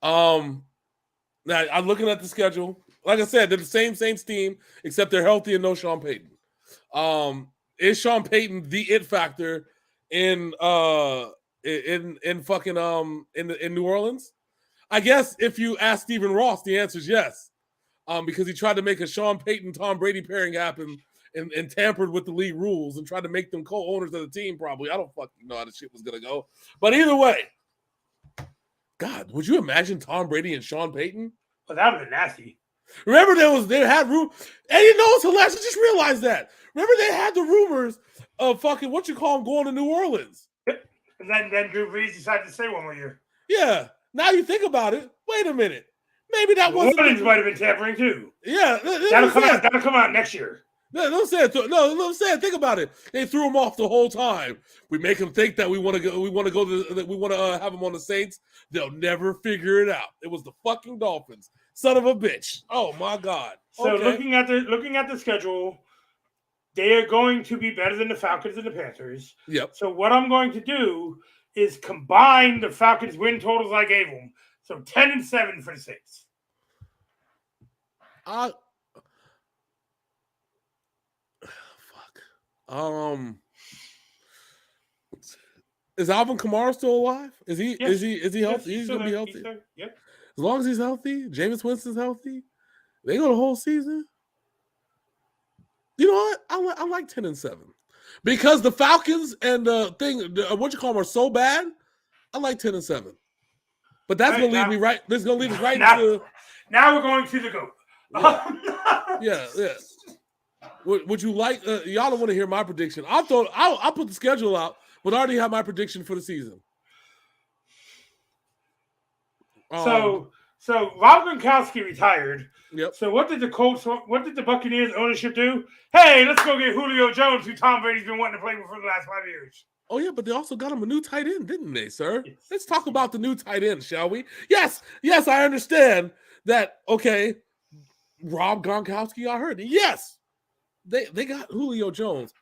Now I'm looking at the schedule. Like I said, they're the same Saints team, except they're healthy and no Sean Payton. Is Sean Payton the it factor in New Orleans? I guess if you ask Stephen Ross, the answer is yes. Because he tried to make a Sean Payton Tom Brady pairing happen and tampered with the league rules and tried to make them co-owners of the team. Probably, I don't fucking know how the shit was gonna go. But either way, God, would you imagine Tom Brady and Sean Payton? Well, that would have been nasty. Remember, they had room, and you know it's hilarious. I just realized that. Remember, they had the rumors of fucking going to New Orleans. And then Drew Brees decided to stay one more year. Yeah. Now you think about it. Wait a minute. Maybe that wasn't. New Orleans might have been tampering too. Yeah. That'll come out next year. I'm saying. Think about it. They threw him off the whole time. We make him think that we want to go. We want to have him on the Saints. They'll never figure it out. It was the fucking Dolphins. Son of a bitch. Oh my God. So looking at the schedule, they are going to be better than the Falcons and the Panthers. Yep. So what I'm going to do is combine the Falcons win totals I gave them. So 10-7 for the Saints. Fuck. Is Alvin Kamara still alive? Is he? Yes. Is he healthy? Yes, he's gonna be healthy. Yep. As long as he's healthy, Jameis Winston's healthy. They go the whole season. You know what? I like 10-7 because the Falcons and what you call them are so bad. I like 10-7, but that's gonna lead me right. This is gonna lead us right into. Now we're going to the GOAT. Yeah. Would you like? Y'all don't want to hear my prediction. I'll put the schedule out, but I already have my prediction for the season. So Rob Gronkowski retired. Yep. So what did the Buccaneers ownership do? Hey, let's go get Julio Jones, who Tom Brady's been wanting to play with for the last 5 years. Oh yeah, but they also got him a new tight end, didn't they, sir? Yes. Let's talk about the new tight end, shall we? Yes, I understand that. Okay, Rob Gronkowski, I heard. Yes, they got Julio Jones.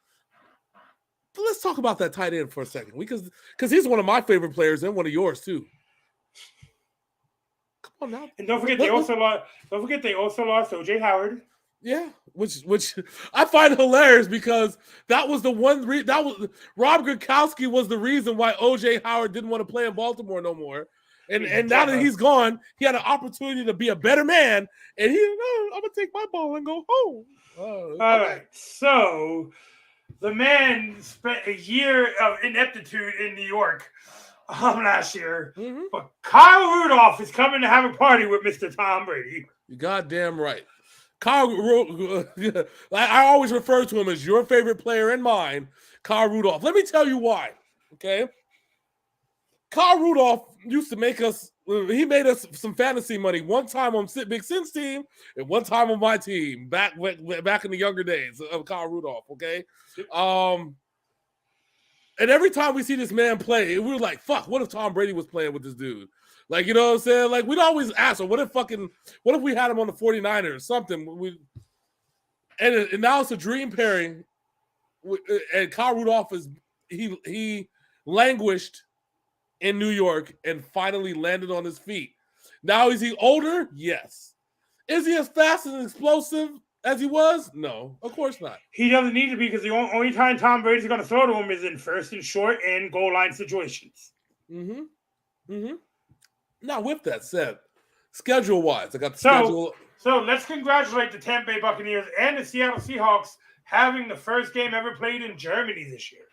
But let's talk about that tight end for a second, because he's one of my favorite players and one of yours too. Come on now, and don't forget they also lost O.J. Howard. Yeah, which I find hilarious, because that was the one that was Rob Gronkowski was the reason why O.J. Howard didn't want to play in Baltimore no more. And now that he's gone, he had an opportunity to be a better man, and I'm gonna take my ball and go home. All right, so the man spent a year of ineptitude in New York last year, but Kyle Rudolph is coming to have a party with Mr. Tom Brady. You're goddamn right. Kyle, I always refer to him as your favorite player and mine, Kyle Rudolph. Let me tell you why. Okay, Kyle Rudolph used to make us. He made us some fantasy money one time on Big Sin's team and one time on my team back in the younger days of Kyle Rudolph. Okay, and every time we see this man play, we were like, "Fuck! What if Tom Brady was playing with this dude?" Like, you know what I'm saying? Like, we'd always ask him, what if we had him on the 49ers or something? And now it's a dream pairing. And Kyle Rudolph he languished in New York and finally landed on his feet. Now, is he older? Yes. Is he as fast and explosive as he was? No, of course not. He doesn't need to be, because the only time Tom Brady's going to throw to him is in first and short and goal line situations. Now, with that said, schedule-wise, I got the schedule. So let's congratulate the Tampa Bay Buccaneers and the Seattle Seahawks having the first game ever played in Germany this year.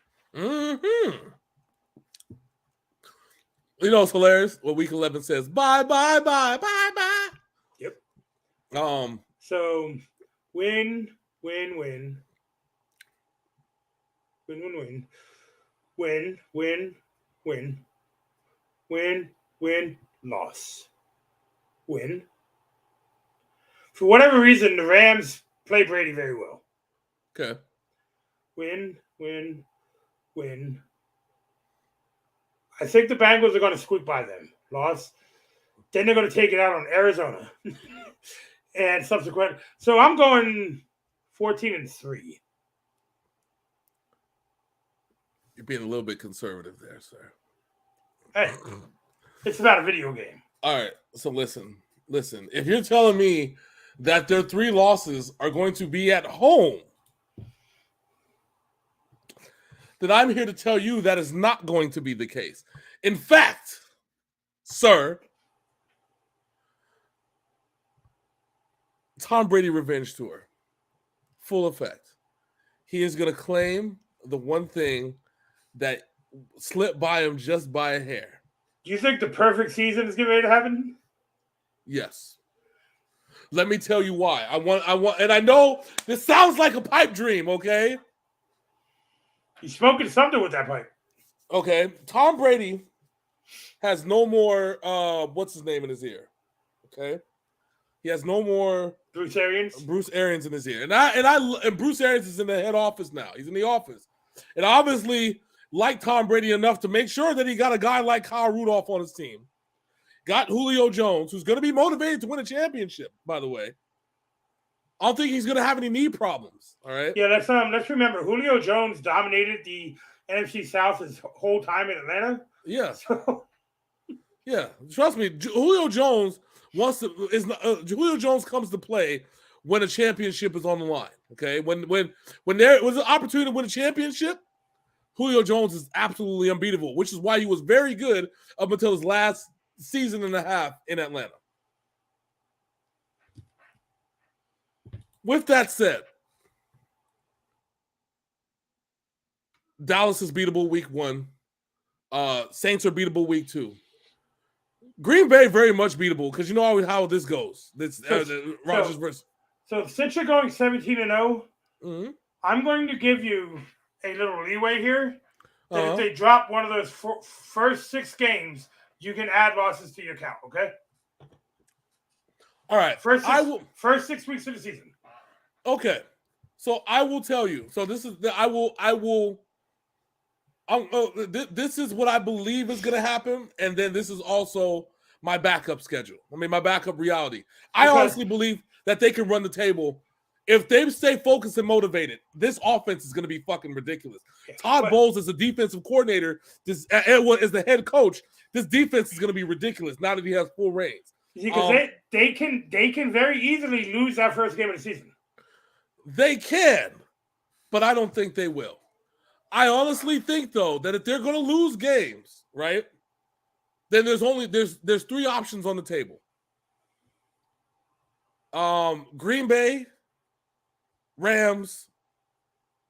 You know, it's hilarious what Week 11 says. Bye, bye, bye, bye, bye. Yep. So, win, win, win. Win, win, win. Win, win, win. Win, win. Loss. Win. For whatever reason, the Rams play Brady very well. Okay. Win, win, win. I think the Bengals are going to squeak by them. Loss. Then they're going to take it out on Arizona. And subsequent. So I'm going 14-3. You're being a little bit conservative there, sir. Hey. It's about a video game. All right. So listen. If you're telling me that their 3 losses are going to be at home, then I'm here to tell you that is not going to be the case. In fact, sir, Tom Brady Revenge Tour, full effect. He is going to claim the one thing that slipped by him just by a hair. Do you think the perfect season is getting ready to happen? Yes. Let me tell you why. I want, and I know this sounds like a pipe dream, okay? He's smoking something with that pipe. Okay. Tom Brady has no more, what's his name in his ear? Okay. He has no more Bruce Arians in his ear. And Bruce Arians is in the head office now. He's in the office. And obviously, like Tom Brady enough to make sure that he got a guy like Kyle Rudolph on his team. Got Julio Jones, who's going to be motivated to win a championship, by the way. I don't think he's going to have any knee problems, all right? Yeah, let's remember, Julio Jones dominated the NFC South his whole time in Atlanta. Yeah. Yeah, trust me, Julio Jones Julio Jones comes to play when a championship is on the line, okay? When there was an opportunity to win a championship, Julio Jones is absolutely unbeatable, which is why he was very good up until his last season and a half in Atlanta. With that said, Dallas is beatable week 1. Saints are beatable week 2. Green Bay very much beatable, because you know how this goes. Rodgers versus. So since you're going 17-0, I'm going to give you a little leeway here. That if they drop one of those first 6 games, you can add losses to your count. Okay. All right. First 6 weeks of the season. Okay. So I will tell you. So this is this is what I believe is going to happen, and then this is also my backup schedule. I mean, my backup reality. I honestly believe that they can run the table if they stay focused and motivated, this offense is going to be fucking ridiculous. Todd Bowles is a defensive coordinator. This as the head coach. This defense is going to be ridiculous now that he has full reins. Because they can very easily lose that first game of the season. They can, but I don't think they will. I honestly think though that if they're going to lose games, right, then there's three options on the table. Green Bay, Rams,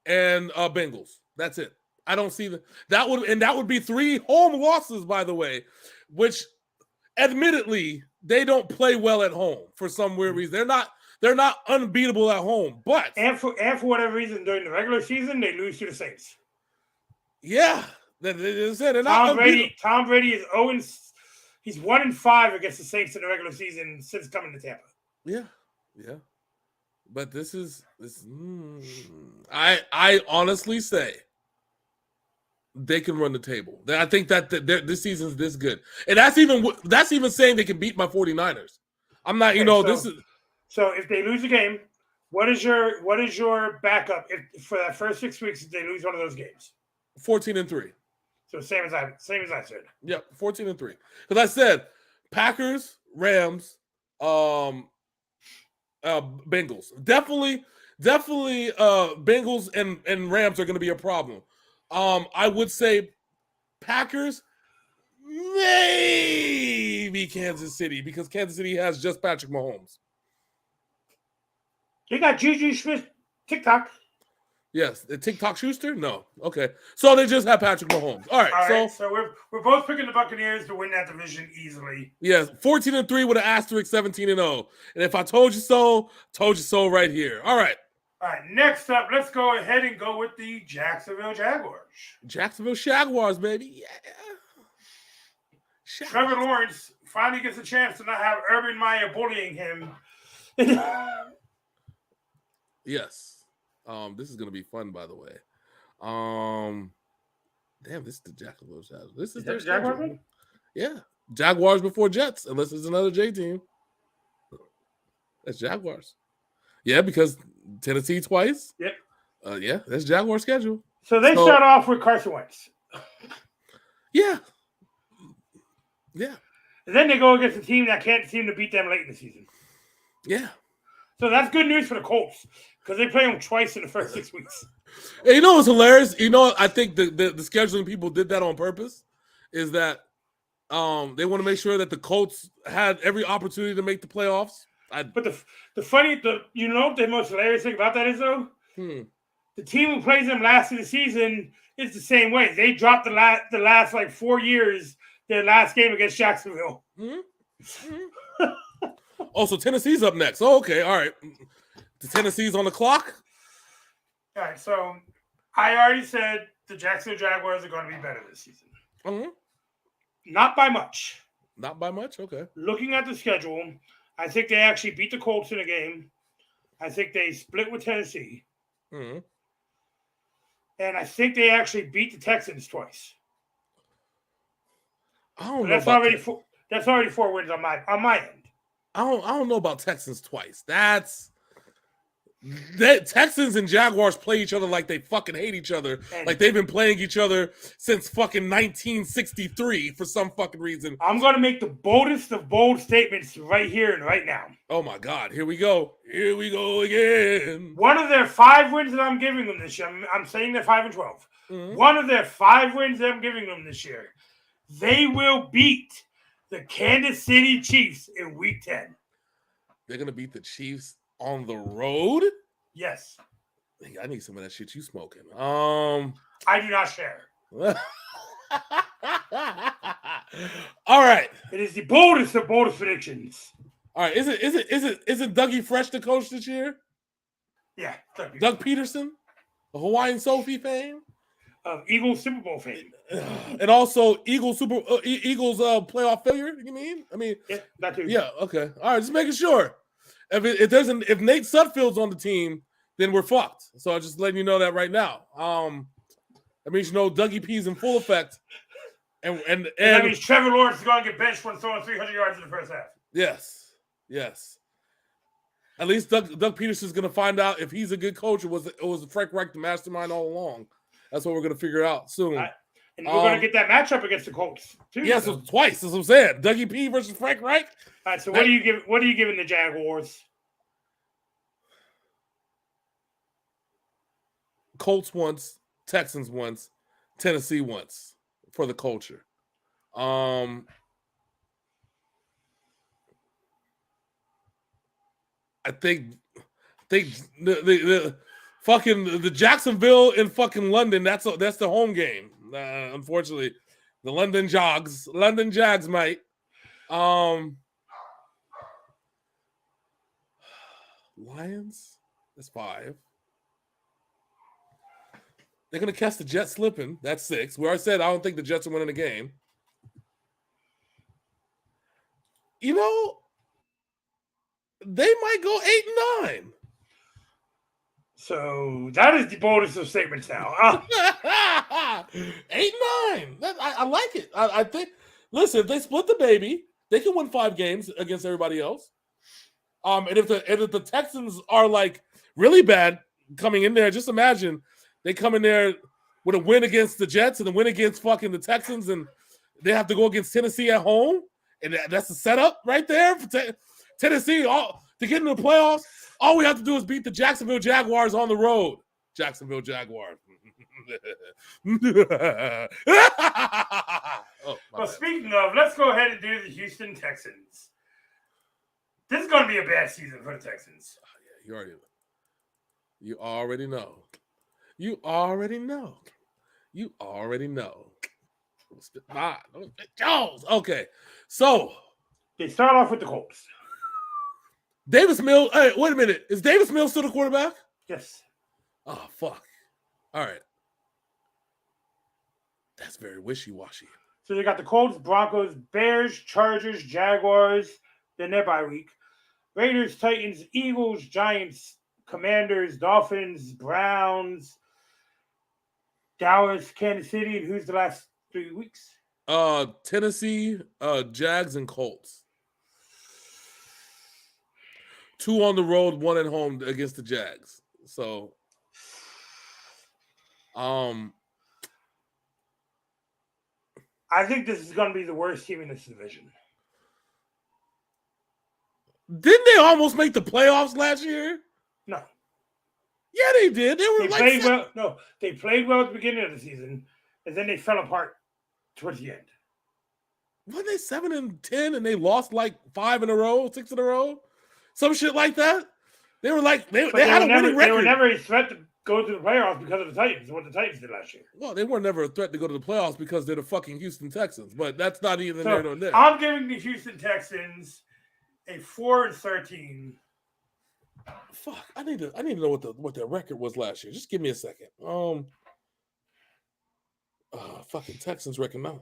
and Bengals. That's it. I don't see that would be 3 home losses, by the way, which admittedly they don't play well at home for some weird reason. They're not unbeatable at home, but for whatever reason during the regular season they lose to the Saints. Yeah, they're not Tom Brady is 0. He's 1-5 against the Saints in the regular season since coming to Tampa. Yeah. But I honestly say they can run the table. I think that this season's this good. And that's even saying they can beat my 49ers. I'm not, So if they lose a game, what is your backup for that first 6 weeks if they lose one of those games? 14-3. So same as I said. Yep, 14-3. Because I said Packers, Rams, Bengals. Definitely Bengals and Rams are going to be a problem. I would say Packers, maybe Kansas City, because Kansas City has just Patrick Mahomes. They got Juju Smith TikTok. Yes, the TikTok Schuster? No. Okay. So they just have Patrick Mahomes. All right. So we're both picking the Buccaneers to win that division easily. Yes, 14-3 with an asterisk, 17-0. And if I told you so right here. All right. All right. Next up, let's go ahead and go with the Jacksonville Jaguars. Jacksonville Jaguars, baby. Yeah. Trevor Lawrence finally gets a chance to not have Urban Meyer bullying him. Yes. This is gonna be fun, by the way. Damn, this is the Jacksonville Jaguars. This is their Jaguars. Yeah, Jaguars before Jets, unless it's another J team. That's Jaguars. Yeah, because Tennessee twice. Yep. Yeah, that's Jaguar schedule. So they start off with Carson Wentz. Yeah. And then they go against a team that can't seem to beat them late in the season. Yeah. So that's good news for the Colts because they play them twice in the first 6 weeks. And you know what's hilarious? I think the scheduling people did that on purpose. Is that they want to make sure that the Colts had every opportunity to make the playoffs. But the most hilarious thing about that is though, the team who plays them last in the season is the same way. They dropped the last like 4 years their last game against Jacksonville. So Tennessee's up next. Oh, okay, all right. The Tennessee's on the clock. All right, so I already said the Jacksonville Jaguars are going to be better this season. Mm-hmm. Not by much. Not by much? Okay. Looking at the schedule, I think they actually beat the Colts in a game. I think they split with Tennessee. Mm-hmm. And I think they actually beat the Texans twice. I don't know. That's already 4 wins on my end. I don't know about Texans twice. Texans and Jaguars play each other like they fucking hate each other. Like they've been playing each other since fucking 1963 for some fucking reason. I'm going to make the boldest of bold statements right here and right now. Oh my God. Here we go. Here we go again. One of their 5 wins that I'm giving them this year, I'm saying they're 5-12. Mm-hmm. One of their 5 wins that I'm giving them this year, they will beat the Kansas City Chiefs in Week 10. They're going to beat the Chiefs on the road? Yes. I need some of that shit you smoking. I do not share. All right. It is the boldest of boldest predictions. All right. Is it Dougie Fresh the coach this year? Yeah. Doug Peterson, the Hawaiian Sophie fame. Eagles Super Bowl fame. And also Eagles playoff failure, you mean? I mean, yeah, that too. Yeah, okay. All right, just making sure. If Nate Sudfeld's on the team, then we're fucked. So I'm just letting you know that right now. That means Dougie P's in full effect. And that means Trevor Lawrence is going to get benched when throwing 300 yards in the first half. Yes. At least Doug Peterson's going to find out if he's a good coach or was Frank Reich the mastermind all along. That's what we're going to figure out soon. And we're going to get that matchup against the Colts too. Yes, so twice. That's what I'm saying. Dougie P versus Frank Reich. All right. So what are you giving the Jaguars? Colts once, Texans once, Tennessee once for the culture. I think the fucking the Jacksonville in fucking London. That's the home game. Unfortunately, the London Jags, mate. Lions. That's 5. They're gonna catch the Jets slipping. That's 6. We already said I don't think the Jets are winning the game. You know, they might go 8-9. So that is the boldest of statements now. 8-9. I like it. I think. Listen, if they split the baby, they can win 5 games against everybody else. And if the Texans are like really bad coming in there, just imagine they come in there with a win against the Jets and a win against fucking the Texans, and they have to go against Tennessee at home, and that's the setup right there for Tennessee. To get into the playoffs, all we have to do is beat the Jacksonville Jaguars on the road. Jacksonville Jaguars. Well, speaking of, let's go ahead and do the Houston Texans. This is going to be a bad season for the Texans. Oh, yeah, you already know. You already know. Jones. Okay, so they start off with the Colts. Davis Mills. Hey, wait a minute. Is Davis Mills still the quarterback? Yes. Oh, fuck. All right. That's very wishy-washy. So they got the Colts, Broncos, Bears, Chargers, Jaguars, then their bye week. Raiders, Titans, Eagles, Giants, Commanders, Dolphins, Browns, Dallas, Kansas City, and who's the last 3 weeks? Tennessee, Jags, and Colts. 2 on the road, 1 at home against the Jags. So, I think this is going to be the worst team in this division. Didn't they almost make the playoffs last year? No. Yeah, they did. They played well. No, they played well at the beginning of the season, and then they fell apart towards the end. Weren't they 7-10 and they lost like 5 in a row, 6 in a row? Some shit like that. They were like they had a winning record. They were never a threat to go to the playoffs because of the Titans. What the Titans did last year. Well, they were never a threat to go to the playoffs because they're the fucking Houston Texans. But that's not even there nor there. I'm giving the Houston Texans a 4-13. Fuck! I need to know what their record was last year. Just give me a second. Fucking Texans record now.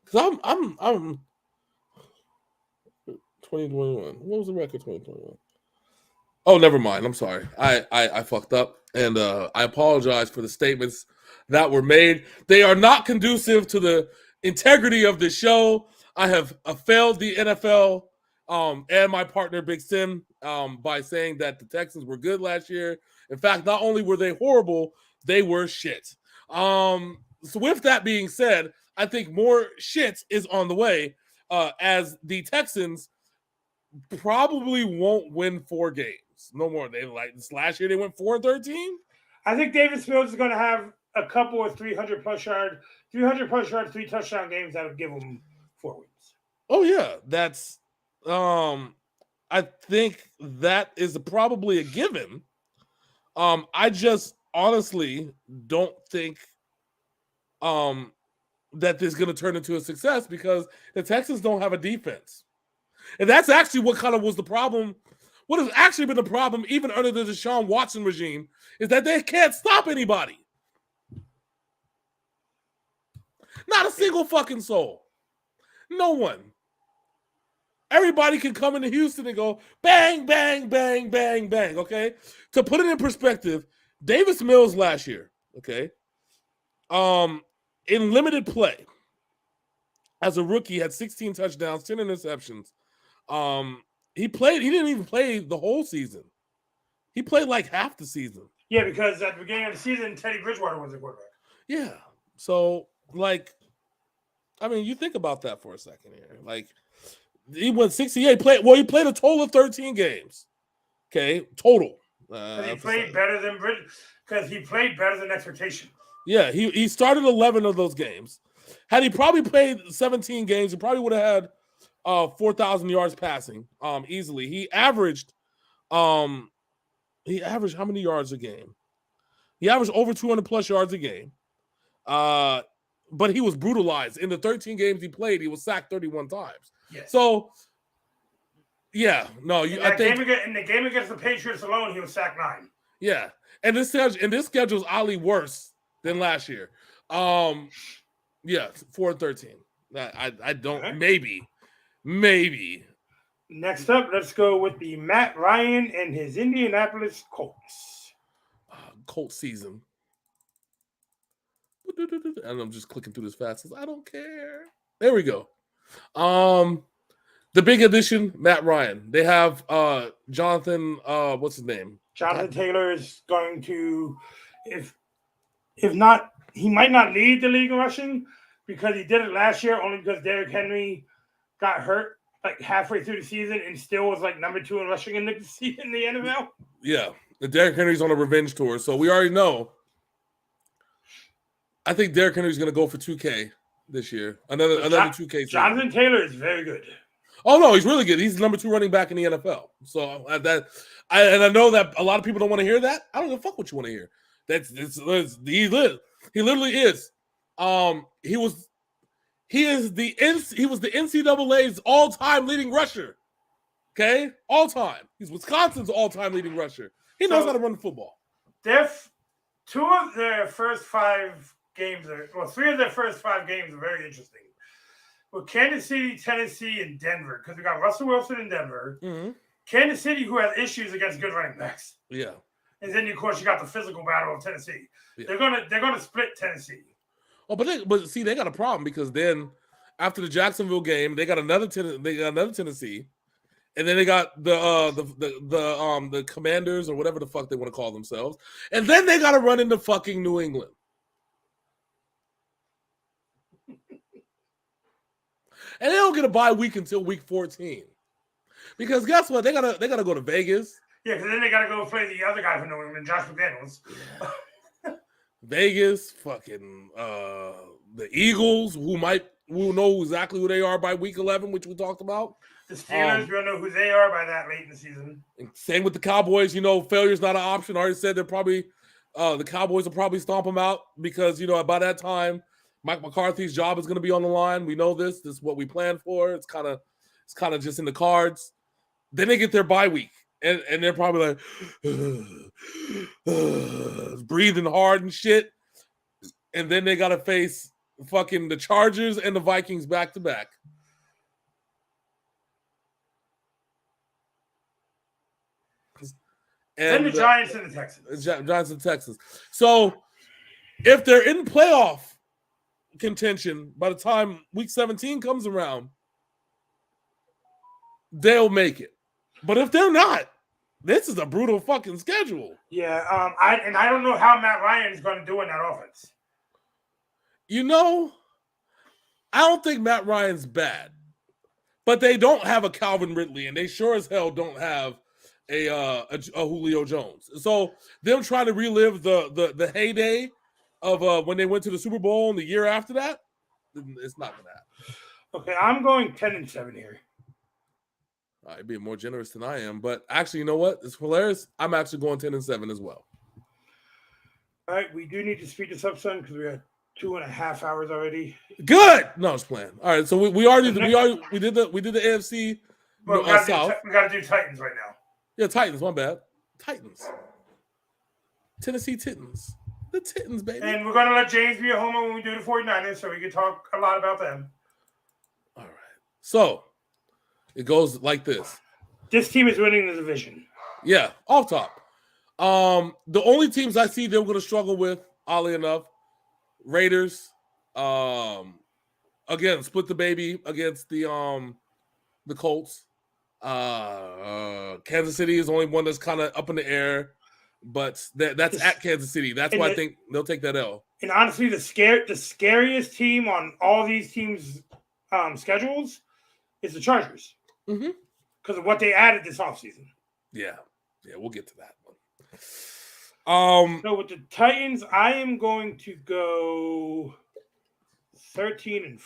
Because I'm 2021. What was the record 2021? Oh, never mind. I'm sorry. I fucked up, and I apologize for the statements that were made. They are not conducive to the integrity of the show. I have failed the NFL and my partner Big Sim by saying that the Texans were good last year. In fact, not only were they horrible, they were shit. So with that being said, I think more shit is on the way as the Texans probably won't win 4 games. No more. They last year they went 4-13. I think Davis Mills is going to have a couple of 300 plus yard, 3 touchdown games that would give them 4 wins. Oh yeah, that's. I think that is probably a given. I just honestly don't think that this is going to turn into a success because the Texans don't have a defense. And that's actually what kind of was the problem. What has actually been the problem, even under the Deshaun Watson regime, is that they can't stop anybody. Not a single fucking soul. No one. Everybody can come into Houston and go bang, bang, bang, bang, bang, okay? To put it in perspective, Davis Mills last year, okay, in limited play, as a rookie, had 16 touchdowns, 10 interceptions. He didn't even play the whole season. He played like half the season. Yeah, because at the beginning of the season, Teddy Bridgewater was the quarterback. Yeah. So, like, I mean, you think about that for a second here. Like, he went 68. He played a total of 13 games. Okay, total. He played better than because he played better than expectation. Yeah, he started 11 of those games. Had he probably played 17 games, he probably would have had 4,000 yards passing easily. He averaged how many yards a game? He averaged over 200 plus yards a game. But he was brutalized. In the 13 games he played, he was sacked 31 times. Yes. So, yeah, no, in the game against the Patriots alone, he was sacked 9. Yeah, and this schedule is oddly worse than last year. Yeah, 4-13. I don't maybe. Next up, let's go with the Matt Ryan and his Indianapolis Colts. Colts season. And I'm just clicking through this fast. I don't care. There we go. The big addition, Matt Ryan. They have Jonathan. What's his name? Jonathan Taylor is going to, if not, he might not lead the league in rushing because he did it last year only because Derrick Henry got hurt like halfway through the season and still was like number 2 in rushing in the NFL. Yeah, the Derrick Henry's on a revenge tour, so we already know. I think Derrick Henry's going to go for 2K this year. Another 2K season. Jonathan Taylor is very good. Oh no, he's really good. He's the number 2 running back in the NFL. So I know that a lot of people don't want to hear that. I don't give a fuck what you want to hear. He literally is. He was the NCAA's all-time leading rusher. Okay, all time. He's Wisconsin's all-time leading rusher. He knows how to run the football. 2 of their first 5 games 3 of their first 5 games are very interesting. With Kansas City, Tennessee, and Denver, because we got Russell Wilson in Denver. Mm-hmm. Kansas City, who has issues against good running backs. Yeah. And then, of course, you got the physical battle of Tennessee. Yeah. They're gonna split Tennessee. Oh, but see, they got a problem because then after the Jacksonville game, they got another Tennessee, and then they got the Commanders or whatever the fuck they want to call themselves, and then they got to run into fucking New England. And they don't get a bye week until week 14. Because guess what? They gotta go to Vegas. Yeah, because then they gotta go play the other guy from New England, Josh McDaniels. Vegas, fucking the Eagles, who know exactly who they are by week 11, which we talked about. The Steelers, we don't know who they are by that late in the season. Same with the Cowboys. Failure's not an option. I already said they're probably the Cowboys will probably stomp them out because by that time Mike McCarthy's job is going to be on the line. We know this. This is what we planned for. It's kind of just in the cards. Then they get their bye week, and they're probably like breathing hard and shit. And then they got to face fucking the Chargers and the Vikings back to back. And the Giants and the Texans. Giants and Texans. So if they're in playoff contention by the time week 17 comes around, they'll make it. But if they're not, this is a brutal fucking schedule. Yeah, I don't know how Matt Ryan is going to do in that offense. I don't think Matt Ryan's bad, but they don't have a Calvin Ridley, and they sure as hell don't have a Julio Jones. So them trying to relive the heyday of when they went to the Super Bowl and the year after that, it's not going to happen. Okay, I'm going 10-7 here. You're being more generous than I am, but actually, you know what? It's hilarious. I'm actually going 10-7 as well. All right, we do need to speed this up, son, because we're at 2.5 hours already. Good. No, it's planned. All right, so we did the AFC South. We got to do Titans right now. Yeah, Titans. My bad. Titans. Tennessee Titans. The Titans, baby. And we're going to let James be a homer when we do the 49ers, so we can talk a lot about them. All right. So it goes like this. This team is winning the division. Yeah, off top. The only teams I see they're going to struggle with, oddly enough, Raiders. Again, split the baby against the Colts. Kansas City is the only one that's kind of up in the air, but that's at Kansas City. That's why I think they'll take that L. And honestly, the scariest team on all these teams' schedules is the Chargers because of what they added this offseason. Yeah, we'll get to that one. So with the Titans, I am going to go 13-4.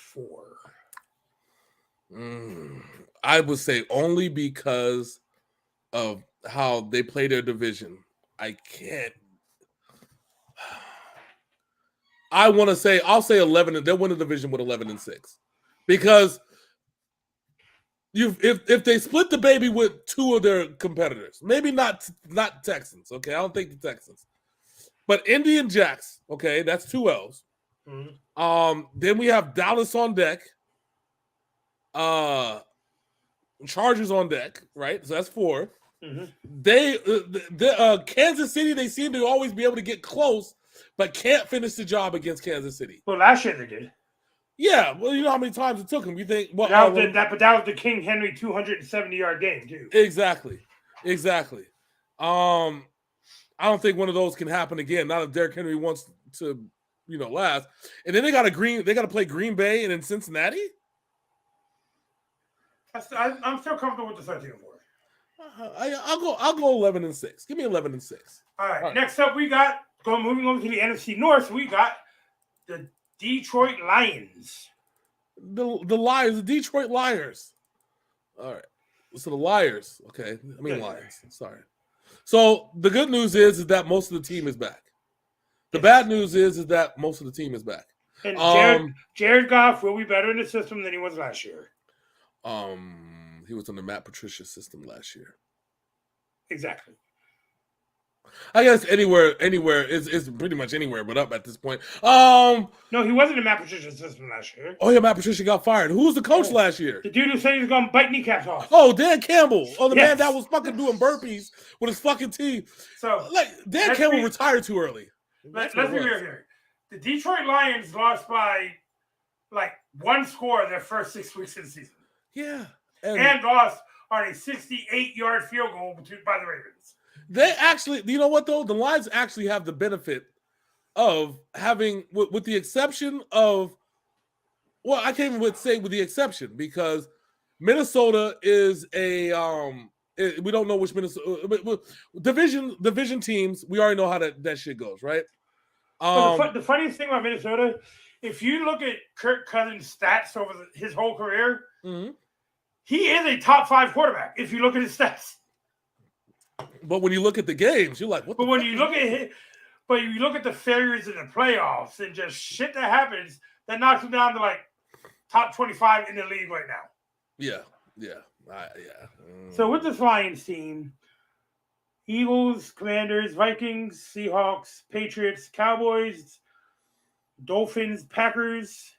I would say only because of how they play their division. I can't. I'll say 11. They'll win the division with 11-6 because if they split the baby with two of their competitors, maybe not Texans. Okay, I don't think the Texans, but Indy and Jacks. Okay, that's 2 L's. Then we have Dallas on deck. Chargers on deck, right? So that's 4. Kansas City, they seem to always be able to get close, but can't finish the job against Kansas City. Well, last year they did. Yeah, well, you know how many times it took them. You think, well, that was the King Henry 270-yard game too. Exactly. I don't think one of those can happen again. Not if Derrick Henry wants to, last. And then they got to play Green Bay and then Cincinnati. I'm still comfortable with the 13-4. I'll go 11-6. Give me 11-6. All right. Next up, moving over to the NFC North. We got the Detroit Lions. The Lions, the Detroit Liars. All right. So the Liars. Okay. I mean Lions. Sorry. So the good news is that most of the team is back. The bad news is that most of the team is back. And Jared Goff will be better in the system than he was last year. He was on the Matt Patricia system last year. Exactly. I guess anywhere is pretty much anywhere but up at this point. No, he wasn't in Matt Patricia's system last year. Oh yeah, Matt Patricia got fired. Who was the coach last year? The dude who said he was going to bite kneecaps off. Oh, Dan Campbell. Oh, the man that was fucking doing burpees with his fucking team. So Dan Campbell retired too early. Let's be real here. The Detroit Lions lost by one score their first 6 weeks of the season. Yeah. And lost on a 68-yard field goal by the Ravens. They actually, you know what though? The Lions actually have the benefit of having, with the exception of, well, I can't even say with the exception because Minnesota is a, we don't know which Minnesota, division teams, we already know how that shit goes, right? The funniest thing about Minnesota, if you look at Kirk Cousins' stats over his whole career, he is a top 5 quarterback if you look at his stats. But when you look at the games, you're like, what? But when you look at the failures in the playoffs and just shit that happens, that knocks him down to top 25 in the league right now. Yeah. So with this Lions team, Eagles, Commanders, Vikings, Seahawks, Patriots, Cowboys, Dolphins, Packers,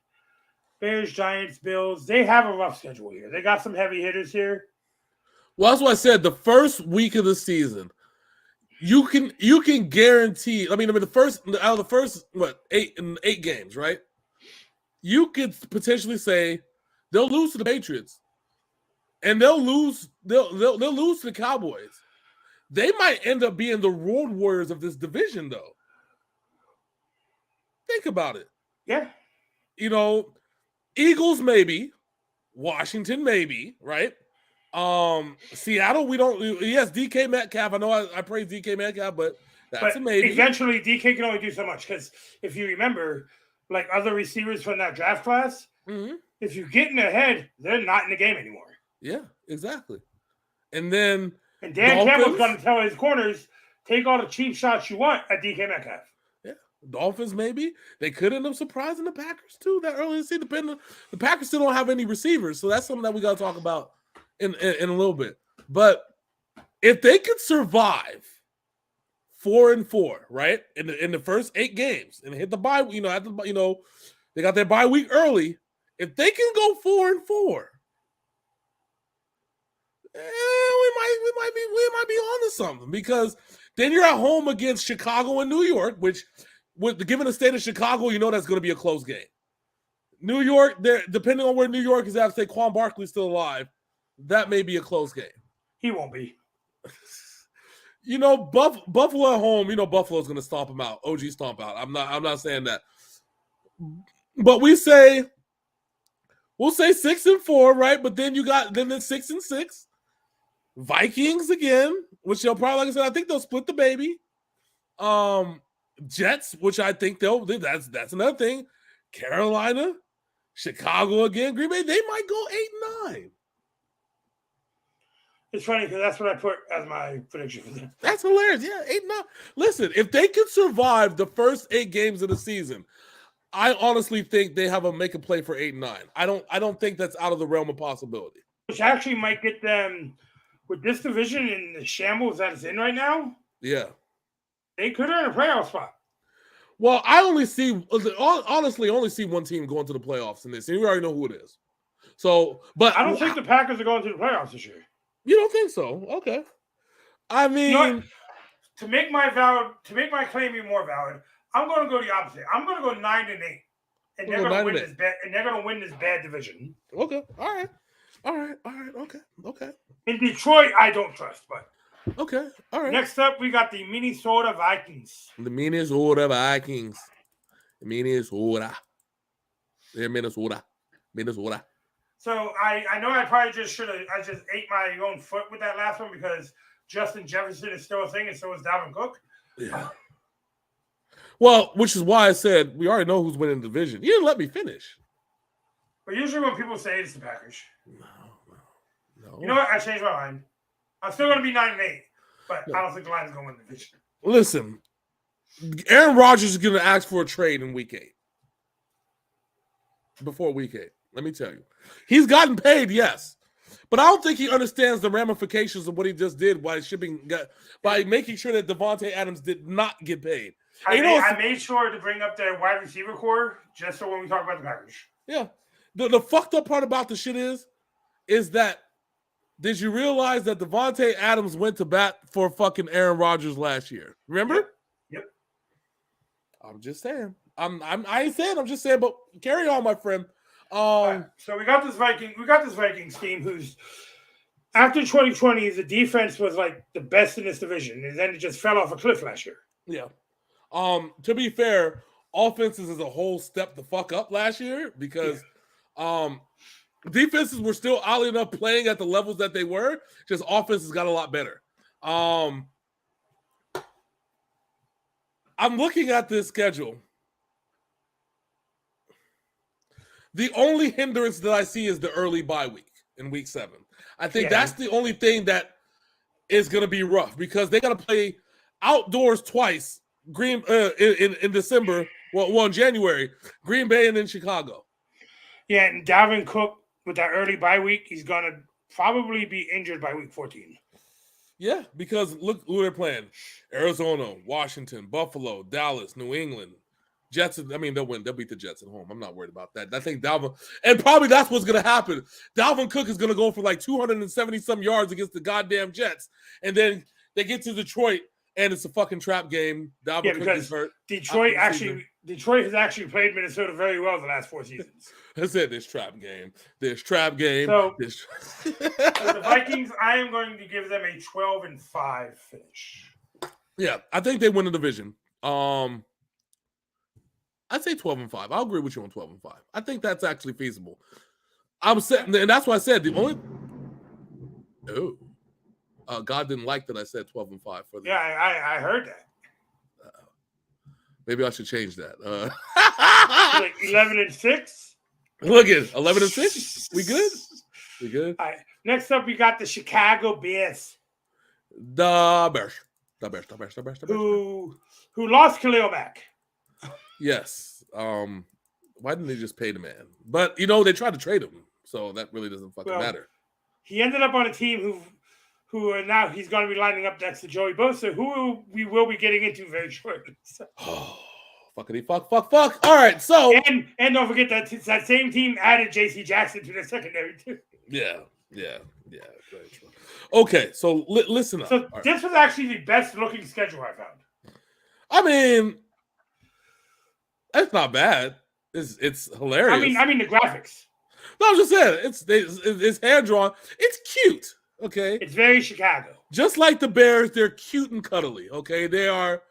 Bears, Giants, Bills. They have a rough schedule here. They got some heavy hitters here. Well, that's what I said. The first week of the season, you can guarantee. I mean, out of the first 8 games, right? You could potentially say they'll lose to the Patriots, and they'll lose to the Cowboys. They might end up being the road warriors of this division, though. Think about it. Yeah. Eagles maybe, Washington maybe, right? Seattle, we don't. Yes, DK Metcalf. I know I praise DK Metcalf, but that's a maybe. Eventually, DK can only do so much because if you remember, other receivers from that draft class, if you get in their head, they're not in the game anymore. Yeah, exactly. And then Dan Campbell's going to tell his corners, take all the cheap shots you want at DK Metcalf. Yeah, Dolphins maybe they could end up surprising the Packers too that early in the season. The Packers still don't have any receivers, so that's something that we got to talk about in a little bit. But if they could survive 4-4, right, in the first 8 games and hit the bye, they got their bye week early. If they can go 4-4, we might be on to something because then you're at home against Chicago and New York, which, given the state of Chicago, that's going to be a close game. New York, depending on where New York is at, say Quan Barkley's still alive. that may be a close game. He won't be. Buffalo at home. Buffalo's going to stomp them out. OG stomp out. I'm not saying that, but we'll say 6-4, right? But then it's 6-6. Vikings again, which they'll probably, like I said, I think they'll split the baby. Jets, which I think that's another thing. Carolina, Chicago again, Green Bay, they might go 8-9. It's funny because that's what I put as my prediction for them. That's hilarious. Yeah, 8-9. Listen, if they can survive the first 8 games of the season, I honestly think they have a make a play for 8-9. I don't think that's out of the realm of possibility. Which actually might get them with this division and the shambles that it's in right now. Yeah, they could earn a playoff spot. Well, I only see one team going to the playoffs in this, and we already know who it is. So, but I don't think the Packers are going to the playoffs this year. You don't think so? Okay. I mean, to make my claim be more valid, I'm going to go the opposite. I'm going to go 9-8, and they're going to win this bad. And they're going to win this bad division. Okay. All right. Okay. In Detroit, I don't trust, but okay. All right. Next up, we got the Minnesota Vikings. The Minnesota Vikings. Minnesota. So I know I probably just ate my own foot with that last one because Justin Jefferson is still a thing, and so is Dalvin Cook. Yeah. Well, which is why I said we already know who's winning the division. You didn't let me finish. But usually when people say it's the Packers. No. You know what? I changed my mind. I'm still going to be 9-8, but I don't think the Lions are going to win the division. Listen, Aaron Rodgers is going to ask for a trade in Week 8. Before Week 8, let me tell you. He's gotten paid, yes. But I don't think he understands the ramifications of what he just did by making sure that Devontae Adams did not get paid. I made sure to bring up their wide receiver core just so when we talk about the Packers. Yeah. The fucked up part about the shit is that did you realize that Devontae Adams went to bat for fucking Aaron Rodgers last year? Remember? Yep. I'm just saying. I ain't saying. I'm just saying. But carry on, my friend. Right, so we got this Vikings team who's after 2020, the defense was like the best in this division, and then it just fell off a cliff last year. Yeah. To be fair, offenses as a whole stepped the fuck up last year because defenses were still oddly enough playing at the levels that they were. Just offenses got a lot better. I'm looking at this schedule. The only hindrance that I see is the early bye week in Week 7. I think that's the only thing that is going to be rough because they got to play outdoors twice. In December, in January, Green Bay and then Chicago. Yeah, and Dalvin Cook with that early bye week, he's going to probably be injured by Week 14. Yeah, because look who they're playing: Arizona, Washington, Buffalo, Dallas, New England. Jets, I mean, they'll win. They'll beat the Jets at home. I'm not worried about that. I think Dalvin, and probably that's what's going to happen. Dalvin Cook is going to go for like 270-some yards against the goddamn Jets. And then they get to Detroit, and it's a fucking trap game. Dalvin Cook is hurt. Detroit has actually played Minnesota very well the last 4 seasons. I said this trap game. So, the Vikings, I am going to give them a 12-5 finish. Yeah, I think they win the division. I'd say 12-5. I'll agree with you on 12-5. I think that's actually feasible. I'm saying, and that's why I said the only. God didn't like that I said 12-5 for the. Yeah, I heard that. Maybe I should change that. Like 11-6. Look at 11-6. We good? We good? All right. Next up, we got the Chicago Bears. The Bears. Who lost Khalil Mack. Yes. Why didn't they just pay the man? But they tried to trade him, so that really doesn't fucking matter. He ended up on a team who are now he's going to be lining up next to Joey Bosa, who we will be getting into very shortly. So. Fuckity fuck. All right, so and don't forget that same team added J.C. Jackson to their secondary too. Yeah. Very true. Okay, so listen up. So this was actually the best looking schedule I found. I mean. That's not bad. It's hilarious. I mean the graphics. No, I'm just saying it's hand drawn. It's cute. Okay, It's very Chicago. just like the Bears, they're cute and cuddly. Okay, they are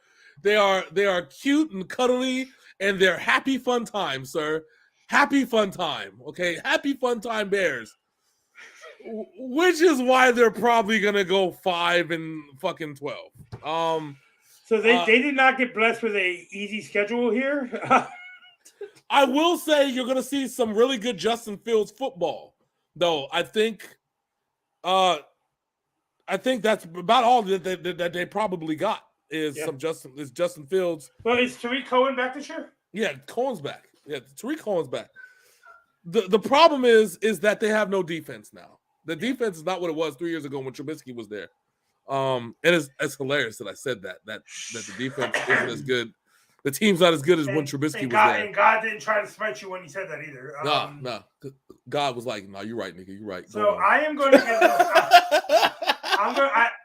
cute and cuddly, and they're happy fun time, sir. Happy fun time. Okay, happy fun time Bears. Which is why they're probably gonna go 5 and fucking 12. So they did not get blessed with a easy schedule here. I will say you're gonna see some really good Justin Fields football, though. I think that's about all that they probably got is Justin Fields. Well, is Tariq Cohen back this year? Yeah, Cohen's back. Yeah, Tariq Cohen's back. The problem is that they have no defense now. The defense is not what it was 3 years ago when Trubisky was there. And it's hilarious that I said that the defense isn't as good. The team's not as good as when Trubisky was there. And God didn't try to smite you when he said that either. No. God was like, "No, you're right, nigga. You're right." So I am going to give them.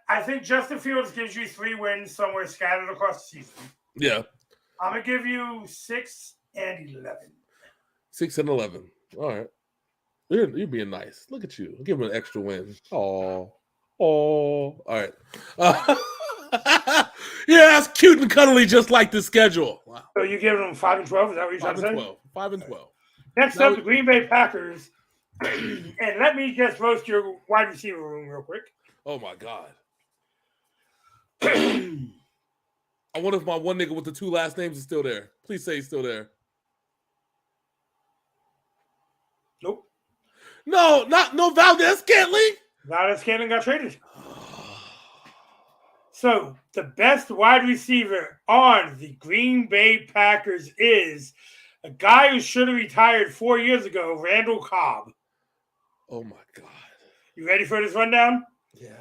I think Justin Fields gives you 3 wins somewhere scattered across the season. Yeah. I'm going to give you 6 and 11. 6 and 11. All right. You're being nice. Look at you. Give him an extra win. Oh. All right. Yeah, that's cute and cuddly, just like the schedule. Wow. So you giving them 5 and 12? Is that what you're trying to say? 12. 5 and 12. Next up, the Green Bay Packers. And let me just roast your wide receiver room real quick. Oh my God. I wonder if my one nigga with the 2 last names is still there. Please say he's still there. Nope. No Valdez-Scantling. Valdez-Scantling got traded. So the best wide receiver on the Green Bay Packers is a guy who should have retired 4 years ago, Randall Cobb. Oh my God. You ready for this rundown? Yeah.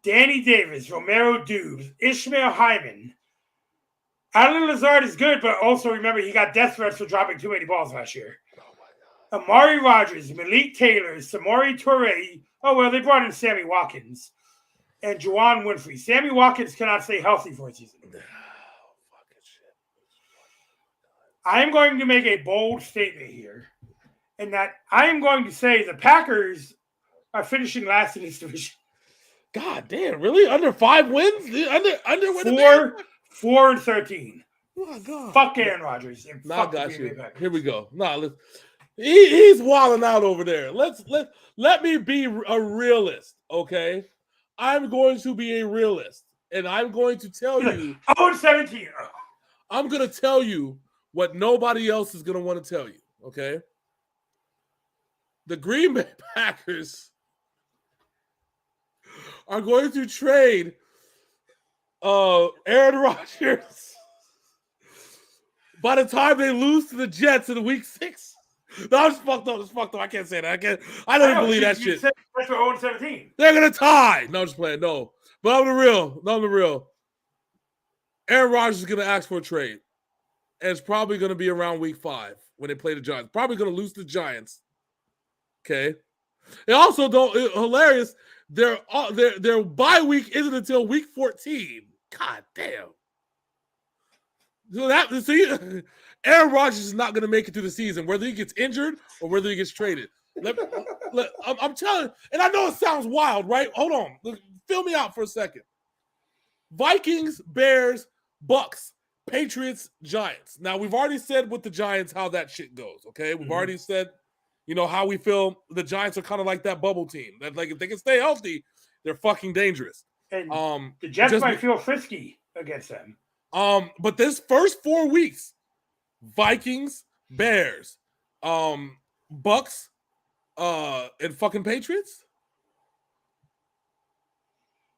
Danny Davis, Romero Dubes, Ishmael Hyman. Allen Lazard is good, but also remember he got death threats for dropping too many balls last year. Oh my God. Amari Rodgers, Malik Taylor, Samori Toure. Oh, well, they brought in Sammy Watkins. And Juwan Winfrey. Sammy Watkins cannot stay healthy for a season. I am going to make a bold statement here. And that I am going to say the Packers are finishing last in this division. God damn, really? Under 5 wins? Under 4 and 13. Oh my God. Fuck Aaron Rodgers. And nah, fuck got you. Packers. Here we go. Nah, he's wilding out over there. Let me be a realist, okay? I'm going to be a realist, and I'm going to tell you. 0-17. I'm going to tell you what nobody else is going to want to tell you, okay? The Green Bay Packers are going to trade Aaron Rodgers by the time they lose to the Jets in week 6. No, I'm just fucked up. I can't say that. I don't even believe that shit. That's for 0-17. They're gonna tie. No, I'm just playing. No, but I'm the real. Aaron Rodgers is gonna ask for a trade, and it's probably gonna be around week 5 when they play the Giants. Probably gonna lose to the Giants. Okay. They also hilarious. Their bye week isn't until week 14. God damn. Aaron Rodgers is not going to make it through the season, whether he gets injured or whether he gets traded. I'm telling you, and I know it sounds wild, right? Hold on. Fill me out for a second. Vikings, Bears, Bucks, Patriots, Giants. Now, we've already said with the Giants how that shit goes, okay? We've already said, how we feel the Giants are kind of like that bubble team. That, like, if they can stay healthy, they're fucking dangerous. And the Jets might feel frisky against them. But this first 4 weeks, Vikings, Bears, Bucks, and fucking Patriots.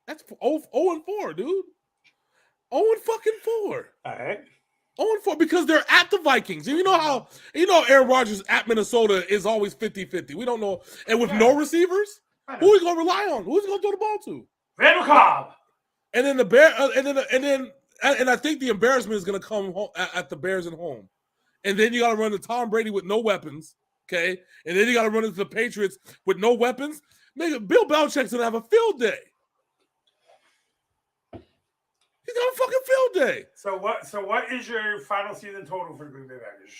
That's 0-4, dude. 0-4. All right. 0-4 because they're at the Vikings. And you know Aaron Rodgers at Minnesota is always 50-50. We don't know. And with no receivers, who are you going to rely on? Who's going to throw the ball to? Randall Cobb. And then the Bear, and I think the embarrassment is going to come at the Bears at home. And then you got to run to Tom Brady with no weapons, okay? And then you got to run into the Patriots with no weapons. Bill Belichick's going to have a field day. He's got a fucking field day. So what is your final season total for the Green Bay Packers?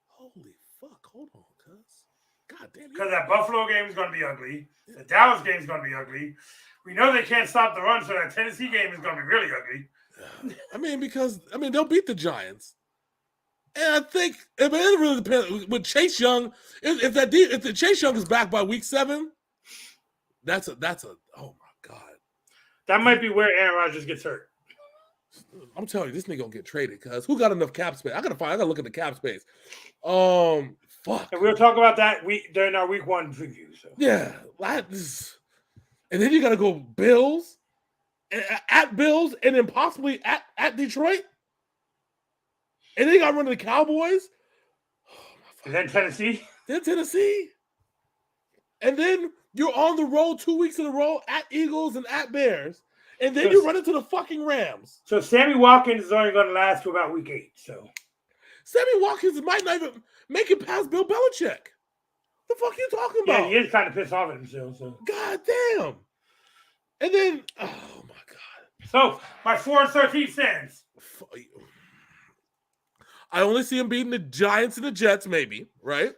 Holy fuck? Hold on, cuz. God damn. Because that Buffalo game is going to be ugly. The Dallas game is going to be ugly. We know they can't stop the run, so that Tennessee game is going to be really ugly. I mean, because they'll beat the Giants. And I think it really depends with Chase Young. If the Chase Young is back by week 7, that's a oh my god. That might be where Aaron Rodgers gets hurt. I'm telling you, this nigga gonna get traded because who got enough cap space? I gotta look at the cap space. Fuck. And we'll talk about that during our week 1 preview. So yeah, and then you gotta go Bills, at Bills, and then possibly at Detroit. And then you got to run to the Cowboys. And then Tennessee. And then you're on the road 2 weeks in a row at Eagles and at Bears. And then you run into the fucking Rams. So Sammy Watkins is only going to last to about week 8. So Sammy Watkins might not even make it past Bill Belichick. The fuck are you talking about? Yeah, he is kind of pissed off at himself. So. God damn. And then, oh my God. So my 4-13 stands. I only see him beating the Giants and the Jets, maybe, right?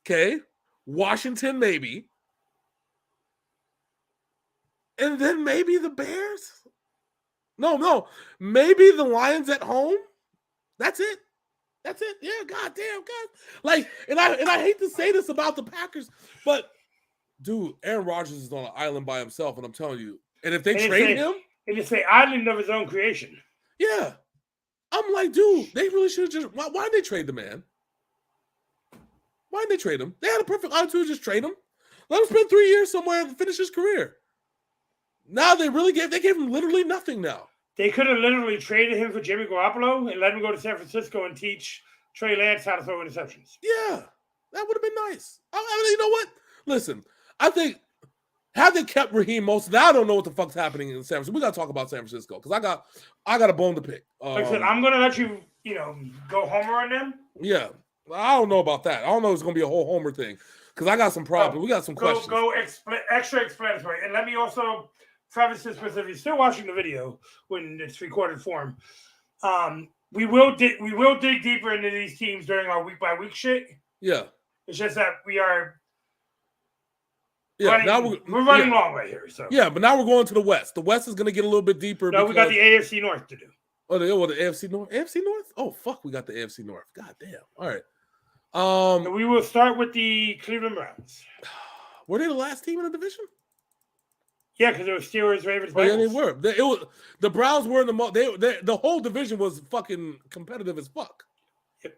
Okay. Washington, maybe. And then maybe the Bears? No. Maybe the Lions at home? That's it. Yeah, goddamn, God. Like, and I hate to say this about the Packers, but dude, Aaron Rodgers is on an island by himself, and I'm telling you. And if they trade him, and you say island of his own creation. Yeah. I'm like, dude, they really should have just. Why did they trade the man? Why didn't they trade him? They had a perfect opportunity to just trade him. Let him spend 3 years somewhere and finish his career. Now they gave him literally nothing now. They could have literally traded him for Jimmy Garoppolo and let him go to San Francisco and teach Trey Lance how to throw interceptions. Yeah, that would have been nice. I mean, you know what? Listen, I think had they kept Raheem Mostert, now I don't know what the fuck's happening in San Francisco. We got to talk about San Francisco because I got a bone to pick. Like I said, I'm going to let you, go homer on them. Yeah, I don't know about that. I don't know if it's going to be a whole homer thing because I got some problems. We got some questions. Go extra explanatory. And let me also preface this with, if you're still watching the video when it's recorded form, we will dig deeper into these teams during our week by week shit. Yeah, it's just that we are. Yeah, now we're running long right here. So yeah, but now we're going to the West. The West is going to get a little bit deeper. No, we got the AFC North to do. Oh, the AFC North. AFC North? Oh, fuck, we got the AFC North. God damn. All right. So we will start with the Cleveland Browns. Were they the last team in the division? Yeah, because it was Steelers, Ravens, Bengals. Yeah, they were. The Browns were in the whole division was fucking competitive as fuck. Yep.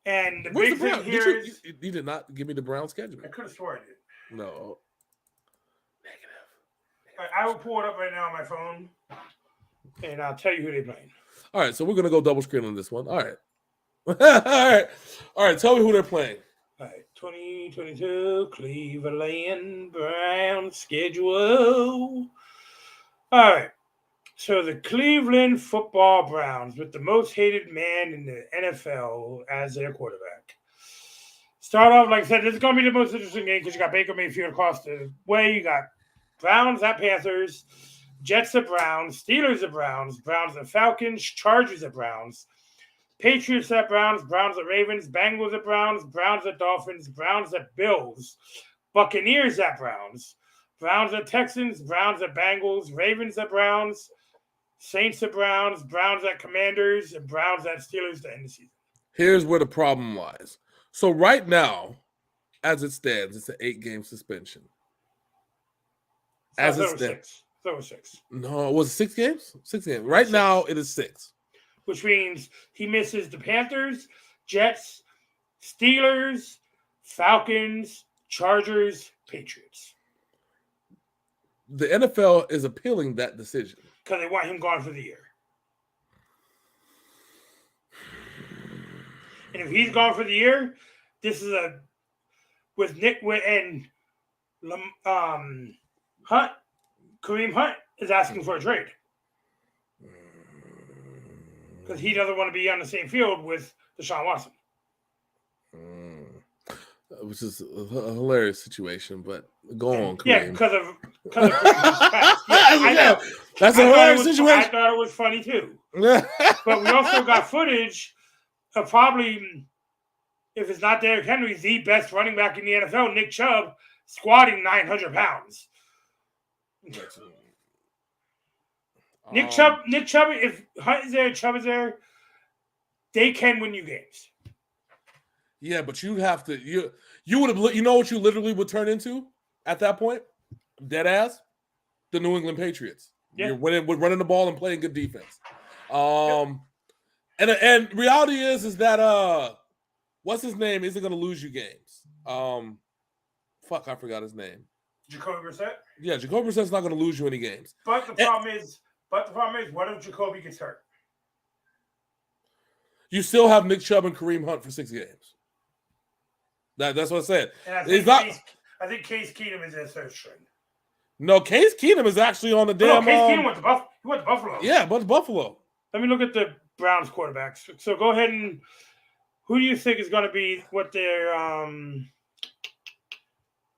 And the Where's big the Browns? thing here is you did not give me the Browns schedule. I could have sworn I did. No. Negative. I will pull it up right now on my phone, and I'll tell you who they're playing. All right, so we're gonna go double screen on this one. All right. All right. Tell me who they're playing. All right, 2022 Cleveland Browns schedule. All right, so the Cleveland Football Browns with the most hated man in the NFL as their quarterback. Start off, like I said, this is going to be the most interesting game because you got Baker Mayfield across the way. You got Browns at Panthers, Jets at Browns, Steelers at Browns, Browns at Falcons, Chargers at Browns, Patriots at Browns, Browns at Ravens, Bengals at Browns, Browns at Dolphins, Browns at Bills, Buccaneers at Browns, Browns at Texans, Browns at Bengals, Ravens at Browns, Saints at Browns, Browns at Commanders, and Browns at Steelers to end the season. Here's where the problem lies. So right now, as it stands, it's an 8-game suspension. As it stands. So it was 6. No, was it 6 games? 6 games. Right now, it is 6. Which means he misses the Panthers, Jets, Steelers, Falcons, Chargers, Patriots. The NFL is appealing that decision. Because they want him gone for the year. And if he's gone for the year, this is with Nick and Hunt, Kareem Hunt is asking for a trade. Because he doesn't want to be on the same field with Deshaun Watson. Which is a hilarious situation, but go on, Kareem. Yeah, because of I know. That's a hilarious situation. I thought it was funny too. But we also got footage of probably if it's not Derrick Henry, the best running back in the NFL, Nick Chubb, squatting 900 pounds. Nick Chubb, if Hunt is there, Chubb is there, they can win you games. Yeah, but you have to you would have, you know what you literally would turn into at that point? Dead ass, the New England Patriots. Yeah. You're running the ball and playing good defense. And reality is that what's his name isn't going to lose you games. Fuck, I forgot his name. Jacoby Brissett. Yeah, Jacoby Brissett's not going to lose you any games. But the problem is, what if Jacoby gets hurt? You still have Nick Chubb and Kareem Hunt for 6 games. That's what I said. And I think Case Keenum is their third string. No, Case Keenum is actually on the damn. Case Keenum went to Buffalo. Yeah, but Buffalo. Let me look at the Browns quarterbacks. So go ahead and who do you think is going to be what their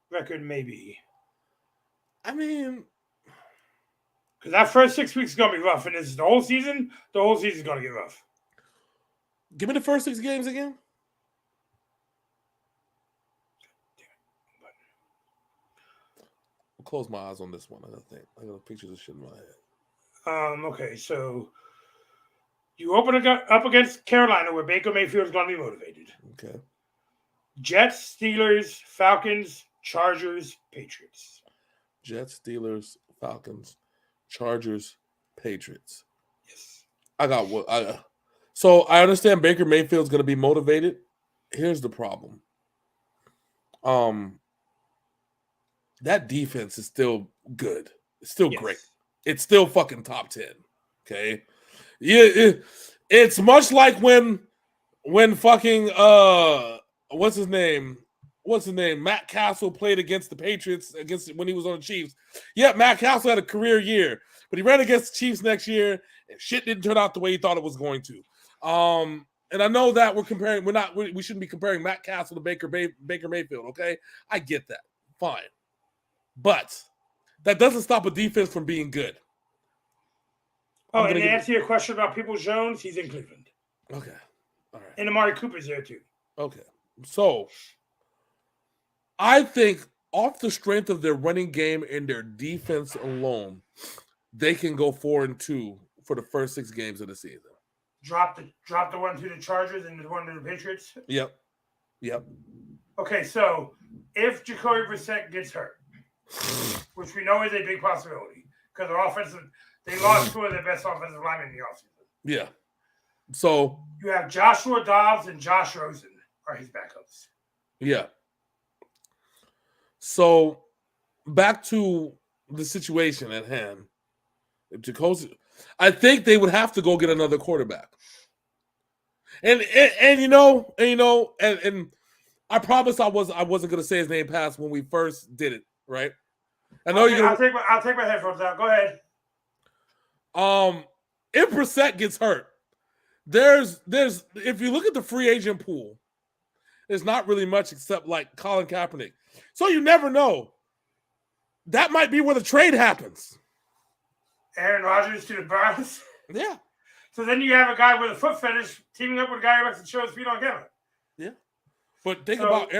record may be? I mean, because that first 6 weeks is going to be rough, and this is the whole season. The whole season is going to get rough. Give me the first 6 games again. I'll close my eyes on this one. I got pictures of shit in my head. Okay, so you open up against Carolina, where Baker Mayfield is going to be motivated. Okay. Jets, Steelers, Falcons, Chargers, Patriots. Jets, Steelers, Falcons, Chargers, Patriots. Yes. I got what so I understand Baker Mayfield's going to be motivated. Here's the problem. That defense is still good. It's still great. It's still fucking top 10. Okay. Yeah, it's much like when fucking what's his name? Matt Castle played against the Patriots when he was on the Chiefs. Yeah, Matt Castle had a career year, but he ran against the Chiefs next year, and shit didn't turn out the way he thought it was going to. And I know that we shouldn't be comparing Matt Castle to Baker Mayfield. Okay, I get that, fine, but that doesn't stop a defense from being good. Oh, and to answer your question about Peoples-Jones, he's in Cleveland. Okay, all right. And Amari Cooper's there too. Okay, so I think off the strength of their running game and their defense alone, they can go 4-2 for the first 6 games of the season. Drop the one to the Chargers and the one to the Patriots? Yep. Okay, so if Jacoby Brissett gets hurt, which we know is a big possibility, because they lost 2 of their best offensive linemen in the offseason. Yeah. So you have Joshua Dobbs and Josh Rosen are his backups. Yeah. So back to the situation at hand. If Jacoby, I think they would have to go get another quarterback. And I promise I wasn't gonna say his name past when we first did it, right? I know you're gonna I'll take my headphones out. Go ahead. If Brissett gets hurt, there's if you look at the free agent pool, there's not really much except like Colin Kaepernick. So you never know. That might be where the trade happens. Aaron Rodgers to the Browns. Yeah. So then you have a guy with a foot fetish teaming up with a guy who likes to show his feet on camera. Yeah. But think about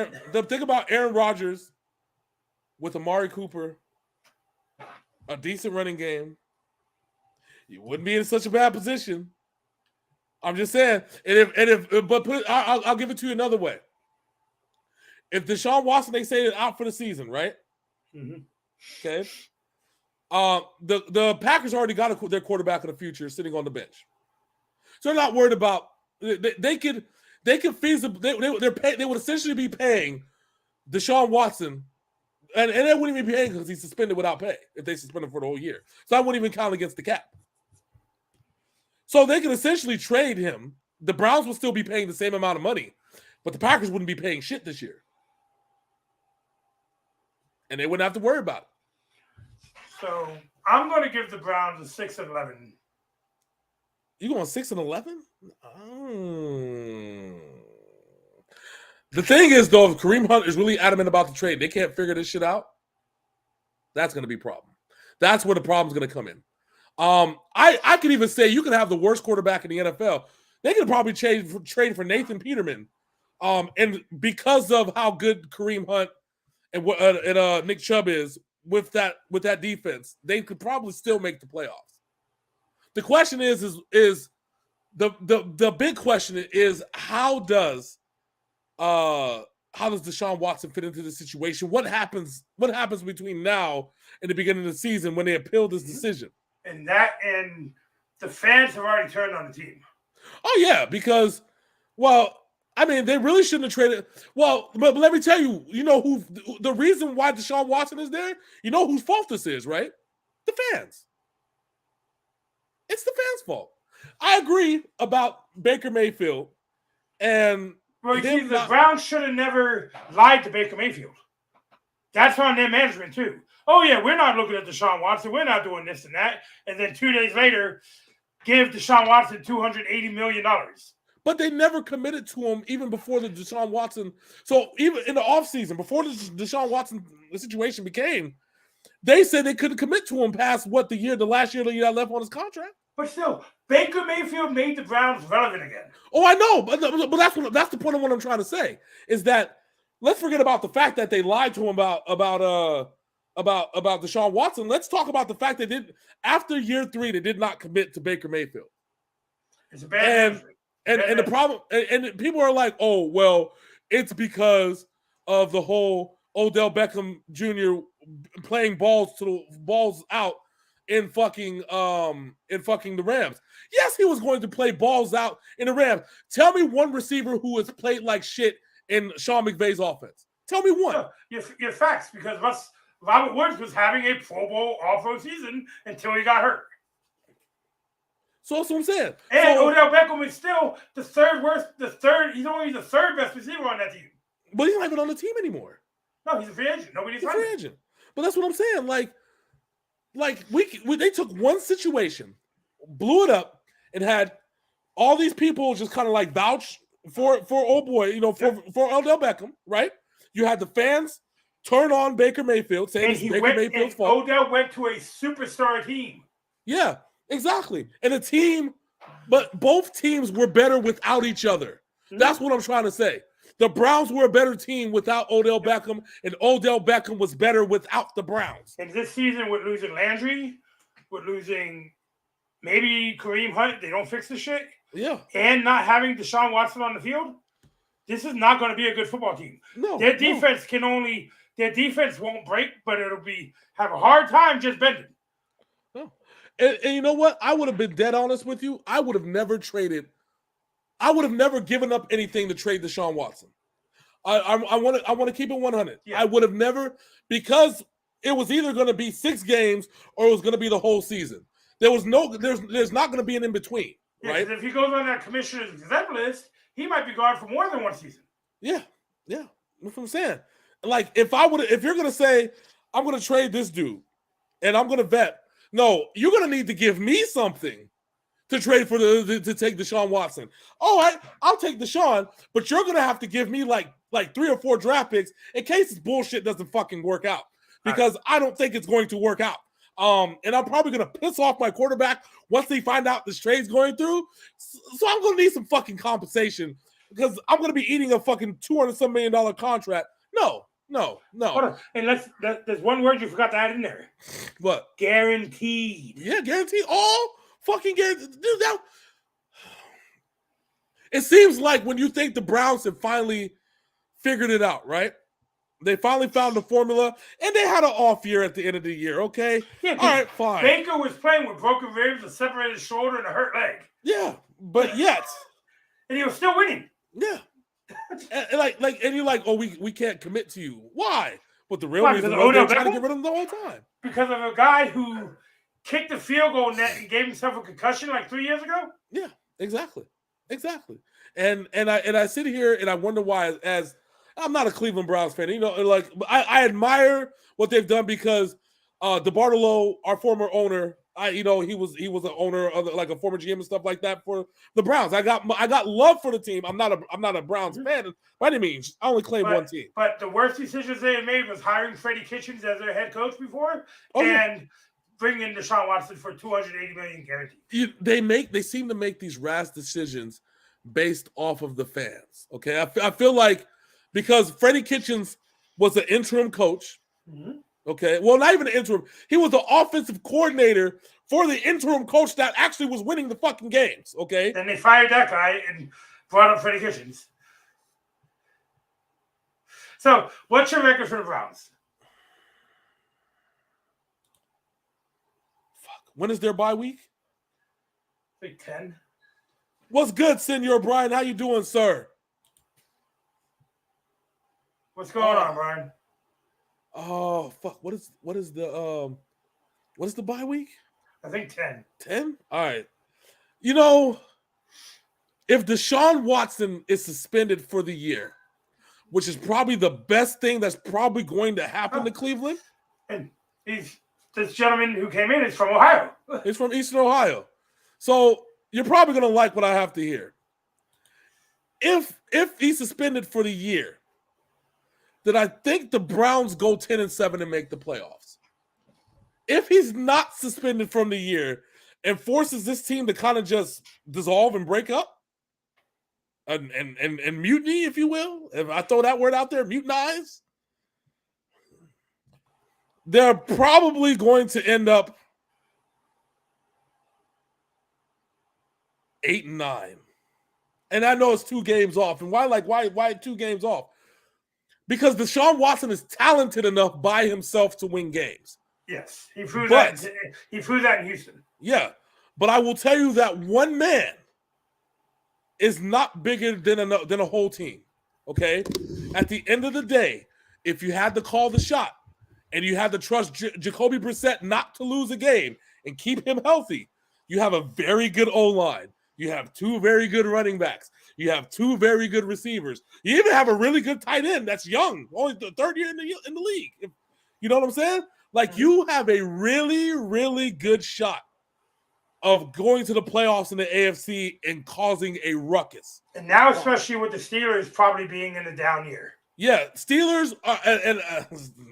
Aaron Rodgers with Amari Cooper, a decent running game. You wouldn't be in such a bad position. I'm just saying. I'll give it to you another way. If Deshaun Watson, they say, is out for the season, right? Mm-hmm. Okay. The Packers already got their quarterback of the future sitting on the bench, so they're not worried about. They could feasibly they would essentially be paying Deshaun Watson, and they wouldn't even be paying because he's suspended without pay if they suspend him for the whole year. So I wouldn't even count against the cap. So they could essentially trade him. The Browns would still be paying the same amount of money, but the Packers wouldn't be paying shit this year, and they wouldn't have to worry about it. So I'm going to give the Browns a 6-11. You going 6-11? The thing is, though, if Kareem Hunt is really adamant about the trade, they can't figure this shit out. That's going to be a problem. That's where the problem's going to come in. I could even say you could have the worst quarterback in the NFL. They could probably trade for Nathan Peterman And because of how good Kareem Hunt and Nick Chubb is with that defense, they could probably still make the playoffs. The question is the big question is how does Deshaun Watson fit into the situation? What happens between now and the beginning of the season when they appeal this decision? And the fans have already turned on the team. Oh yeah, because I mean, they really shouldn't have traded. Well, but let me tell you, who the reason why Deshaun Watson is there? You know whose fault this is, right? The fans. It's the fans' fault. I agree about Baker Mayfield, and well, the Browns should have never lied to Baker Mayfield. That's on their management too. Oh yeah, we're not looking at Deshaun Watson. We're not doing this and that. And then 2 days later, give Deshaun Watson $280 million. But they never committed to him even before the Deshaun Watson. So even in the offseason, before the Deshaun Watson situation became, they said they couldn't commit to him past the last year that he had left on his contract. But still, Baker Mayfield made the Browns relevant again. Oh, I know, but that's the point of what I'm trying to say is that let's forget about the fact that they lied to him about Deshaun Watson. Let's talk about the fact that after year 3 they did not commit to Baker Mayfield. It's a bad and the problem and people are like, oh well, it's because of the whole Odell Beckham Jr. playing balls out in fucking the Rams. Yes, he was going to play balls out in the Rams. Tell me one receiver who has played like shit in Sean McVay's offense. Tell me one. Your facts, because Robert Woods was having a Pro Bowl all-pro season until he got hurt. So that's what I'm saying. And Odell Beckham is still he's only the third best receiver on that team. But he's not even on the team anymore. No, he's a free agent. Nobody's a free agent. But that's what I'm saying. Like they took one situation, blew it up, and had all these people just kind of like vouch for old boy, for Odell Beckham, right? You had the fans turn on Baker Mayfield, saying it's Baker Mayfield's fault. Odell went to a superstar team. Yeah, exactly. And but both teams were better without each other. Mm-hmm. That's what I'm trying to say. The Browns were a better team without Odell Beckham, and Odell Beckham was better without the Browns. And this season, with losing Landry, with losing maybe Kareem Hunt, they don't fix the shit. Yeah. And not having Deshaun Watson on the field, this is not going to be a good football team. No. Their defense won't break, but it'll have a hard time just bending. No. And you know what? I would have been dead honest with you. I would have never given up anything to trade Deshaun Watson. I want to keep it 100. Yeah. I would have never, because it was either going to be 6 games or it was going to be the whole season. There's not going to be an in between, right? If he goes on that commissioner's exempt list, he might be gone for more than one season. Yeah. That's what I'm saying. Like if you're going to say I'm going to trade this dude and I'm going to vet, no, you're going to need to give me something to trade for to take Deshaun Watson. All right, I'll take Deshaun, but you're gonna have to give me like 3 or 4 draft picks in case this bullshit doesn't fucking work out. Because I don't think it's going to work out. And I'm probably gonna piss off my quarterback once they find out this trade's going through. So I'm gonna need some fucking compensation because I'm gonna be eating a fucking $200-some million contract. No. Hold on. And there's one word you forgot to add in there. What? Guaranteed. Yeah, guaranteed. All fucking guaranteed. Dude, it seems like when you think the Browns have finally figured it out, right? They finally found the formula, and they had an off year at the end of the year, okay? Yeah, all right, fine. Baker was playing with broken ribs, a separated shoulder, and a hurt leg. Yeah, but yet. And he was still winning. Yeah. and you're like, oh, we can't commit to you. Why? But the real reason was they're trying to get rid of him the whole time. Because of a guy who kicked the field goal net and gave himself a concussion like 3 years ago? Yeah, exactly. And I sit here and I wonder why, as I'm not a Cleveland Browns fan, like I admire what they've done because DeBartolo, our former owner, he was an owner of like a former GM and stuff like that for the Browns. I got love for the team. I'm not a Browns fan by any means. I only claim one team. But the worst decisions they made was hiring Freddie Kitchens as their head coach before, bringing in Deshaun Watson for $280 million guaranteed. They seem to make these rash decisions based off of the fans. Okay, I feel like because Freddie Kitchens was an interim coach. Mm-hmm. Okay, well, not even an interim. He was the offensive coordinator for the interim coach that actually was winning the fucking games. Okay, Then they fired that guy and brought up Freddie Kitchens. So, what's your record for the Browns? Fuck. When is their bye week? Big 10. What's good, Senor Brian? How you doing, sir? What's going on, Brian? Oh fuck! What is the bye week? I think 10. 10? All right. You know, if Deshaun Watson is suspended for the year, which is probably the best thing that's probably going to happen to Cleveland. And this gentleman who came in is from Ohio. He's from Eastern Ohio. So you're probably going to like what I have to hear. If he's suspended for the year, then I think the Browns go 10-7 and make the playoffs. If he's not suspended from the year and forces this team to kind of just dissolve and break up, and mutiny, if you will, if I throw that word out there, mutinize, they're probably going to end up 8-9. And I know it's 2 games off. And why 2 games off? Because Deshaun Watson is talented enough by himself to win games. Yes, he proved that in Houston. Yeah, but I will tell you that one man is not bigger than a whole team. Okay, at the end of the day, if you had to call the shot and you had to trust Jacoby Brissett not to lose a game and keep him healthy, you have a very good O-line. You have 2 very good running backs. You have 2 very good receivers. You even have a really good tight end that's young, only the 3rd year in the league. You know what I'm saying? Like, you have a really, really good shot of going to the playoffs in the AFC and causing a ruckus. And now, especially with the Steelers probably being in a down year. Yeah, Steelers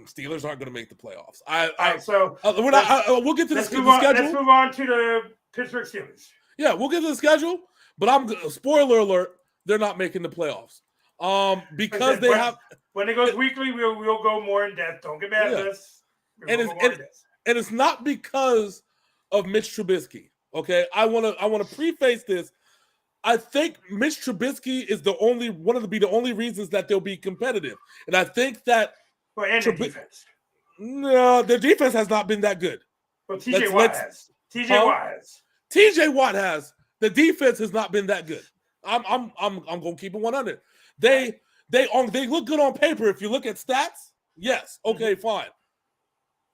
Steelers aren't going to make the playoffs. We'll get to the schedule. Let's move on to the Pittsburgh Steelers. Yeah, we'll get to the schedule, but spoiler alert, they're not making the playoffs. Because when it goes weekly, we'll go more in depth. Don't get mad at us. And it's not because of Mitch Trubisky. Okay, I want to preface this. I think Mitch Trubisky is the only reasons that they'll be competitive, and I think that their defense. No, their defense has not been that good. Well, TJ Watt has. TJ Watt has. The defense has not been that good. I'm gonna keep it 100. They look good on paper. If you look at stats, yes, okay, fine.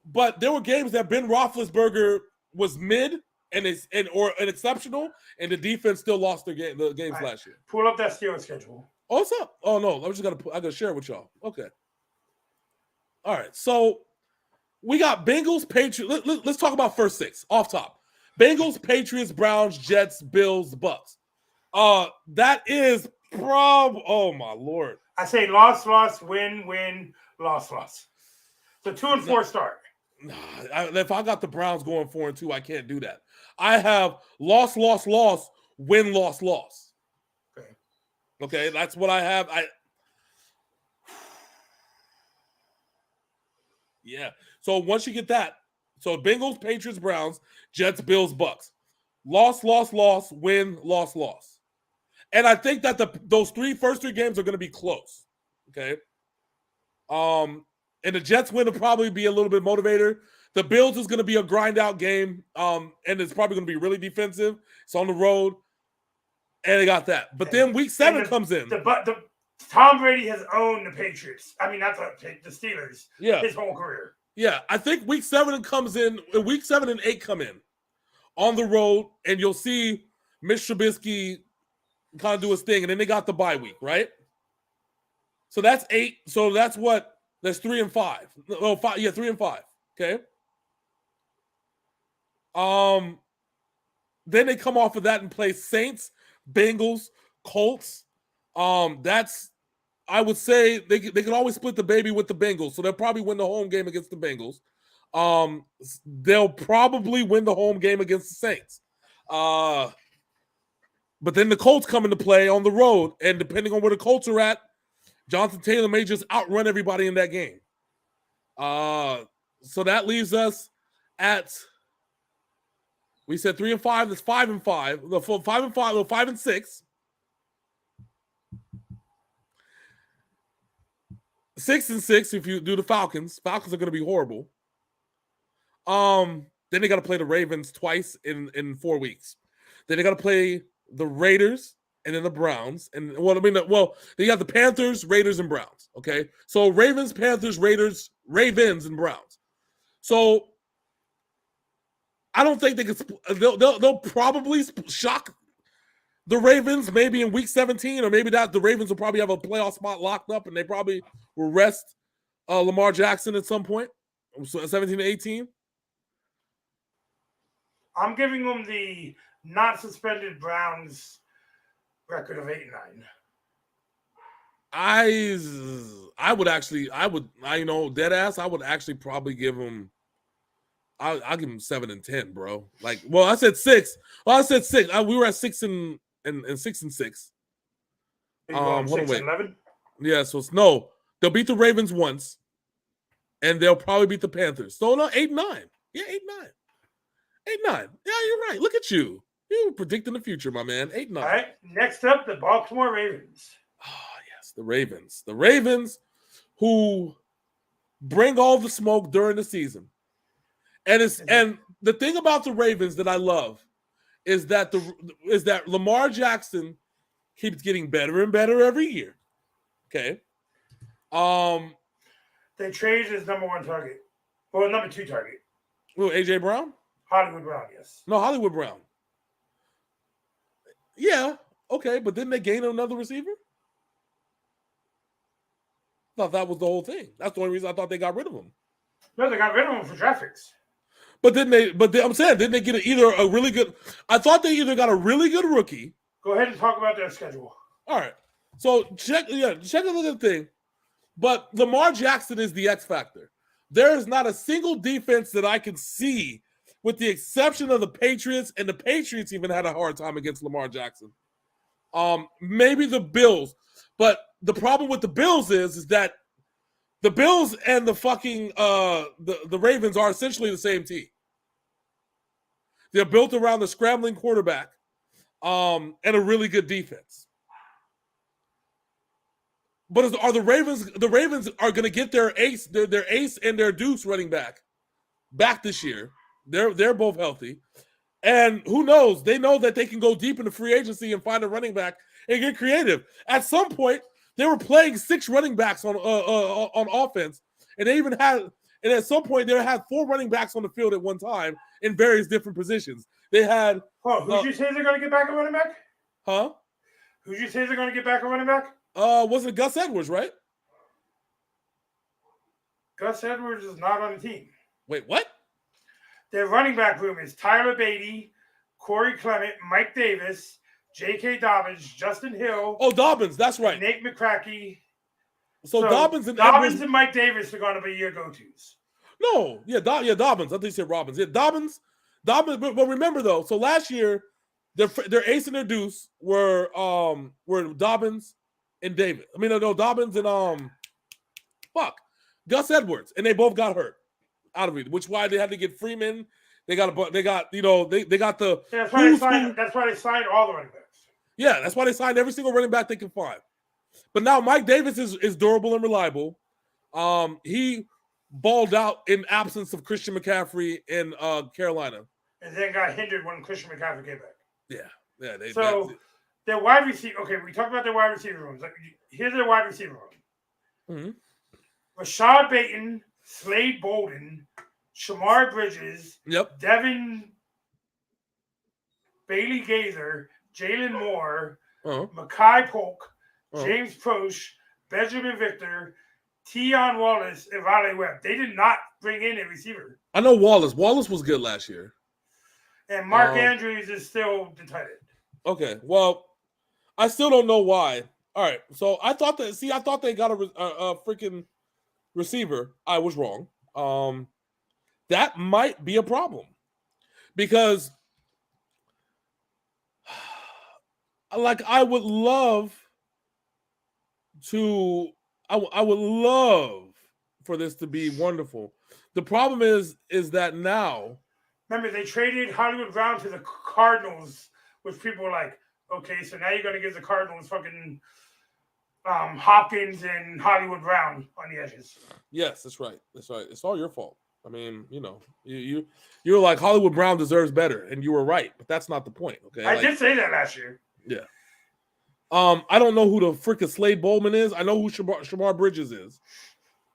But there were games that Ben Roethlisberger was mid and exceptional, and the defense still lost the games last year. Pull up that Steelers schedule. Oh, what's up? Oh no, I gotta share it with y'all. Okay. All right, so we got Bengals, Patriots. Let's talk about first 6 off top. Bengals, Patriots, Browns, Jets, Bills, Bucks. That is oh my Lord. I say loss, win, loss. So 2-4 start. If I got the Browns going 4-2, I can't do that. I have loss, win, loss. Okay, that's what I have. Yeah. So once you get that, so Bengals, Patriots, Browns, Jets, Bills, Bucks. Loss, win, loss. And I think that those first three games are going to be close. Okay. And the Jets win will probably be a little bit motivator. The Bills is going to be a grind out game. And it's probably going to be really defensive. It's on the road. And they got that. But then week 7 comes in. Tom Brady has owned the Patriots. I mean, not the Steelers. Yeah. His whole career. Yeah. I think week 7 comes in. Week 7 and 8 come in on the road. And you'll see Mitch Trubisky kind of do his thing. And then they got the bye week, right? So that's 8. So that's what? That's 3 and 5. Oh, 5. Yeah, 3 and 5. Okay. Then they come off of that and play Saints, Bengals, Colts. I would say they can always split the baby with the Bengals, so they'll probably win the home game against the Bengals. They'll probably win the home game against the Saints. But then the Colts come into play on the road, and depending on where the Colts are at, Jonathan Taylor may just outrun everybody in that game. So that leaves us at, we said 3-5. That's 5-5. The 5-5, 5-6. 6-6 if you do the Falcons. Falcons are going to be horrible. Then they got to play the Ravens twice in 4 weeks. Then they got to play the Raiders and then the Browns. And they got the Panthers, Raiders, and Browns. Okay, so Ravens, Panthers, Raiders, Ravens, and Browns. So I don't think they could. They'll probably shock the Ravens maybe in week 17, or maybe that the Ravens will probably have a playoff spot locked up, and they probably will rest Lamar Jackson at some point, 17 to 18. I'm giving them the not suspended Browns record of 8-9. I would dead ass. I would actually probably give them. I'll give them 7-10, bro. I said 6. Well, I said 6. We were at 6 and 6. Hold on, wait. 11? Yeah, so no, they'll beat the Ravens once, and they'll probably beat the Panthers. So no, 8-9. Yeah, 8-9. 8-9. Yeah, you're right. Look at you. You predicting the future, my man. 8-9. All right. Next up, the Baltimore Ravens. Oh, yes, the Ravens. The Ravens who bring all the smoke during the season. And the thing about the Ravens that I love is that Lamar Jackson keeps getting better and better every year. Okay. They traded his number 1 target. Well, number 2 target. Who, AJ Brown? Hollywood Brown, yes. No, Hollywood Brown. Yeah, okay, but didn't they gain another receiver? I thought that was the whole thing. That's the only reason I thought they got rid of him. No, they got rid of him for draft picks. I'm saying, didn't they get either a really good? I thought they either got a really good rookie. Go ahead and talk about their schedule. All right, so check a look at the thing. But Lamar Jackson is the X factor. There is not a single defense that I can see, with the exception of the Patriots, and the Patriots even had a hard time against Lamar Jackson. Maybe the Bills, but the problem with the Bills is that the Bills and the fucking the Ravens are essentially the same team. They're built around the scrambling quarterback and a really good defense. But are the Ravens? The Ravens are going to get their ace and their deuce running back this year. They're both healthy, and who knows? They know that they can go deep into free agency and find a running back and get creative. At some point, they were playing 6 running backs on offense, and they even had. And at some point, they had 4 running backs on the field at one time in various different positions. They had. Oh, who'd you say they're going to get back a running back? Huh? Who'd you say they're going to get back a running back? Was it Gus Edwards, right? Gus Edwards is not on the team. Wait, what? Their running back room is Tyler Beatty, Corey Clement, Mike Davis, J.K. Dobbins, Justin Hill. Oh, Dobbins, that's right. Nate McCracky. So Dobbins and Edwards and Mike Davis are going to be your go-tos. No, Dobbins. I think you said Robbins. Yeah, Dobbins. But remember though, so last year their ace and their deuce were Dobbins and David. I mean, no, Dobbins and Gus Edwards, and they both got hurt out of it, which why they had to get Freeman. They got the. Yeah, that's why they signed all the running backs. Yeah, that's why they signed every single running back they can find. But now Mike Davis is durable and reliable. He balled out in absence of Christian McCaffrey in Carolina, and then got hindered when Christian McCaffrey came back. Yeah. Their wide receiver. Okay, we talked about their wide receiver rooms. Here's their wide receiver room. Mm-hmm. Rashad Bateman, Slade Bolden, Shamar Bridges, Devin Bailey Gaither, Jalen Moore, Mekhi Polk, James Proche, Benjamin Victor, Tion Wallace, and Riley Webb. They did not bring in a receiver. I know Wallace. Wallace was good last year. And Mark Andrews is still the tight end. Okay, well, I still don't know why. All right, so I thought they got a freaking receiver. I was wrong. That might be a problem because like I would love to. I would love for this to be wonderful. The problem is that now. Remember, they traded Hollywood Brown to the Cardinals, which people were like, okay, so now you're going to give the Cardinals fucking Hopkins and Hollywood Brown on the edges. Yes, that's right. That's right. It's all your fault. I mean, you're like Hollywood Brown deserves better, and you were right, but that's not the point. Okay, I did say that last year. Yeah. I don't know who the freaking Slade Bowman is. I know who Shamar Bridges is.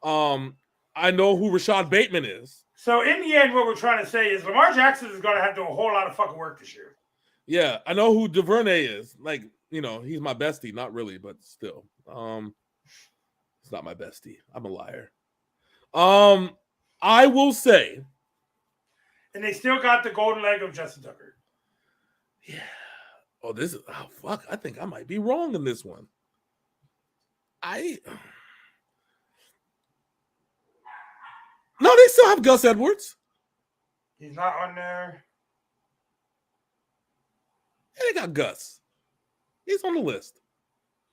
I know who Rashad Bateman is. So in the end, what we're trying to say is Lamar Jackson is going to have to do a whole lot of fucking work this year. Yeah, I know who DuVernay is. Like, he's my bestie. Not really, but still. It's not my bestie. I'm a liar. I will say. And they still got the golden leg of Justin Tucker. Yeah. Oh, fuck. I think I might be wrong in this one. No, they still have Gus Edwards. He's not on there. Yeah, they got Gus. He's on the list.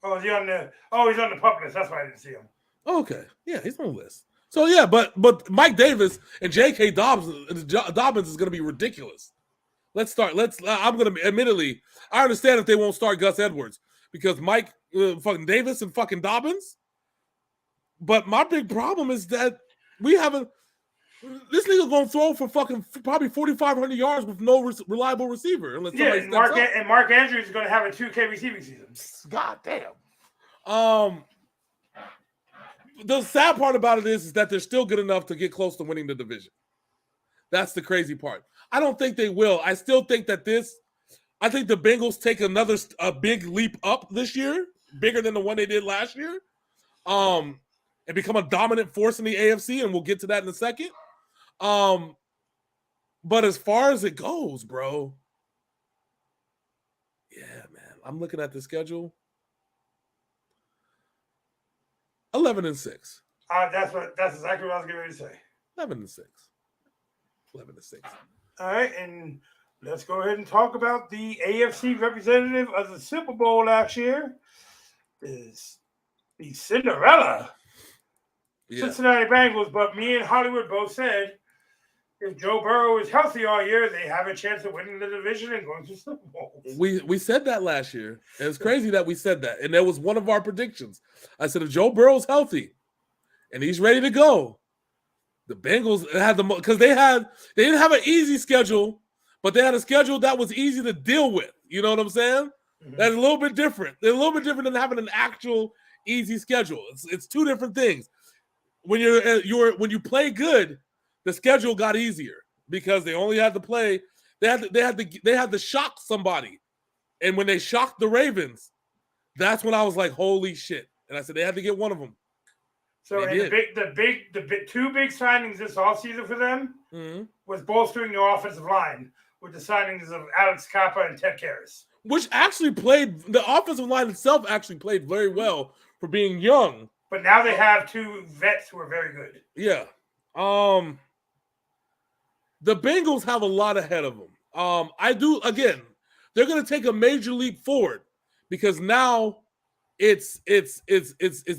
Oh, is he on the? Oh, he's on the pup list. That's why I didn't see him. Okay, yeah, he's on the list. So yeah, but Mike Davis and J.K. Dobbins is going to be ridiculous. Let's start. I'm going to admittedly, I understand if they won't start Gus Edwards because Mike fucking Davis and fucking Dobbins. But my big problem is that we haven't. This nigga's gonna throw for fucking probably 4,500 yards with no reliable receiver. Unless and Mark Andrews is gonna have a 2K receiving season. God damn. The sad part about it is that they're still good enough to get close to winning the division. That's the crazy part. I don't think they will. I still think that I think the Bengals take a big leap up this year, bigger than the one they did last year, and become a dominant force in the AFC, and we'll get to that in a second. But as far as it goes, bro, yeah, man, I'm looking at the schedule. 11-6. That's exactly what I was getting ready to say. 11-6. 11-6. All right, and let's go ahead and talk about the AFC representative of the Super Bowl last year. Is the Cinderella Cincinnati Bengals, but me and Hollywood both said if Joe Burrow is healthy all year, they have a chance of winning the division and going to Super Bowl. We said that last year. And it's crazy that we said that. And that was one of our predictions. I said if Joe Burrow's healthy and he's ready to go, the Bengals had because they didn't have an easy schedule, but they had a schedule that was easy to deal with. You know what I'm saying? Mm-hmm. That's a little bit different. They're a little bit different than having an actual easy schedule. It's two different things. When you play good, the schedule got easier because they only had to play. They had to shock somebody, and when they shocked the Ravens, that's when I was like, "Holy shit!" And I said they had to get one of them. So the two big signings this offseason for them was bolstering the offensive line with the signings of Alex Kappa and Ted Karras, which actually the offensive line itself actually played very well for being young. But now they have two vets who are very good. Yeah. The Bengals have a lot ahead of them. They're going to take a major leap forward because now it's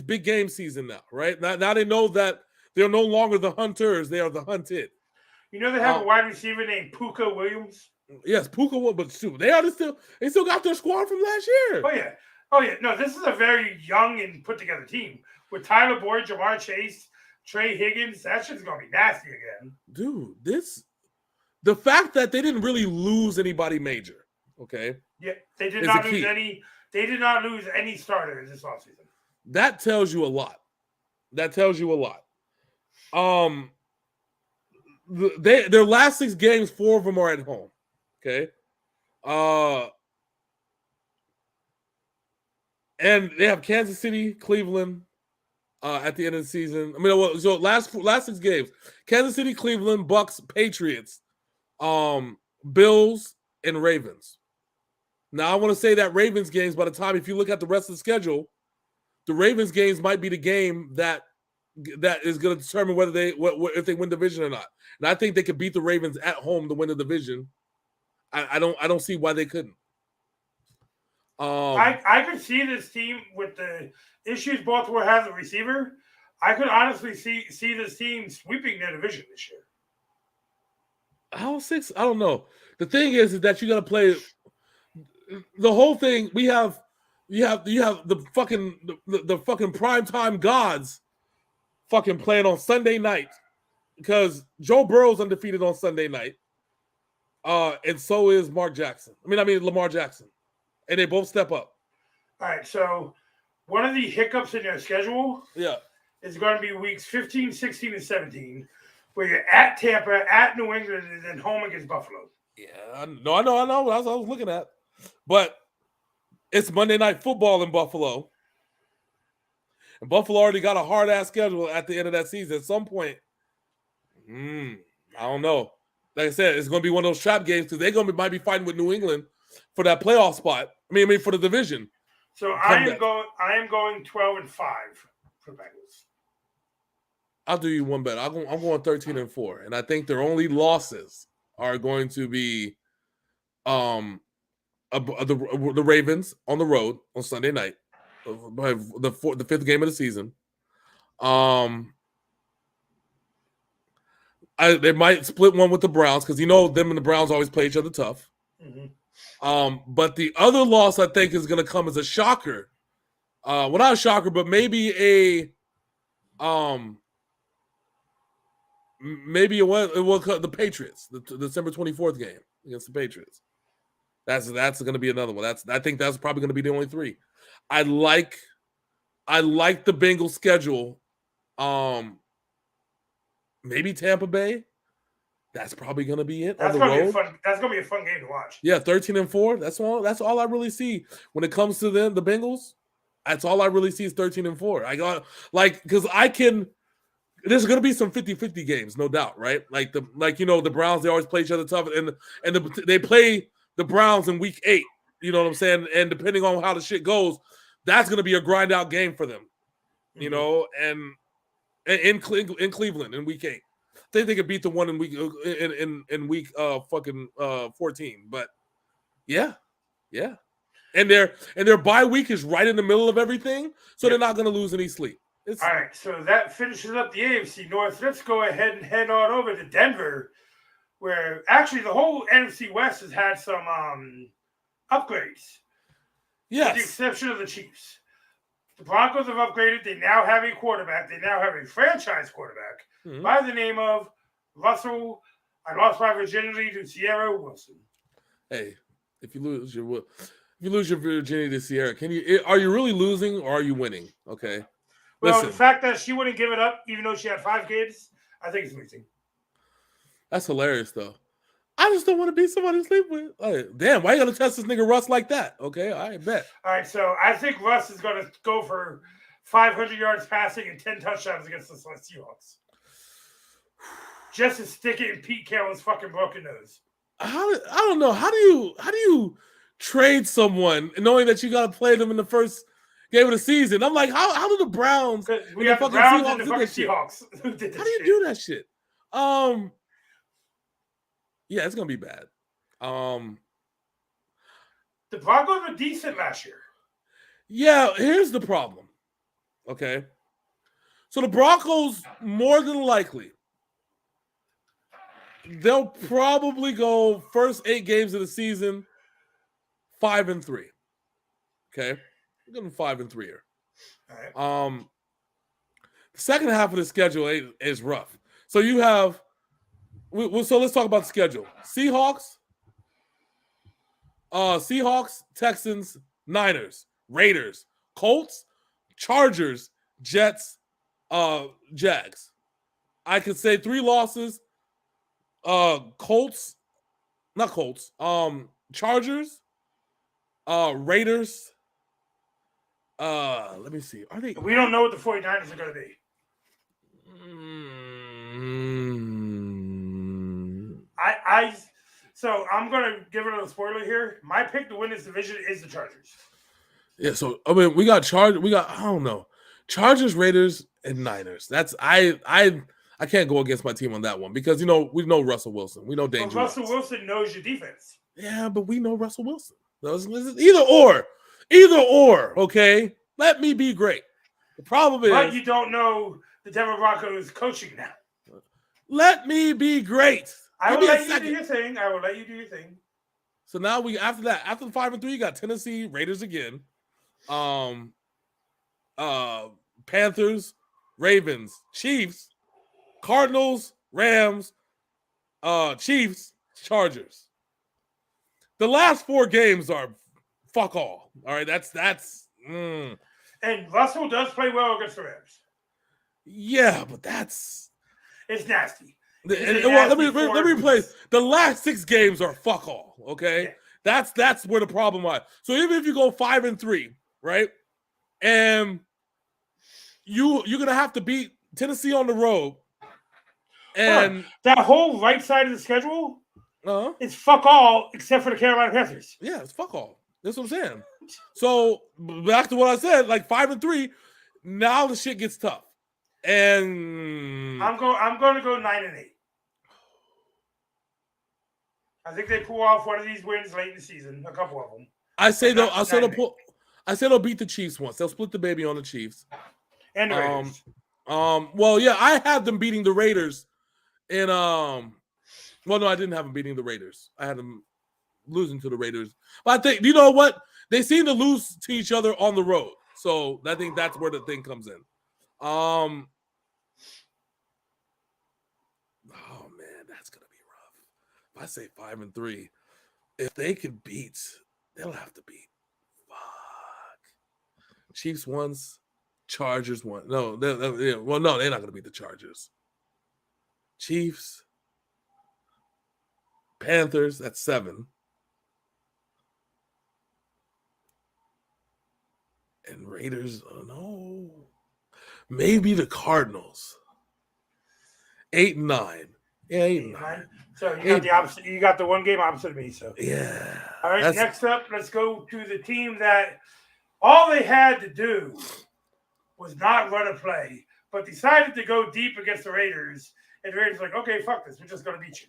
big game season now, right? Now they know that they're no longer the hunters, they are the hunted. You know they have a wide receiver named Puka Williams? Yes, Puka Williams, but they still got their squad from last year. Oh yeah. No, this is a very young and put together team. With Tyler Boyd, Jamar Chase, Trey Higgins, that shit's gonna be nasty again. Dude, the fact that they didn't really lose anybody major, okay? Yeah, they did not lose any. They did not lose any starters this offseason. That tells you a lot. Their last 6 games, 4 of them are at home. Okay. And they have Kansas City, Cleveland at the end of the season. So last 6 games: Kansas City, Cleveland, Bucks, Patriots, Bills, and Ravens. Now I want to say that Ravens games, by the time if you look at the rest of the schedule, the Ravens games might be the game that is going to determine whether if they win division or not. And I think they could beat the Ravens at home to win the division. I don't see why they couldn't. I could see this team with the issues Baltimore has at receiver. I could honestly see this team sweeping their division this year. How 6? I don't know. The thing is that you got to play the whole thing. You have the fucking primetime gods fucking playing on Sunday night because Joe Burrow's undefeated on Sunday night. And so is Lamar Jackson, and they both step up. All right, so one of the hiccups in their schedule, is going to be weeks 15, 16, and 17, where you're at Tampa, at New England, and then home against Buffalo. Yeah, I know. That's what I was looking at, but it's Monday Night Football in Buffalo, and Buffalo already got a hard ass schedule at the end of that season. At some point, I don't know. Like I said, it's going to be one of those trap games because they're might be fighting with New England for that playoff spot. I mean for the division. So I am going 12-5 for Bengals. I'll do you one bet. I'm going 13-4, and I think their only losses are going to be, the Ravens on the road on Sunday night, the fifth game of the season. They might split one with the Browns because them and the Browns always play each other tough. Mm-hmm. But the other loss I think is going to come as a shocker. Well, not a shocker, but maybe the Patriots, the December 24th game against the Patriots. That's going to be another one. I think that's probably going to be the only three. I like the Bengals schedule. Maybe Tampa Bay. That's probably going to be it. That's going to be a fun game to watch. Yeah, 13-4. That's all I really see when it comes to the Bengals. That's all I really see is 13-4. I got because I can. There's going to be some 50-50 games, no doubt, right? The Browns, they always play each other tough, and they play the Browns in week 8. You know what I'm saying? And depending on how the shit goes, that's going to be a grind out game for them. You know, and in Cleveland in week 8, they could beat the one in week 14. But yeah, and their bye week is right in the middle of everything, so they're not going to lose any sleep. All right, so that finishes up the AFC North. Let's go ahead and head on over to Denver, where actually the whole NFC West has had some upgrades. Yes. With the exception of the Chiefs. The Broncos have upgraded. They now have a quarterback. They now have a franchise quarterback by the name of Russell. I lost my virginity to Sierra Wilson. Hey, if you lose your virginity to Sierra, are you really losing or are you winning? Okay. Well, the fact that she wouldn't give it up, even though she had 5 kids, I think it's amazing. That's hilarious, though. I just don't want to be somebody to sleep with. Damn, why you gonna test this nigga Russ like that? Okay, I bet. All right, so I think Russ is gonna go for 500 yards passing and 10 touchdowns against the Seahawks. Just to stick it in Pete Carroll's fucking broken nose. I don't know. How do you trade someone knowing that you gotta play them in the first game of the season? I'm like, how do the Browns we have the Browns and the fucking Seahawks how do you do that shit? Yeah, it's gonna be bad. The Broncos were decent last year. Yeah, here's the problem. Okay, so the Broncos, more than likely, they'll probably go first 8 games of the season 5-3. Okay, we're going 5-3 here. All right. The second half of the schedule is rough. So you have. So let's talk about the schedule. Seahawks, Texans, Niners, Raiders, Colts, Chargers, Jets, Jags. I could say 3 losses. Chargers, Raiders. Let me see. Are they? We don't know what the 49ers are going to be. So I'm going to give it a spoiler here. My pick to win this division is the Chargers. Yeah, so I mean, we got I don't know, Chargers, Raiders, and Niners. That's I can't go against my team on that one because we know Russell Wilson, we know Dane. Russell Wilson knows your defense. Yeah, but we know Russell Wilson. Either or. Either or, okay? Let me be great. The problem But is, you don't know the Denver Broncos coaching now. let me be great. I Give will me a let you do second. your thing. I will let you do your thing. So now after the 5-3, you got Tennessee, Raiders again. Panthers, Ravens, Chiefs, Cardinals, Rams, Chiefs, Chargers. The last 4 games are fuck all. All right, that's And Russell does play well against the Rams. yeah, but that's It's nasty. well, let me play. The last 6 games are fuck all. Okay, Yeah. that's where the problem lies. So even if you go 5-3, right, and you're gonna have to beat Tennessee on the road, and that whole right side of the schedule is fuck all except for the Carolina Panthers. Yeah, it's fuck all. That's what I'm saying. So back to what I said, like 5-3, now the shit gets tough. And I'm going to go 9-8. I think they pull off one of these wins late in the season. A couple of them. I say they'll beat the Chiefs once. They'll split the baby on the Chiefs. And the Raiders. Well, yeah, I had them beating the Raiders. And well, no, I didn't have them beating the Raiders. I had them losing to the Raiders. But I think, you know what? They seem to lose to each other on the road. So I think that's where the thing comes in. Oh man, that's gonna be rough. If I say 5-3, if they can beat, they'll have to beat. Fuck. Chiefs once, Chargers once. No, they're not gonna beat the Chargers. Chiefs, Panthers, that's 7. And Raiders, no. Maybe the Cardinals. 8-9. Yeah, 8-9. So you got the opposite. You got the one game opposite of me. So yeah. All right. Next up, let's go to the team that all they had to do was not run a play, but decided to go deep against the Raiders. And the Raiders were like, okay, fuck this. We're just going to beat you.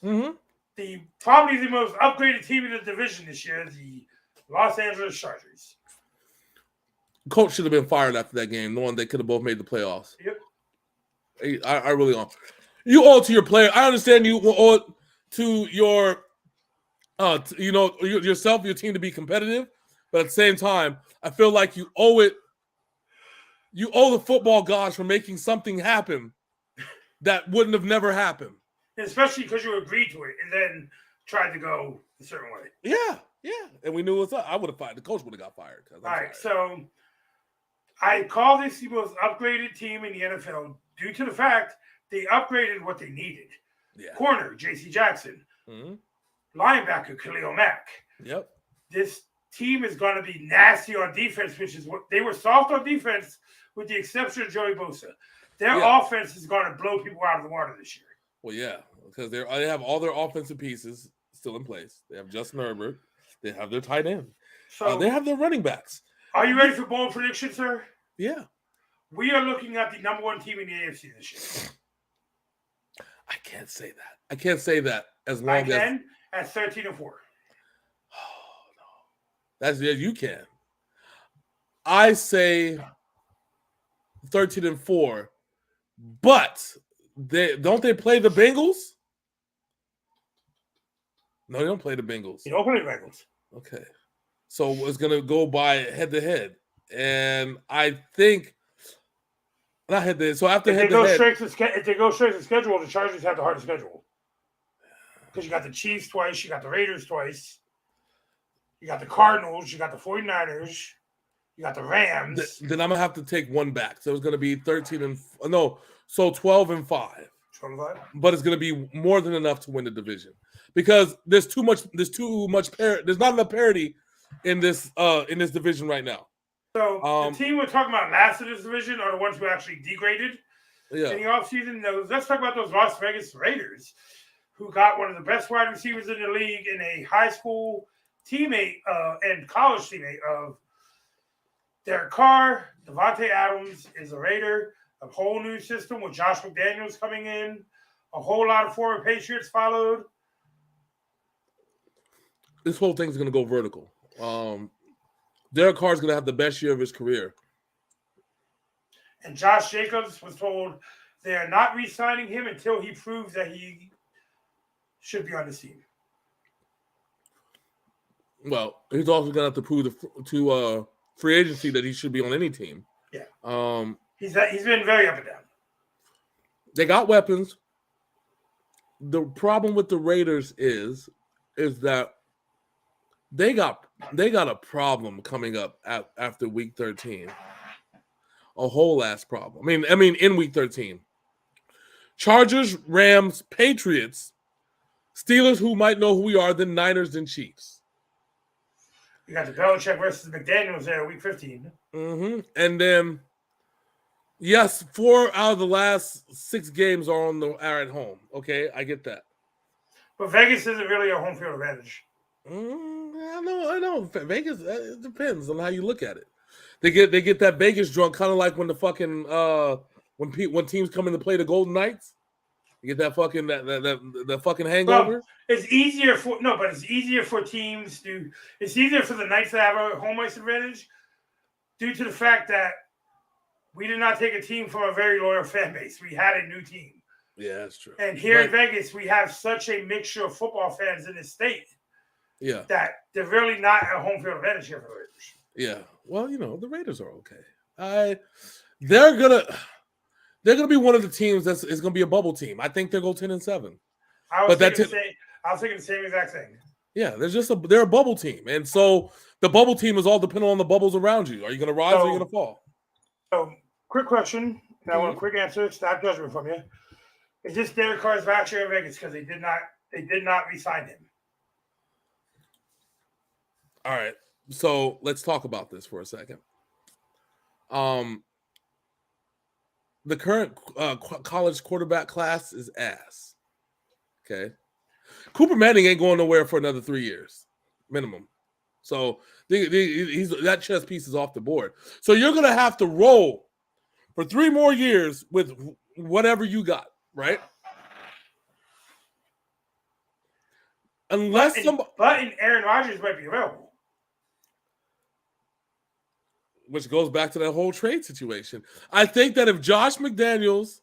Mm-hmm. Probably the most upgraded team in the division this year, the Los Angeles Chargers. Coach should have been fired after that game, knowing they could have both made the playoffs. Yep. I really don't. You owe it to your player. I understand you owe it to your, yourself, your team to be competitive, but at the same time, I feel like you owe it. You owe the football gods for making something happen that wouldn't have never happened. Especially because you agreed to it and then tried to go a certain way. Yeah, and we knew it was up. I would have fired. The coach would have got fired. All right, so I call this the most upgraded team in the NFL due to the fact they upgraded what they needed. Yeah. Corner, J.C. Jackson. Mm-hmm. Linebacker, Khalil Mack. Yep. This team is going to be nasty on defense, which is what they were soft on defense with the exception of Joey Bosa. Their offense is going to blow people out of the water this year. Well, yeah, because they have all their offensive pieces still in place. They have Justin Herbert. They have their tight end. So they have their running backs. Are you ready for bold prediction, sir? Yeah. We are looking at the number 1 team in the AFC this year. I can't say that. I can't say that as long as at 13-4. Oh no, that's you can. I say 13-4, but they play the Bengals? No, they don't play the Bengals. They don't play the Bengals. Okay, so it's gonna go by head to head, and I think not head to head. So after head to head, if they go straight to schedule, the Chargers have the hardest schedule because you got the Chiefs twice, you got the Raiders twice, you got the Cardinals, you got the 49ers. You got the Rams. Then I'm gonna have to take one back. So it's gonna be 12-5. 12-5. But it's gonna be more than enough to win the division because there's too much. There's not enough parity in this division right now. So the team we're talking about last in this division are the ones who actually degraded in the offseason. Let's talk about those Las Vegas Raiders, who got one of the best wide receivers in the league and a high school teammate and college teammate of Derek Carr. Devontae Adams is a Raider. A whole new system with Josh McDaniels coming in. A whole lot of former Patriots followed. This whole thing's going to go vertical. Derek Carr's going to have the best year of his career. And Josh Jacobs was told they are not re-signing him until he proves that he should be on the team. Well, he's also going to have to prove to free agency that he should be on any team. Yeah. He's been very up and down. They got weapons. The problem with the Raiders is that they got a problem coming up after week 13. A whole ass problem. I mean, in week 13. Chargers, Rams, Patriots, Steelers, who might know who we are, then Niners, then Chiefs. You got the Belichick versus McDaniels there, week 15. Mm-hmm. And then, yes, 4 out of the last 6 games are at home. Okay, I get that. But Vegas isn't really a home field advantage. I know. Vegas, it depends on how you look at it. They get that Vegas drunk, kind of like when the fucking when teams come in to play the Golden Knights. You get that fucking that fucking hangover. Well, it's easier for teams to. It's easier for the Knights to have a home ice advantage due to the fact that we did not take a team from a very loyal fan base. We had a new team. Yeah, that's true. And here in Vegas, we have such a mixture of football fans in this state. Yeah, that they're really not a home field advantage here for the Raiders. Yeah, well, the Raiders are okay. They're gonna be one of the teams that's gonna be a bubble team. I think they'll go 10-7. I was thinking the same exact thing. Yeah, they're a bubble team, and so the bubble team is all dependent on the bubbles around you. Are you gonna rise or are you gonna fall? So, quick question. And I want a quick answer. Stop judgment from you. Is this Derek Carr's last year in Vegas because they did not re-sign him? All right, so let's talk about this for a second. The current college quarterback class is ass. Okay, Cooper Manning ain't going nowhere for another 3 years, minimum. So that chess piece is off the board. So you're gonna have to roll for 3 more years with whatever you got, right? Unless but Aaron Rodgers might be available. Which goes back to that whole trade situation. I think that if Josh McDaniels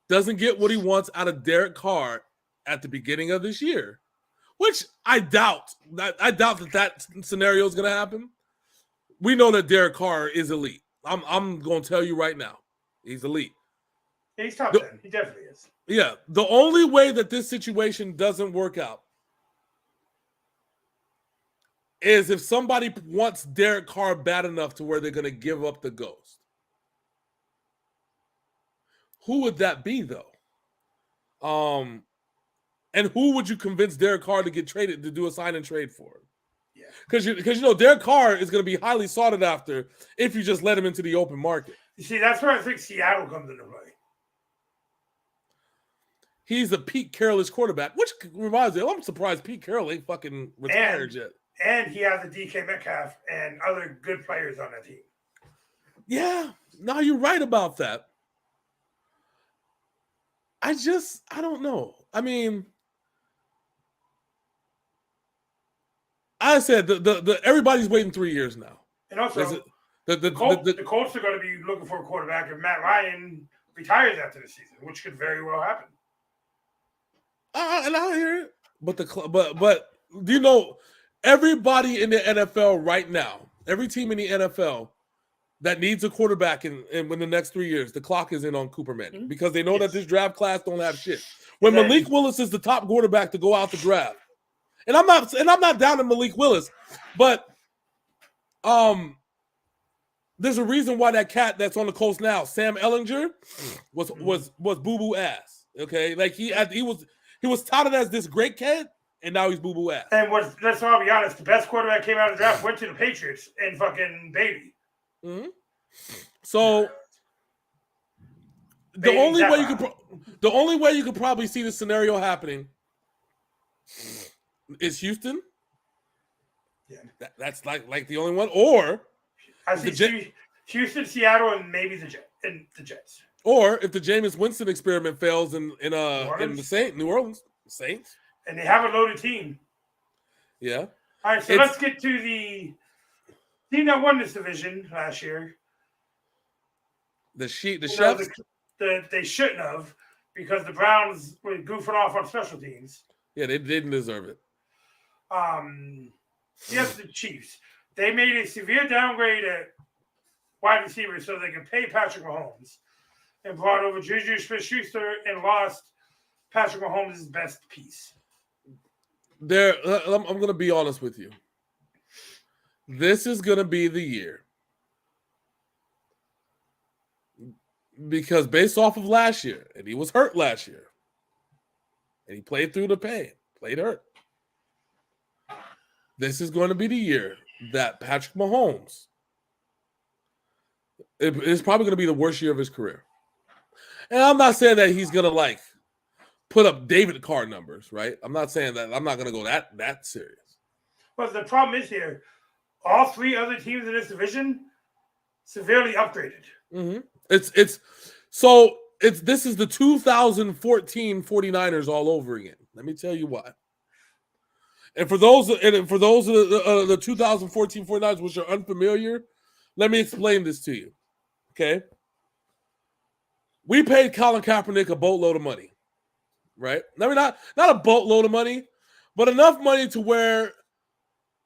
doesn't get what he wants out of Derek Carr at the beginning of this year, which I doubt that scenario is going to happen. We know that Derek Carr is elite. I'm going to tell you right now, he's elite. He's top 10. He definitely is. Yeah, the only way that this situation doesn't work out is if somebody wants Derek Carr bad enough to where they're going to give up the ghost. Who would that be, though? And who would you convince Derek Carr to get traded to do a sign and trade for? Yeah, because Derek Carr is going to be highly sought after if you just let him into the open market. You see, that's where I think Seattle comes into play. He's a Pete Carroll-ish quarterback, which reminds me, I'm surprised Pete Carroll ain't fucking retired yet. And he has a DK Metcalf and other good players on that team. Yeah, no, you're right about that. I don't know. I mean, I said the everybody's waiting 3 years now. And also, the Colts are going to be looking for a quarterback if Matt Ryan retires after the season, which could very well happen. And I hear it, but do you know everybody in the NFL right now, every team in the NFL that needs a quarterback in the next 3 years, the clock is in on Cooper Manning because they know that this draft class don't have shit. When Malik Willis is the top quarterback to go out the draft, and I'm not down to Malik Willis, but there's a reason why that cat that's on the Colts now, Sam Ehlinger, was boo-boo ass. Okay, like he was touted as this great kid, and now he's boo-boo ass. And let's all be honest, the best quarterback came out of the draft went to the Patriots and fucking Baby. Mm-hmm. So the only way you could probably see this scenario happening is Houston. Yeah, that's like the only one, or I see Houston, Seattle, and maybe the Jets. Or if the Jameis Winston experiment fails in the New Orleans Saints, and they have a loaded team. Yeah. All right, so let's get to the team that won this division last year. The You know, Chefs. they shouldn't have because the Browns were goofing off on special teams. Yeah, they didn't deserve it. Yes, the Chiefs. They made a severe downgrade at wide receiver so they could pay Patrick Mahomes and brought over Juju Smith-Schuster and lost Patrick Mahomes' best piece. I'm going to be honest with you. This is going to be the year. Because based off of last year, and he was hurt last year, and he played through the pain, played hurt. This is going to be the year that Patrick Mahomes it's probably going to be the worst year of his career. And I'm not saying that he's going to like put up David Carr numbers, right? I'm not saying that. I'm not going to go that serious. But the problem is here, all three other teams in this division severely upgraded. Mm-hmm. This is the 2014 49ers all over again. Let me tell you why. And for those of the 2014 49ers which are unfamiliar, let me explain this to you. Okay? We paid Colin Kaepernick a boatload of money, right? I mean, not a boatload of money, but enough money to where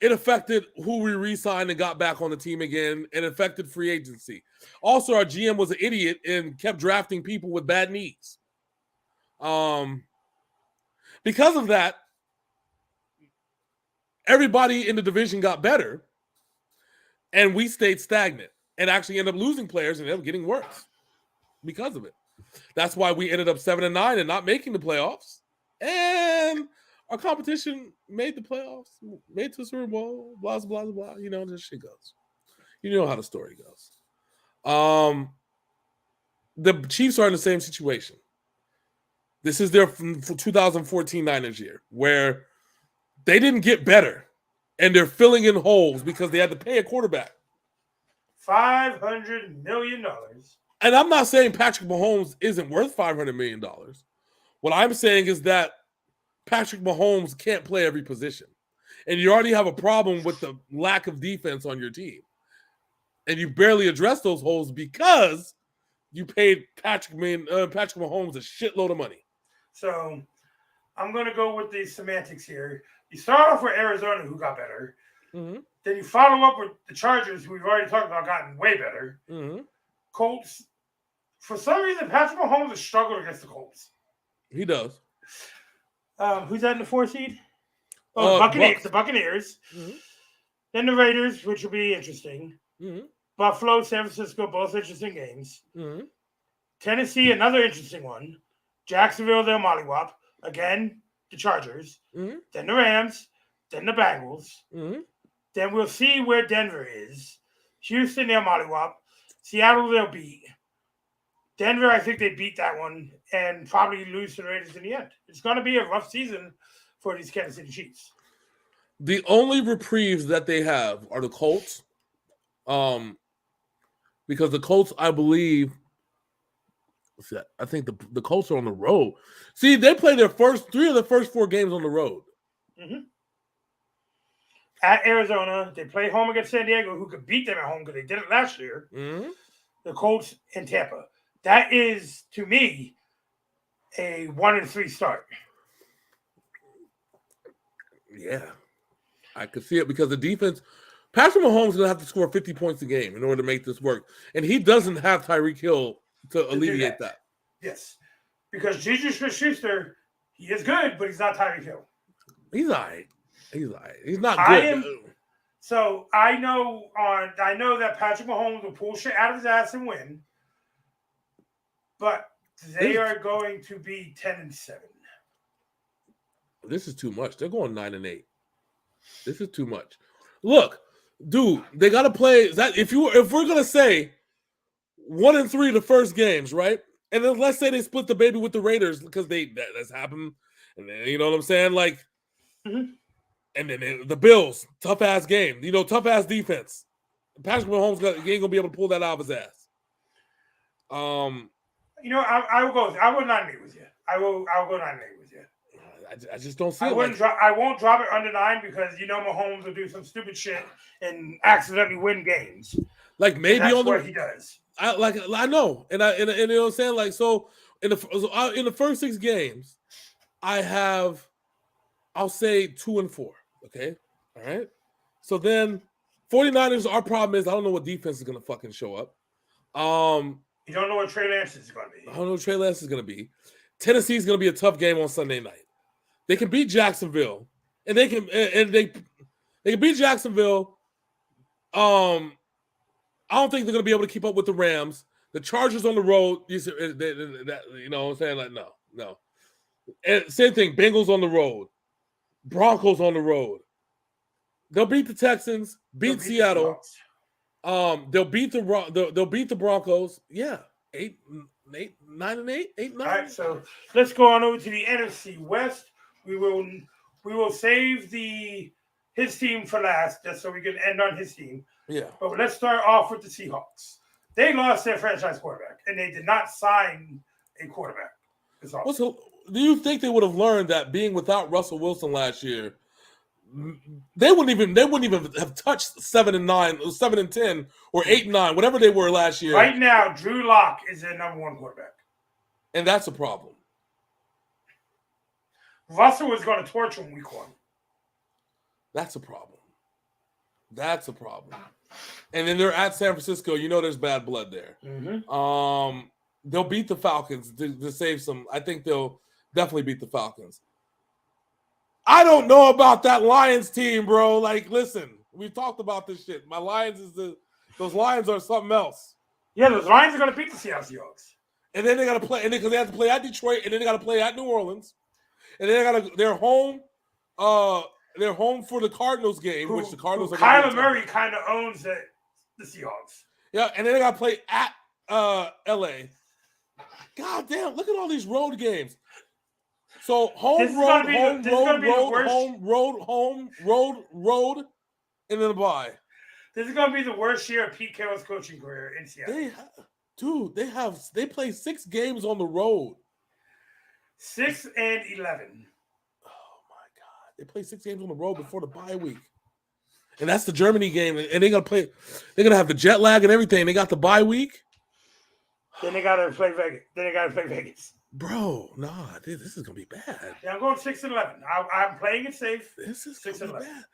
it affected who we re-signed and got back on the team again, and affected free agency. Also, our GM was an idiot and kept drafting people with bad knees. Because of that, everybody in the division got better, and we stayed stagnant and actually ended up losing players and ended up getting worse because of it. That's why we ended up 7-9 and not making the playoffs. And our competition made the playoffs, made to the Super Bowl, blah, blah, blah, blah. You know, this shit goes. You know how the story goes. The Chiefs are in the same situation. This is their 2014 Niners year where they didn't get better and they're filling in holes because they had to pay a quarterback. $500 million. And I'm not saying Patrick Mahomes isn't worth $500 million. What I'm saying is that Patrick Mahomes can't play every position. And you already have a problem with the lack of defense on your team. And you barely address those holes because you paid Patrick Mahomes a shitload of money. So I'm going to go with the semantics here. You start off with Arizona, who got better. Mm-hmm. Then you follow up with the Chargers, who we've already talked about, gotten way better. Mm-hmm. Colts. For some reason, Patrick Mahomes has struggled against the Colts. He does. Who's that in the 4 seed? Oh, the Buccaneers. Mm-hmm. Then the Raiders, which will be interesting. Mm-hmm. Buffalo, San Francisco, both interesting games. Mm-hmm. Tennessee, another interesting one. Jacksonville, they'll mollywop. Again, the Chargers. Mm-hmm. Then the Rams. Then the Bengals. Mm-hmm. Then we'll see where Denver is. Houston, they'll mollywop. Seattle, they'll beat. Denver, I think they beat that one and probably lose to the Raiders in the end. It's going to be a rough season for these Kansas City Chiefs. The only reprieves that they have are the Colts. Because the Colts, I believe, I think the Colts are on the road. See, they play their three of the first 4 games on the road. Mm-hmm. At Arizona, they play home against San Diego, who could beat them at home because they did it last year. Mm-hmm. The Colts and Tampa. That is, to me, a 1-3 start. Yeah. I could see it because the defense, Patrick Mahomes is going to have to score 50 points a game in order to make this work. And he doesn't have Tyreek Hill to alleviate that. Yes. Because Juju Smith-Schuster, he is good, but he's not Tyreek Hill. He's all right. He's not good. So I know that Patrick Mahomes will pull shit out of his ass and win. But they are going to be 10-7. This is too much. They're going 9-8. This is too much. Look, dude, they got to play. If we're gonna say 1-3 the first games, right? And then let's say they split the baby with the Raiders because that's happened, and then you know what I'm saying, like, mm-hmm. And then the Bills, tough ass game, tough ass defense. Patrick Mahomes ain't gonna be able to pull that out of his ass. I will go. I will 9-8 with you. I will go 9-8 with you. I just don't see I it. wouldn't. I won't drop it under 9 because Mahomes will do some stupid shit and accidentally win games. Like maybe that's on what he does. I know, and you know what I'm saying. Like so, in the first 6 games, I'll say 2 and 4. Okay, all right. So then 49ers. Our problem is I don't know what defense is gonna fucking show up. You don't know what Trey Lance is going to be. I don't know what Trey Lance is gonna be. Tennessee's gonna be a tough game on Sunday night. They can beat Jacksonville, and they can beat Jacksonville. I don't think they're gonna be able to keep up with the Rams. The Chargers on the road, you know what I'm saying? Like, no. And same thing, Bengals on the road, Broncos on the road. They'll beat the Texans, beat Seattle. They'll beat the Broncos. Yeah, 8, 9 and 8, 8, 9. All right, so let's go on over to the NFC West. We will save his team for last, just so we can end on his team. Yeah. But let's start off with the Seahawks. They lost their franchise quarterback, and they did not sign a quarterback. So, do you think they would have learned that being without Russell Wilson last year, they wouldn't even have touched 7 and 9, 7 and 10, or 8 and 9, whatever they were last year. Right now, Drew Lock is their number 1 quarterback, and that's a problem. Russell was going to torch him week 1. That's a problem. And then they're at San Francisco. You know there's bad blood there. Mm-hmm. They'll beat the Falcons to save some. I think they'll definitely beat the Falcons. I don't know about that Lions team, bro. Like, listen, we've talked about this shit. My Lions those Lions are something else. Yeah, those Lions are going to beat the Seattle Seahawks. And then they got to play, and because they have to play at Detroit, and then they got to play at New Orleans, and then they're home. They're home for the Cardinals game, which the Cardinals are. Kyler Murray kind of owns the Seahawks. Yeah, and then they got to play at LA. God damn! Look at all these road games. So home, road, and then a bye. This is going to be the worst year of Pete Carroll's coaching career in Seattle. They play 6 games on the road. 6 and 11. Oh my God! They play 6 games on the road before the bye week, and that's the Germany game. And they're gonna have the jet lag and everything. They got the bye week. Then they gotta play Vegas. Bro, nah, this is gonna be bad. Yeah, I'm going 6 and 11. I'm playing it safe. This is 6 and 11. Bad.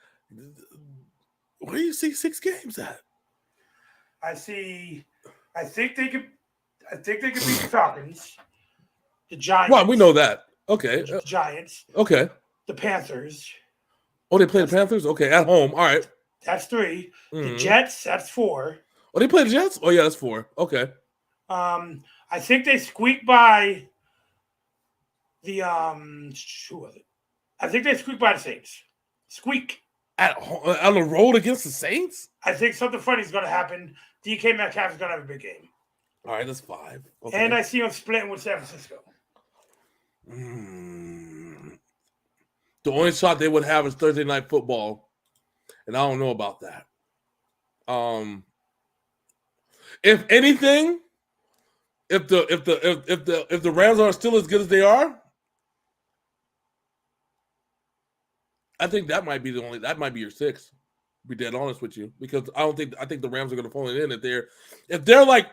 Where do you see 6 games at? I think they could beat the Falcons, the Giants. Well, we know that. Okay. The Giants. Okay. The Panthers. Oh, they play the Panthers? Okay, at home. All right. That's 3. Mm-hmm. The Jets, that's 4. Oh, they play the Jets? Oh, yeah, that's 4. Okay. I think they squeaked by the who was it? I think they squeaked by the Saints. Squeak. On the road against the Saints? I think something funny is going to happen. DK Metcalf is going to have a big game. All right, that's 5. Okay. And I see him splitting with San Francisco. The only shot they would have is Thursday Night Football, and I don't know about that. If anything, if the Rams are still as good as they are, I think that might be your 6. To be dead honest with you, because I think the Rams are going to fall in if they're like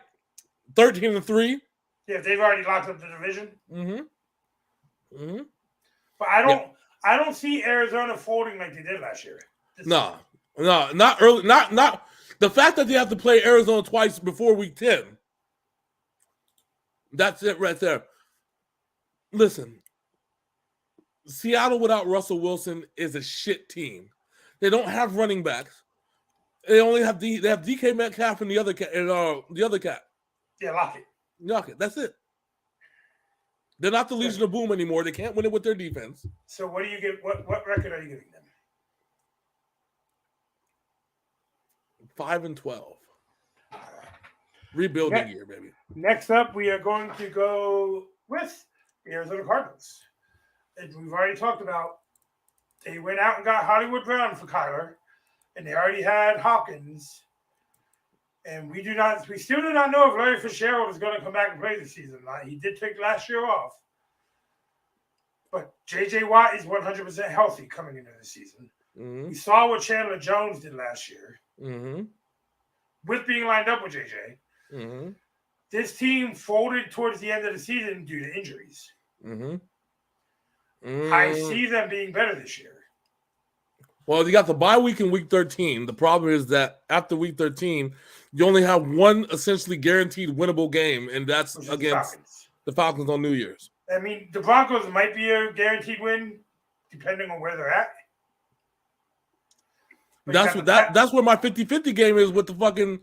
13-3. Yeah, they've already locked up the division. Mm-hmm. But I don't see Arizona folding like they did last year. No, not early. Not the fact that they have to play Arizona twice before week 10. That's it right there. Listen, Seattle without Russell Wilson is a shit team. They don't have running backs. They only have they have DK Metcalf and the other cat. Yeah, Lockett. That's it. They're not the Legion of Boom anymore. They can't win it with their defense. So what do you give? What record are you giving them? 5-12. Rebuilding year, baby. Next up, we are going to go with the Arizona Cardinals. As we've already talked about, they went out and got Hollywood Brown for Kyler, and they already had Hopkins. And we still do not know if Larry Fitzgerald is going to come back and play this season. He did take last year off. But J.J. Watt is 100% healthy coming into the season. Mm-hmm. We saw what Chandler Jones did last year Mm-hmm. with being lined up with J.J. Mm-hmm. This team folded towards the end of the season due to injuries. Mm-hmm. I see them being better this year. Well, you got the bye week in week 13. The problem is that after week 13, you only have one essentially guaranteed winnable game, and that's against the Falcons on New Year's. I mean, the Broncos might be a guaranteed win, depending on where they're at. But that's where my 50-50 game is with the fucking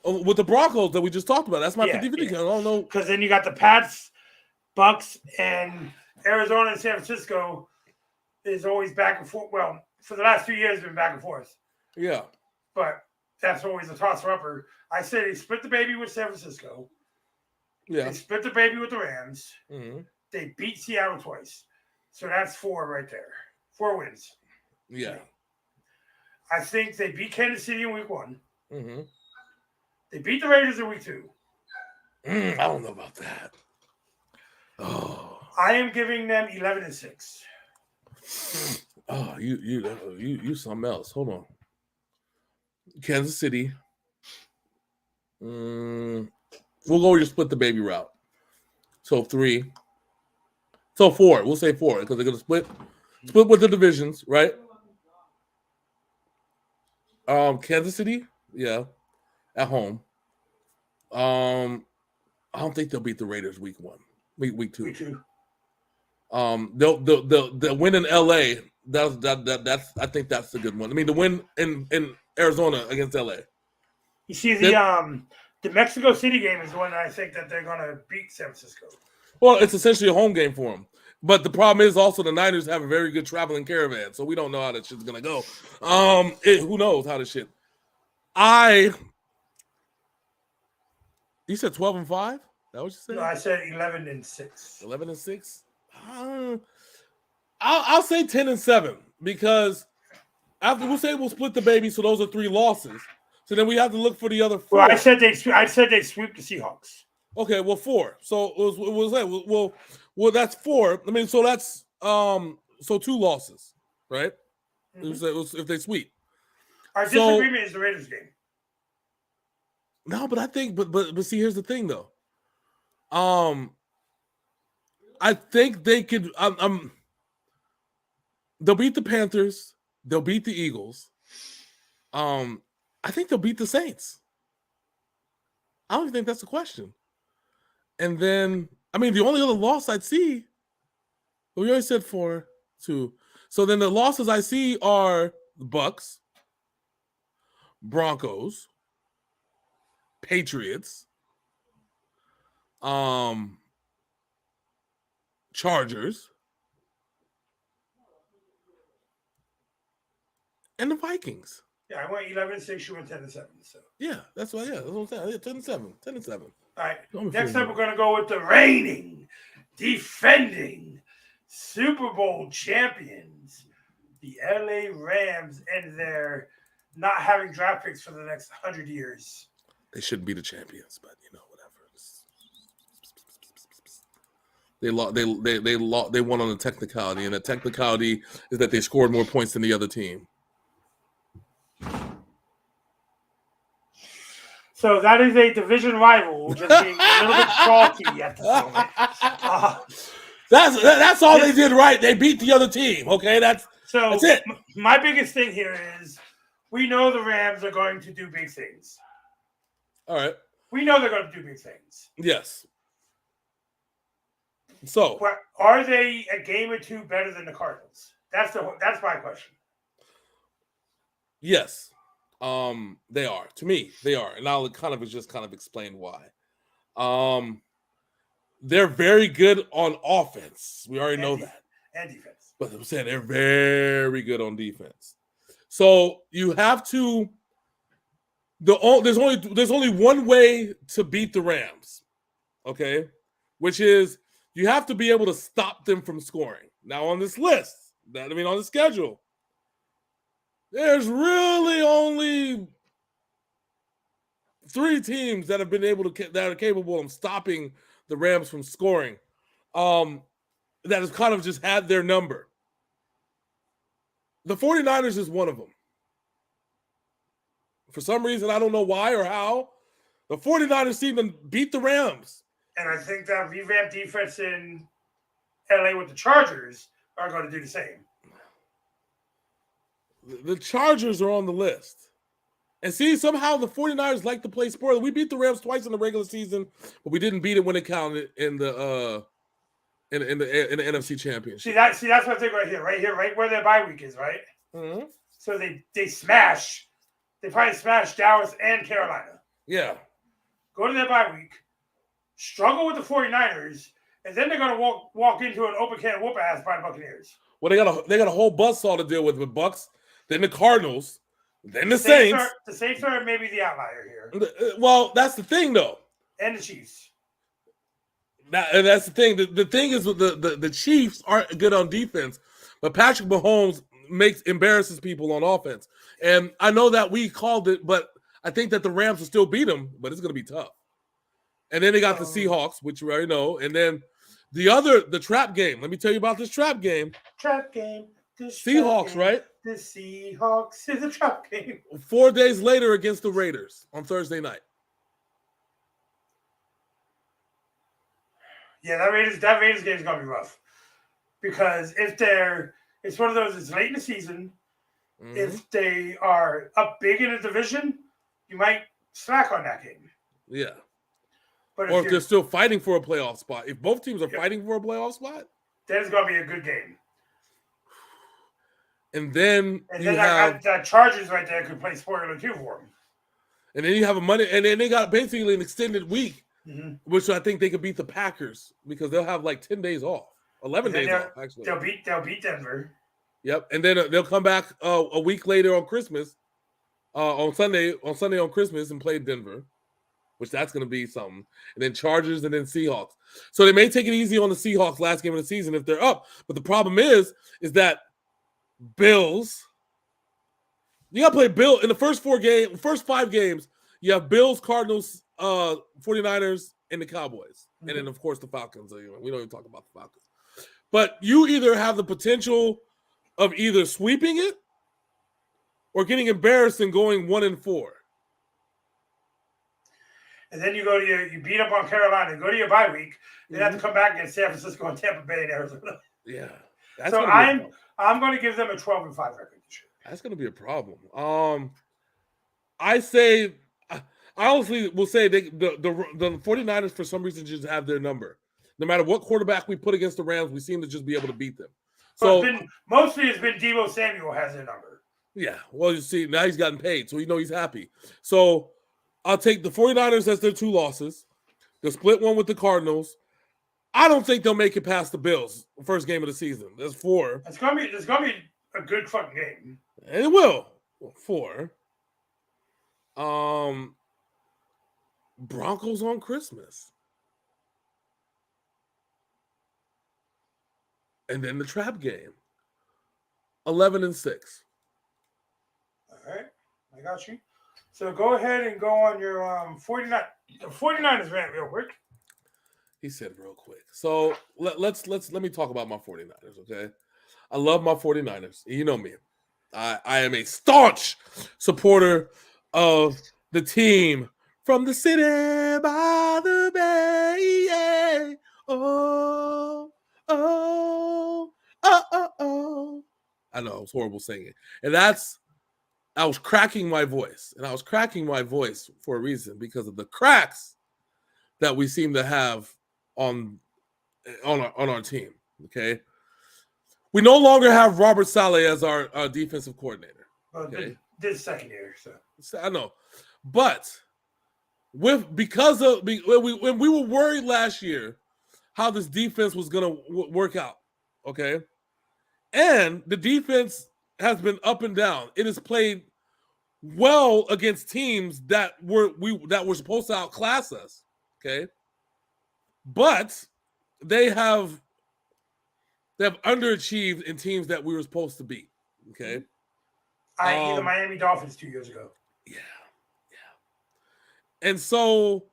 with the Broncos that we just talked about. That's my 50-50 game. I don't know. Because then you got the Pats, Bucks, and Arizona and San Francisco is always back and forth. Well, for the last 2 years, it's been back and forth. Yeah. But that's always a tosser-upper. I say they split the baby with San Francisco. Yeah. They split the baby with the Rams. Mm-hmm. They beat Seattle twice. So that's 4 right there. 4 wins. Yeah. I think they beat Kansas City in week 1. Mm-hmm. They beat the Raiders in week 2. I don't know about that. Oh. I am giving them 11-6. Oh, you something else. Hold on. Kansas City. We'll go with your split the baby route. So 3. So 4. We'll say 4 because they're gonna split with the divisions, right? Kansas City, yeah, at home. I don't think they'll beat the Raiders week 2. Week 2. They'll win in LA. That's I think that's a good one. I mean, the win in Arizona against LA. You see the Mexico City game is the one that I think that they're gonna beat San Francisco. Well, it's essentially a home game for them. But the problem is also the Niners have a very good traveling caravan, so we don't know how that shit's gonna go. Who knows how this shit? You said 12-5? That what you said? No, I said 11-6. 11-6. I'll say 10-7 because after we'll split the baby, so those are 3 losses. So then we have to look for the other 4. Well, I said they sweep the Seahawks. Okay, well 4. So well that's 4. I mean, so that's so 2 losses, right? Mm-hmm. If they sweep. Our disagreement is the Raiders game. No, but I think, but see, here's the thing though. I think they could. They'll beat the Panthers. They'll beat the Eagles. I think they'll beat the Saints. I don't even think that's a question. And then, I mean, the only other loss I'd see, we already said 4-2. So then the losses I see are the Bucks, Broncos, Patriots, Chargers, and the Vikings. Yeah, I went 11-6. You went 10-7. So yeah, that's what I'm saying. Yeah, 10-7. 10-7. All right. Next up, we're going to go with the reigning, defending Super Bowl champions, the LA Rams, and their not having draft picks for the next 100 years. They shouldn't be the champions, but whatever. They won on a technicality, and the technicality is that they scored more points than the other team. So that is a division rival, just being a little bit salty at the moment. That's all they did right. They beat the other team. Okay, that's it. My biggest thing here is we know the Rams are going to do big things. All right. We know they're going to do big things. Yes. So, but are they a game or 2 better than the Cardinals? That's my question. Yes. They are. To me, they are. And I'll kind of explain why. They're very good on offense. We already know that. And defense. But I'm saying they're very good on defense. So you have to there's only one way to beat the Rams. Okay? Which is you have to be able to stop them from scoring. Now on this list, on the schedule, there's really only 3 teams that have been able to that are capable of stopping the Rams from scoring. that has kind of just had their number. The 49ers is one of them. For some reason, I don't know why or how, the 49ers seem to beat the Rams. And I think that revamped defense in LA with the Chargers are going to do the same. The Chargers are on the list. And see, somehow the 49ers like to play spoiler. We beat the Rams twice in the regular season, but we didn't beat it when it counted in the NFC Championship. See, that's what I think right here, right where their bye week is, right? Mm-hmm. So they probably smash Dallas and Carolina. Yeah. Go to their bye week, struggle with the 49ers, and then they're going to walk into an open can of whoop ass by the Buccaneers. Well, they got a whole buzzsaw to deal with Bucks, then the Cardinals, then the Saints. The Saints are maybe the outlier here. Well, that's the thing, though. And the Chiefs. And that's the thing. The thing is, the Chiefs aren't good on defense, but Patrick Mahomes embarrasses people on offense. And I know that we called it, but I think that the Rams will still beat them, but it's going to be tough. And then they got the Seahawks, which you already know. And then the trap game. Let me tell you about this trap game. Trap game. Seahawks, right? The Seahawks is a trap game. 4 days later against the Raiders on Thursday night. Yeah, that Raiders game is going to be rough. Because it's one of those, it's late in the season. Mm-hmm. If they are up big in a division, you might slack on that game. Yeah. But if they're still fighting for a playoff spot. If both teams are fighting for a playoff spot, then it's going to be a good game. And then that Chargers right there could play spoiler too for them. And then you have and then they got basically an extended week, mm-hmm. which I think they could beat the Packers because they'll have like 10 days off, 11 days off actually. They'll beat Denver. Yep, and then they'll come back a week later on Christmas, on Sunday on Christmas and play Denver, which that's going to be something. And then Chargers and then Seahawks. So they may take it easy on the Seahawks last game of the season if they're up. But the problem is that Bills, you got to play Bill in the first 5 games. You have Bills, Cardinals, 49ers, and the Cowboys. Mm-hmm. And then, of course, the Falcons. We don't even talk about the Falcons. But you either have the potential of either sweeping it or getting embarrassed and going 1-4. And then you beat up on Carolina, go to your bye week, then have to come back against San Francisco and Tampa Bay and Arizona. Yeah. So I'm going to give them a 12-5 record this year. That's going to be a problem. I honestly will say the 49ers for some reason just have their number. No matter what quarterback we put against the Rams, we seem to just be able to beat them. So mostly it's been Deebo Samuel has their number. Yeah. Well, you see, now he's gotten paid, so he's happy. So I'll take the 49ers as their 2 losses. They'll split one with the Cardinals. I don't think they'll make it past the Bills first game of the season. There's 4. It's gonna be a good fucking game. And it will. 4. Broncos on Christmas. And then the trap game. 11-6. All right. I got you. So go ahead and go on your 49ers rant real quick. He said real quick. So let me talk about my 49ers, okay? I love my 49ers. You know me. I am a staunch supporter of the team from the city by the bay. Yeah. Oh. I know, it was horrible singing. And I was cracking my voice. And I was cracking my voice for a reason because of the cracks that we seem to have on our team. Okay. We no longer have Robert Saleh as our defensive coordinator. Okay. This second year, so I know. But when we were worried last year how this defense was going to work out, okay? And the defense has been up and down. It has played well against teams that were supposed to outclass us, okay? But they have underachieved in teams that we were supposed to beat, okay? I.e. the Miami Dolphins 2 years ago. Yeah. And so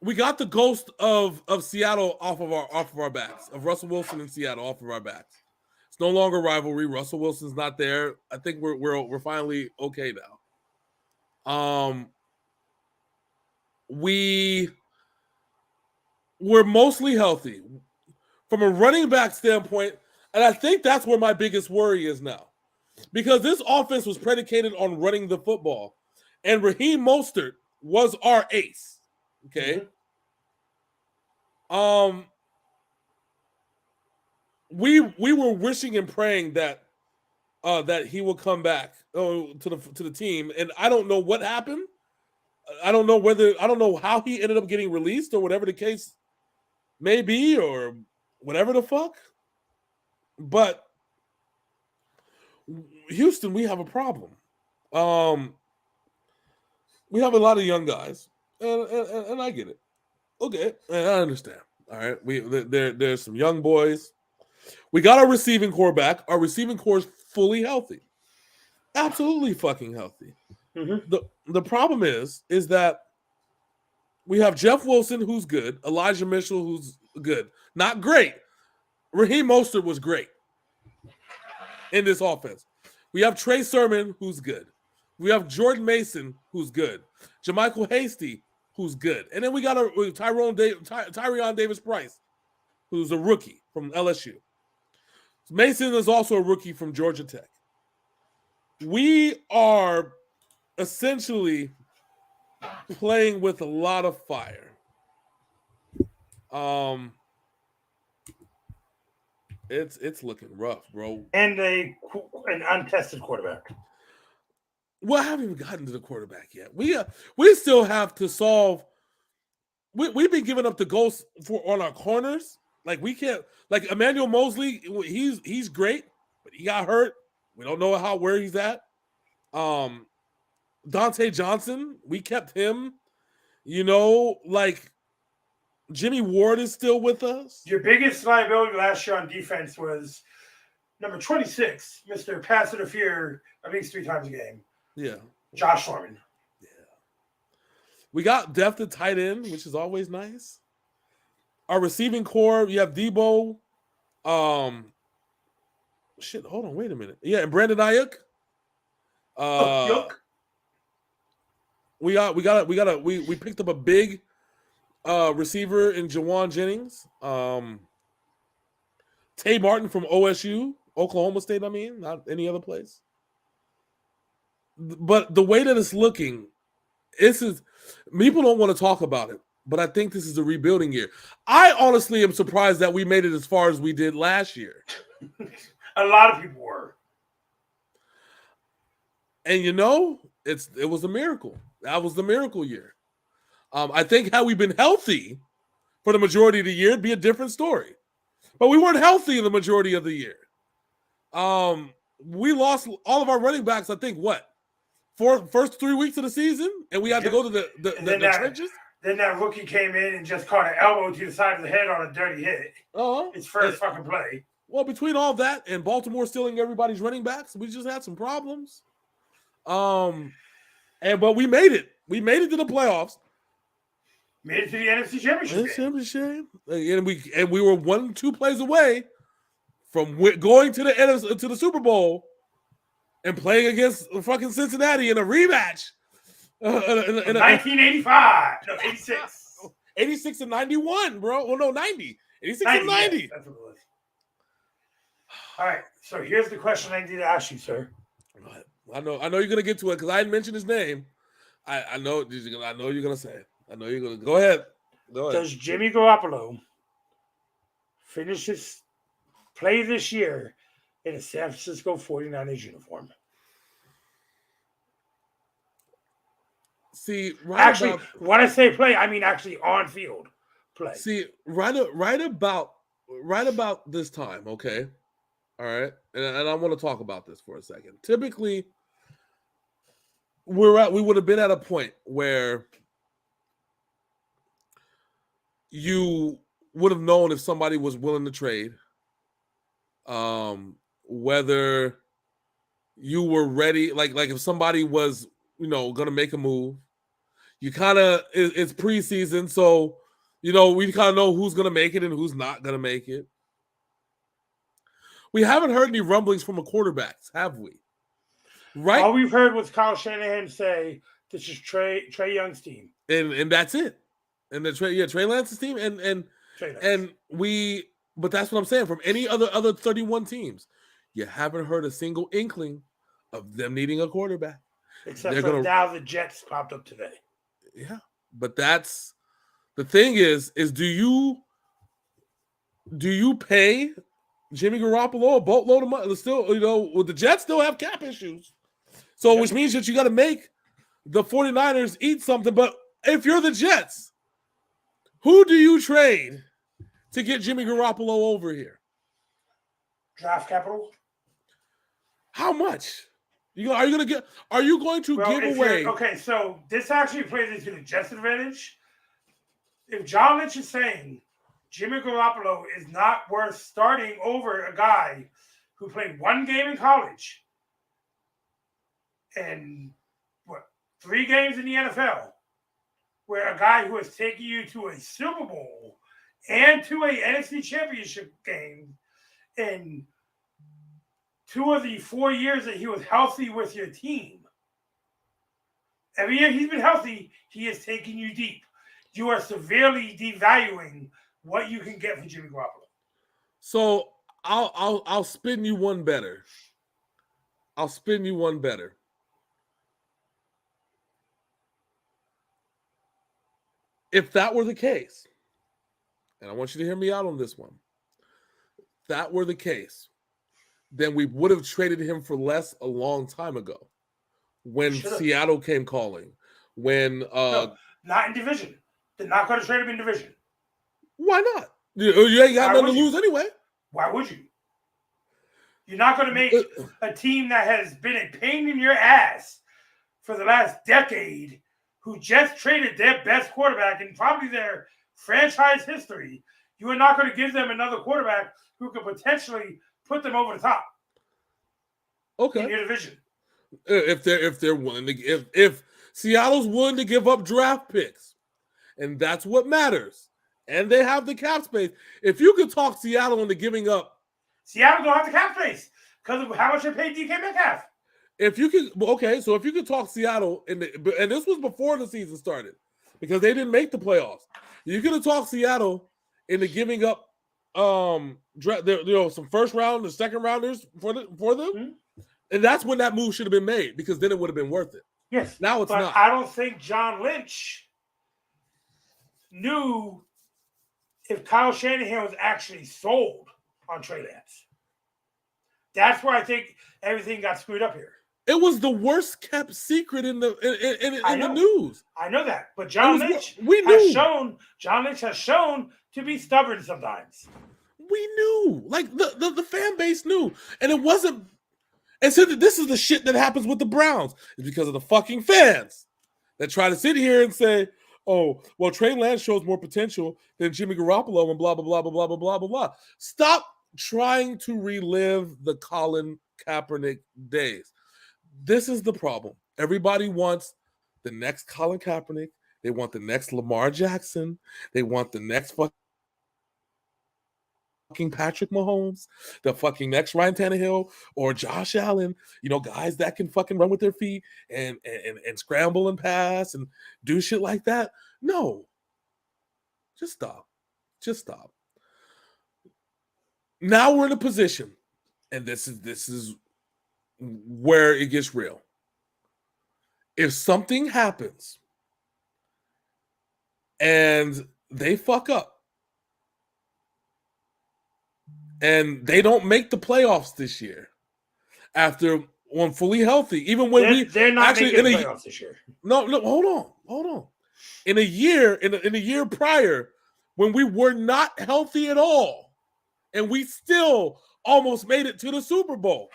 we got the ghost of Seattle off of our backs, of Russell Wilson in Seattle off of our backs. It's no longer rivalry. Russell Wilson's not there. I think we're finally okay now. We're mostly healthy from a running back standpoint, and I think that's where my biggest worry is now, because this offense was predicated on running the football, and Raheem Mostert was our ace. Okay. Mm-hmm. We were wishing and praying that that he will come back to the team, and I don't know what happened. I don't know how he ended up getting released or whatever the case may be, or whatever the fuck. But Houston, we have a problem. We have a lot of young guys, and I get it. Okay, and I understand. All right, there's some young boys. We got our receiving core back. Our receiving core is fully healthy, absolutely fucking healthy. Mm-hmm. The problem is that we have Jeff Wilson, who's good, Elijah Mitchell, who's good, not great. Raheem Mostert was great in this offense. We have Trey Sermon, who's good. We have Jordan Mason, who's good. JaMychal Hasty, who's good. And then we got Tyrion Davis-Price, who's a rookie from LSU. Mason is also a rookie from Georgia Tech. We are essentially playing with a lot of fire. It's looking rough, bro. And an untested quarterback. Well, I haven't even gotten to the quarterback yet. We still have to solve. We've been giving up the ghosts on our corners. Like, we can't. Like, Emmanuel Mosley, he's great, but he got hurt. We don't know where he's at. Dante Johnson, we kept him. Like, Jimmy Ward is still with us. Your biggest liability last year on defense was number 26, Mr. Pass Interfere at least 3 times a game. Yeah. Josh Foreman. Yeah. We got depth at tight end, which is always nice. Our receiving core, you have Debo. Hold on, wait a minute. Yeah, and Brandon Ayuk. We picked up a big receiver in Jawan Jennings. Tay Martin from OSU, Oklahoma State, not any other place. But the way that it's looking, people don't want to talk about it, but I think this is a rebuilding year. I honestly am surprised that we made it as far as we did last year. A lot of people were. And it was a miracle. That was the miracle year. I think had we been healthy for the majority of the year, it'd be a different story. But we weren't healthy in the majority of the year. We lost all of our running backs, I think, first 3 weeks of the season, and we had to go to the trenches. Then that rookie came in and just caught an elbow to the side of the head on a dirty hit. His first fucking play. Well, between all that and Baltimore stealing everybody's running backs, we just had some problems. But we made it. We made it to the playoffs. Made it to the NFC Championship. And we were 1-2 plays away from going to the Super Bowl and playing against fucking Cincinnati in a rematch. In 1985. No, 86. 86 and 91, bro. Well, no, 90. 86 and 90. Yeah, that's what it was. All right. So here's the question I need to ask you, sir. I know you're gonna get to it because I didn't mention his name. I know you're gonna say it. I know you're gonna go ahead. Does Jimmy Garoppolo finish his play this year in a San Francisco 49ers uniform? See, when I say play, I mean actually on field play. See, right about this time, okay? All right, and I want to talk about this for a second. Typically, we would have been at a point where you would have known if somebody was willing to trade, whether you were ready, like if somebody was, going to make a move. You kind of it's preseason, so we kind of know who's going to make it and who's not going to make it. We haven't heard any rumblings from the quarterbacks, have we? Right. All we've heard was Kyle Shanahan say this is Trey Young's team, and that's it. And the Trey Lance's team, but that's what I'm saying. From any other 31 teams, you haven't heard a single inkling of them needing a quarterback. Except for now the Jets popped up today. Yeah, but that's the thing is do you pay Jimmy Garoppolo a boatload of money? Still, the Jets still have cap issues, so which means that you got to make the 49ers eat something. But if you're the Jets, who do you trade to get Jimmy Garoppolo over here? Draft capital. How much? Are you going to give away? Okay, so this actually plays into the Jets' advantage. If John Lynch is saying Jimmy Garoppolo is not worth starting over a guy who played one game in college and 3 games in the NFL, where a guy who has taken you to a Super Bowl and to a NFC Championship game in 2 of the 4 years that he was healthy with your team. Every year he's been healthy, he is taking you deep. You are severely devaluing what you can get for Jimmy Garoppolo. So I'll spin you one better. If that were the case, and I want you to hear me out on this one, if that were the case, then we would have traded him for less a long time ago when Seattle came calling. No, not in division. They're not going to trade him in division. Why not? You ain't got nothing to lose anyway. Why would you? You're not going to make a team that has been a pain in your ass for the last decade, who just traded their best quarterback in probably their franchise history. You are not going to give them another quarterback who could potentially put them over the top. Okay. In your division. If they're willing to if Seattle's willing to give up draft picks, and that's what matters, and they have the cap space. If you could talk Seattle into giving up, Seattle don't have the cap space because of how much they paid DK Metcalf. If you could talk Seattle, and this was before the season started, because they didn't make the playoffs. You could have talked Seattle into giving up some first round and second rounders for them, mm-hmm. And that's when that move should have been made, because then it would have been worth it. Yes, now it's not. I don't think John Lynch knew if Kyle Shanahan was actually sold on Trey Lance. That's where I think everything got screwed up here. It was the worst kept secret in the news. I know that, but John Lynch has shown to be stubborn sometimes. We knew, like the fan base knew, and it wasn't. And so this is the shit that happens with the Browns. It's because of the fucking fans that try to sit here and say, "Oh, well, Trey Lance shows more potential than Jimmy Garoppolo," and blah blah blah blah blah blah blah blah blah. Stop trying to relive the Colin Kaepernick days. This is the problem. Everybody wants the next Colin Kaepernick. They want the next Lamar Jackson. They want the next fucking Patrick Mahomes, the fucking next Ryan Tannehill or Josh Allen. Guys that can fucking run with their feet and scramble and pass and do shit like that. No. Just stop. Now we're in a position, and this is where it gets real. If something happens and they fuck up and they don't make the playoffs this year, after when fully healthy, even when they're not actually making the playoffs this year. No, hold on. In a year prior, when we were not healthy at all, and we still almost made it to the Super Bowl.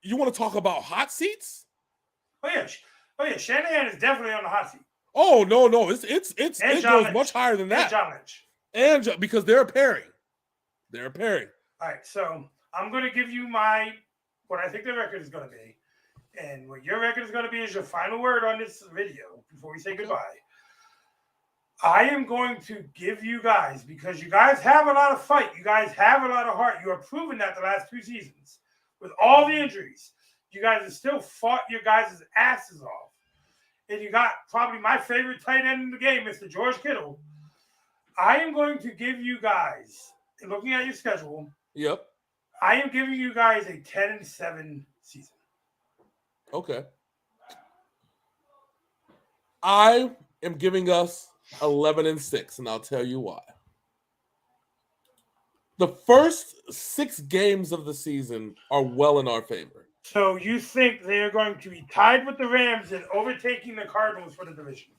You want to talk about hot seats? Oh yeah. Shanahan is definitely on the hot seat. Oh no, it goes much higher than that. And John Lynch. And because they're a pairing. All right, so I'm going to give you what I think the record is going to be, and what your record is going to be is your final word on this video before we say goodbye. I am going to give you guys, because you guys have a lot of fight, you guys have a lot of heart. You have proven that the last 2 seasons. With all the injuries, you guys have still fought your guys' asses off. And you got probably my favorite tight end in the game, Mr. George Kittle. I am going to give you guys, looking at your schedule, Yep. I am giving you guys a 10-7 season. Okay. I am giving us 11-6, and I'll tell you why. The first 6 games of the season are well in our favor. So you think they are going to be tied with the Rams and overtaking the Cardinals for the division?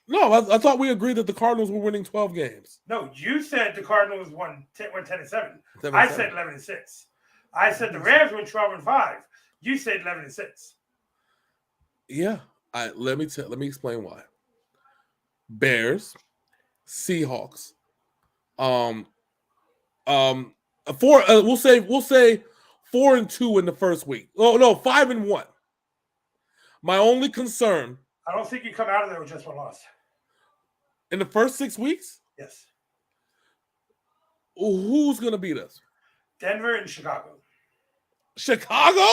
No, I thought we agreed that the Cardinals were winning 12 games. No, you said the Cardinals won 10-7. I said 11-6. I said the Rams went 12-5. You said 11-6. Yeah, let me explain why. Bears, Seahawks, 4. We'll say 4-2 in the first week. Oh no, 5-1. My only concern. I don't think you come out of there with just one loss. In the first 6 weeks? Yes. Who's going to beat us? Denver and Chicago. Chicago?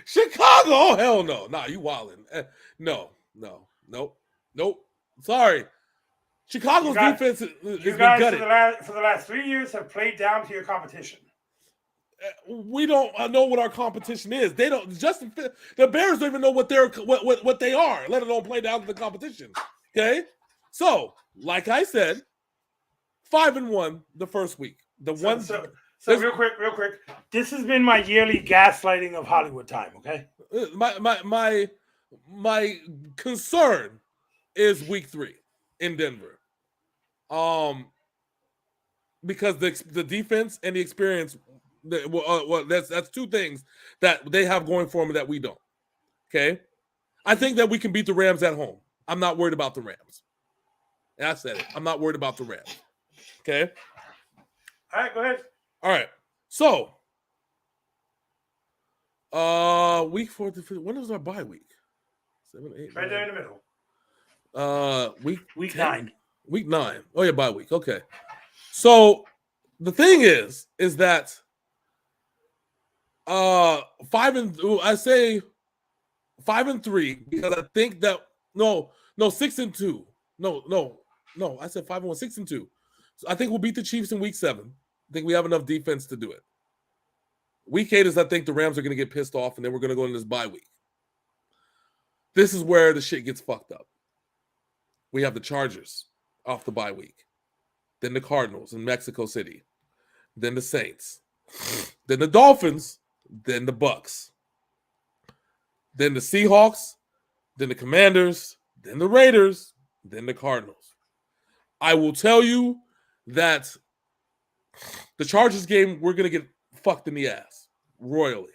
Chicago? Hell no. Nah, you wildin'. No. Nope. Sorry. Chicago's defense is you guys for the last 3 years have played down to your competition. We don't know what our competition is. They don't. The Bears don't even know what they are, let alone play down to the competition. Okay, so like I said, 5-1 the first week. So real quick. This has been my yearly gaslighting of Hollywood time. Okay. My concern is week 3 in Denver, because the defense and the experience. That's 2 things that they have going for them that we don't. Okay, I think that we can beat the Rams at home. I'm not worried about the Rams. And I said it. I'm not worried about the Rams. Okay. All right, go ahead. All right. So, week 4 to 5. When is our bye week? 7, 8. Right there in the middle. Week 9. Week 9. Oh yeah, bye week. Okay. So the thing is that 5-3 because I think that no 6-2. No. I said 5-1, 6-2. So I think we'll beat the Chiefs in week 7. I think we have enough defense to do it. Week 8 is I think the Rams are going to get pissed off, and then we're going to go into this bye week. This is where the shit gets fucked up. We have the Chargers off the bye week, then the Cardinals in Mexico City, then the Saints, then the Dolphins, then the Bucks, then the Seahawks, then the Commanders, then the Raiders, then the Cardinals. I will tell you that the Chargers game, we're going to get fucked in the ass royally.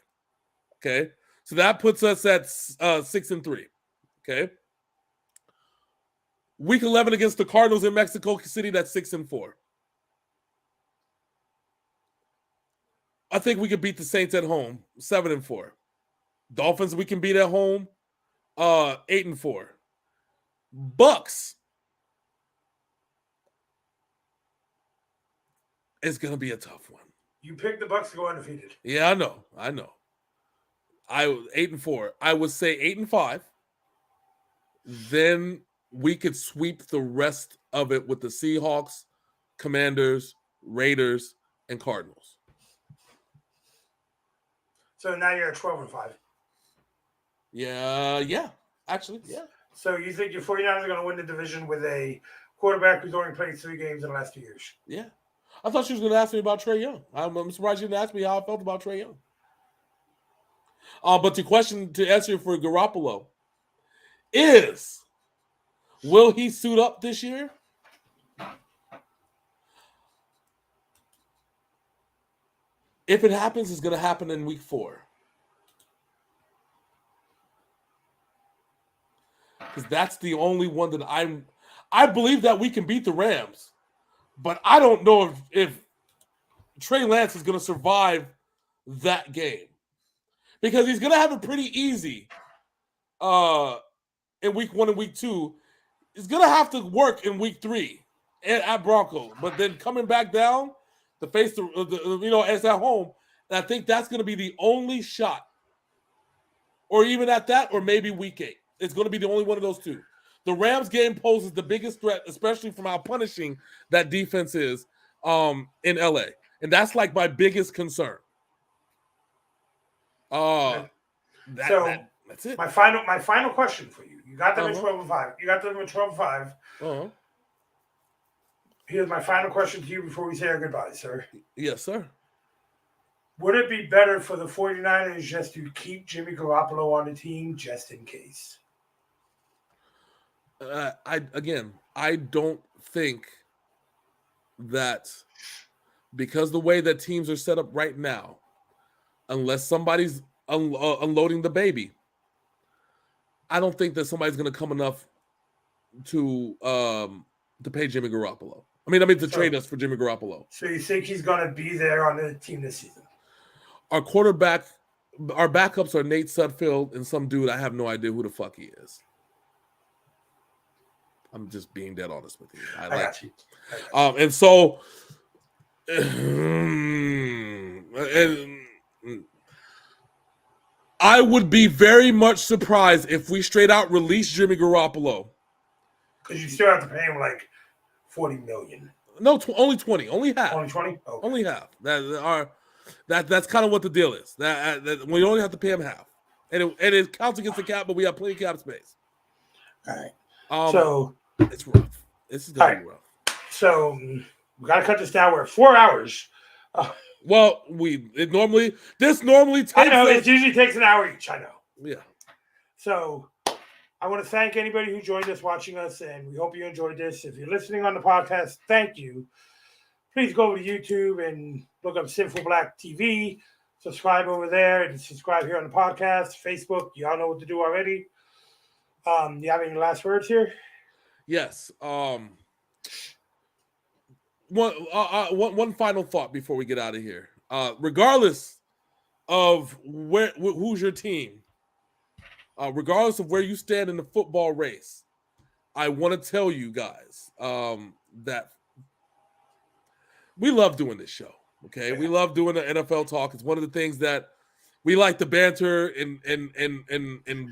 Okay? So that puts us at 6-3. Okay? Week 11 against the Cardinals in Mexico City, that's 6-4. I think we could beat the Saints at home, 7-4. Dolphins we can beat at home, 8-4. Bucks is gonna be a tough one. You picked the Bucks to go undefeated. Yeah, I know. 8-4. I would say 8-5. Then we could sweep the rest of it with the Seahawks, Commanders, Raiders, and Cardinals. So now you're at 12-5. Yeah. Actually, yeah. So you think your 49ers are going to win the division with a quarterback who's only played 3 games in the last 2 years? Yeah. I thought she was going to ask me about Trae Young. I'm surprised you didn't ask me how I felt about Trae Young. But to answer for Garoppolo is, will he suit up this year? If it happens, it's going to happen in week 4. Because that's the only one that I believe that we can beat the Rams. But I don't know if Trey Lance is going to survive that game. because he's gonna have it pretty easy. In week 1 and week 2, he's gonna have to work in week 3 at Broncos, but then coming back down to face the as at home, and I think that's gonna be the only shot, or even at that, or maybe week 8. It's gonna be the only one of those two. The Rams game poses the biggest threat, especially from how punishing that defense is in LA, and that's like my biggest concern. That's it. My final question for you. You got them at 12-5. You got them at 12-5. Here's my final question to you before we say our goodbyes, sir. Yes, sir. Would it be better for the 49ers just to keep Jimmy Garoppolo on the team just in case? I don't think that, because the way that teams are set up right now, unless somebody's unloading the baby, I don't think that somebody's going to come enough to pay Jimmy Garoppolo. I mean, to trade us for Jimmy Garoppolo. So you think he's going to be there on the team this season? Our backups are Nate Sudfeld and some dude I have no idea who the fuck he is. I'm just being dead honest with you. I got you. And so, I would be very much surprised if we straight out release Jimmy Garoppolo. Because you still have to pay him like $40 million. No, only 20. Only half. Only 20? Okay. Only half. That's kind of what the deal is. That we only have to pay him half, and it counts against the cap, but we have plenty of cap space. All right. So it's rough. This is gonna be rough. So we gotta cut this down. We're at 4 hours. Well, this normally takes. I know it usually takes an hour each. I know. Yeah. So I want to thank anybody who joined us, watching us, and we hope you enjoyed this. If you're listening on the podcast, thank you. Please go over to YouTube and look up Sinful Blaq TV. Subscribe over there and subscribe here on the podcast. Facebook, y'all know what to do already. You have any last words here? Yes. One final thought before we get out of here. Regardless of who's your team, regardless of where you stand in the football race, I want to tell you guys that we love doing this show. Okay, we love doing the NFL talk. It's one of the things that we like to banter and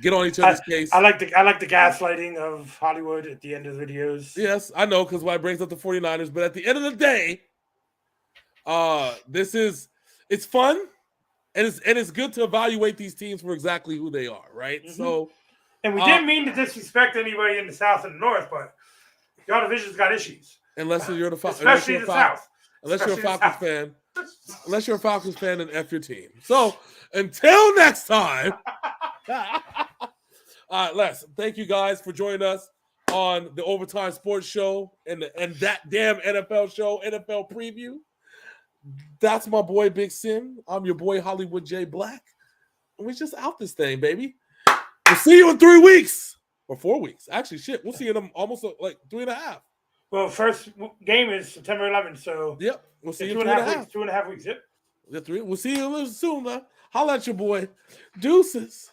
get on each other's case. I like the gaslighting of Hollywood at the end of the videos. Yes, I know, because why it brings up the 49ers. But at the end of the day, it's fun, and it's good to evaluate these teams for exactly who they are, right? Mm-hmm. So, and we didn't mean to disrespect anybody in the South and the North, but your division's got issues. Unless you're the especially the South. Unless you're a Falcons fan. Unless you're a Falcons fan, and F your team. So, until next time, Les, thank you guys for joining us on the Overtime Sports Show and that damn NFL show, NFL Preview. That's my boy, Big Sim. I'm your boy, Hollywood J. Blaq. And we just out this thing, baby. We'll see you in 3 weeks. Or 4 weeks. Actually, shit, we'll see you in almost like 3.5. Well, first game is September 11th, so yep, we'll see you in 2.5 weeks. 2.5 weeks, yep. Yeah, 3. We'll see you soon, man. Holla at your boy. Deuces.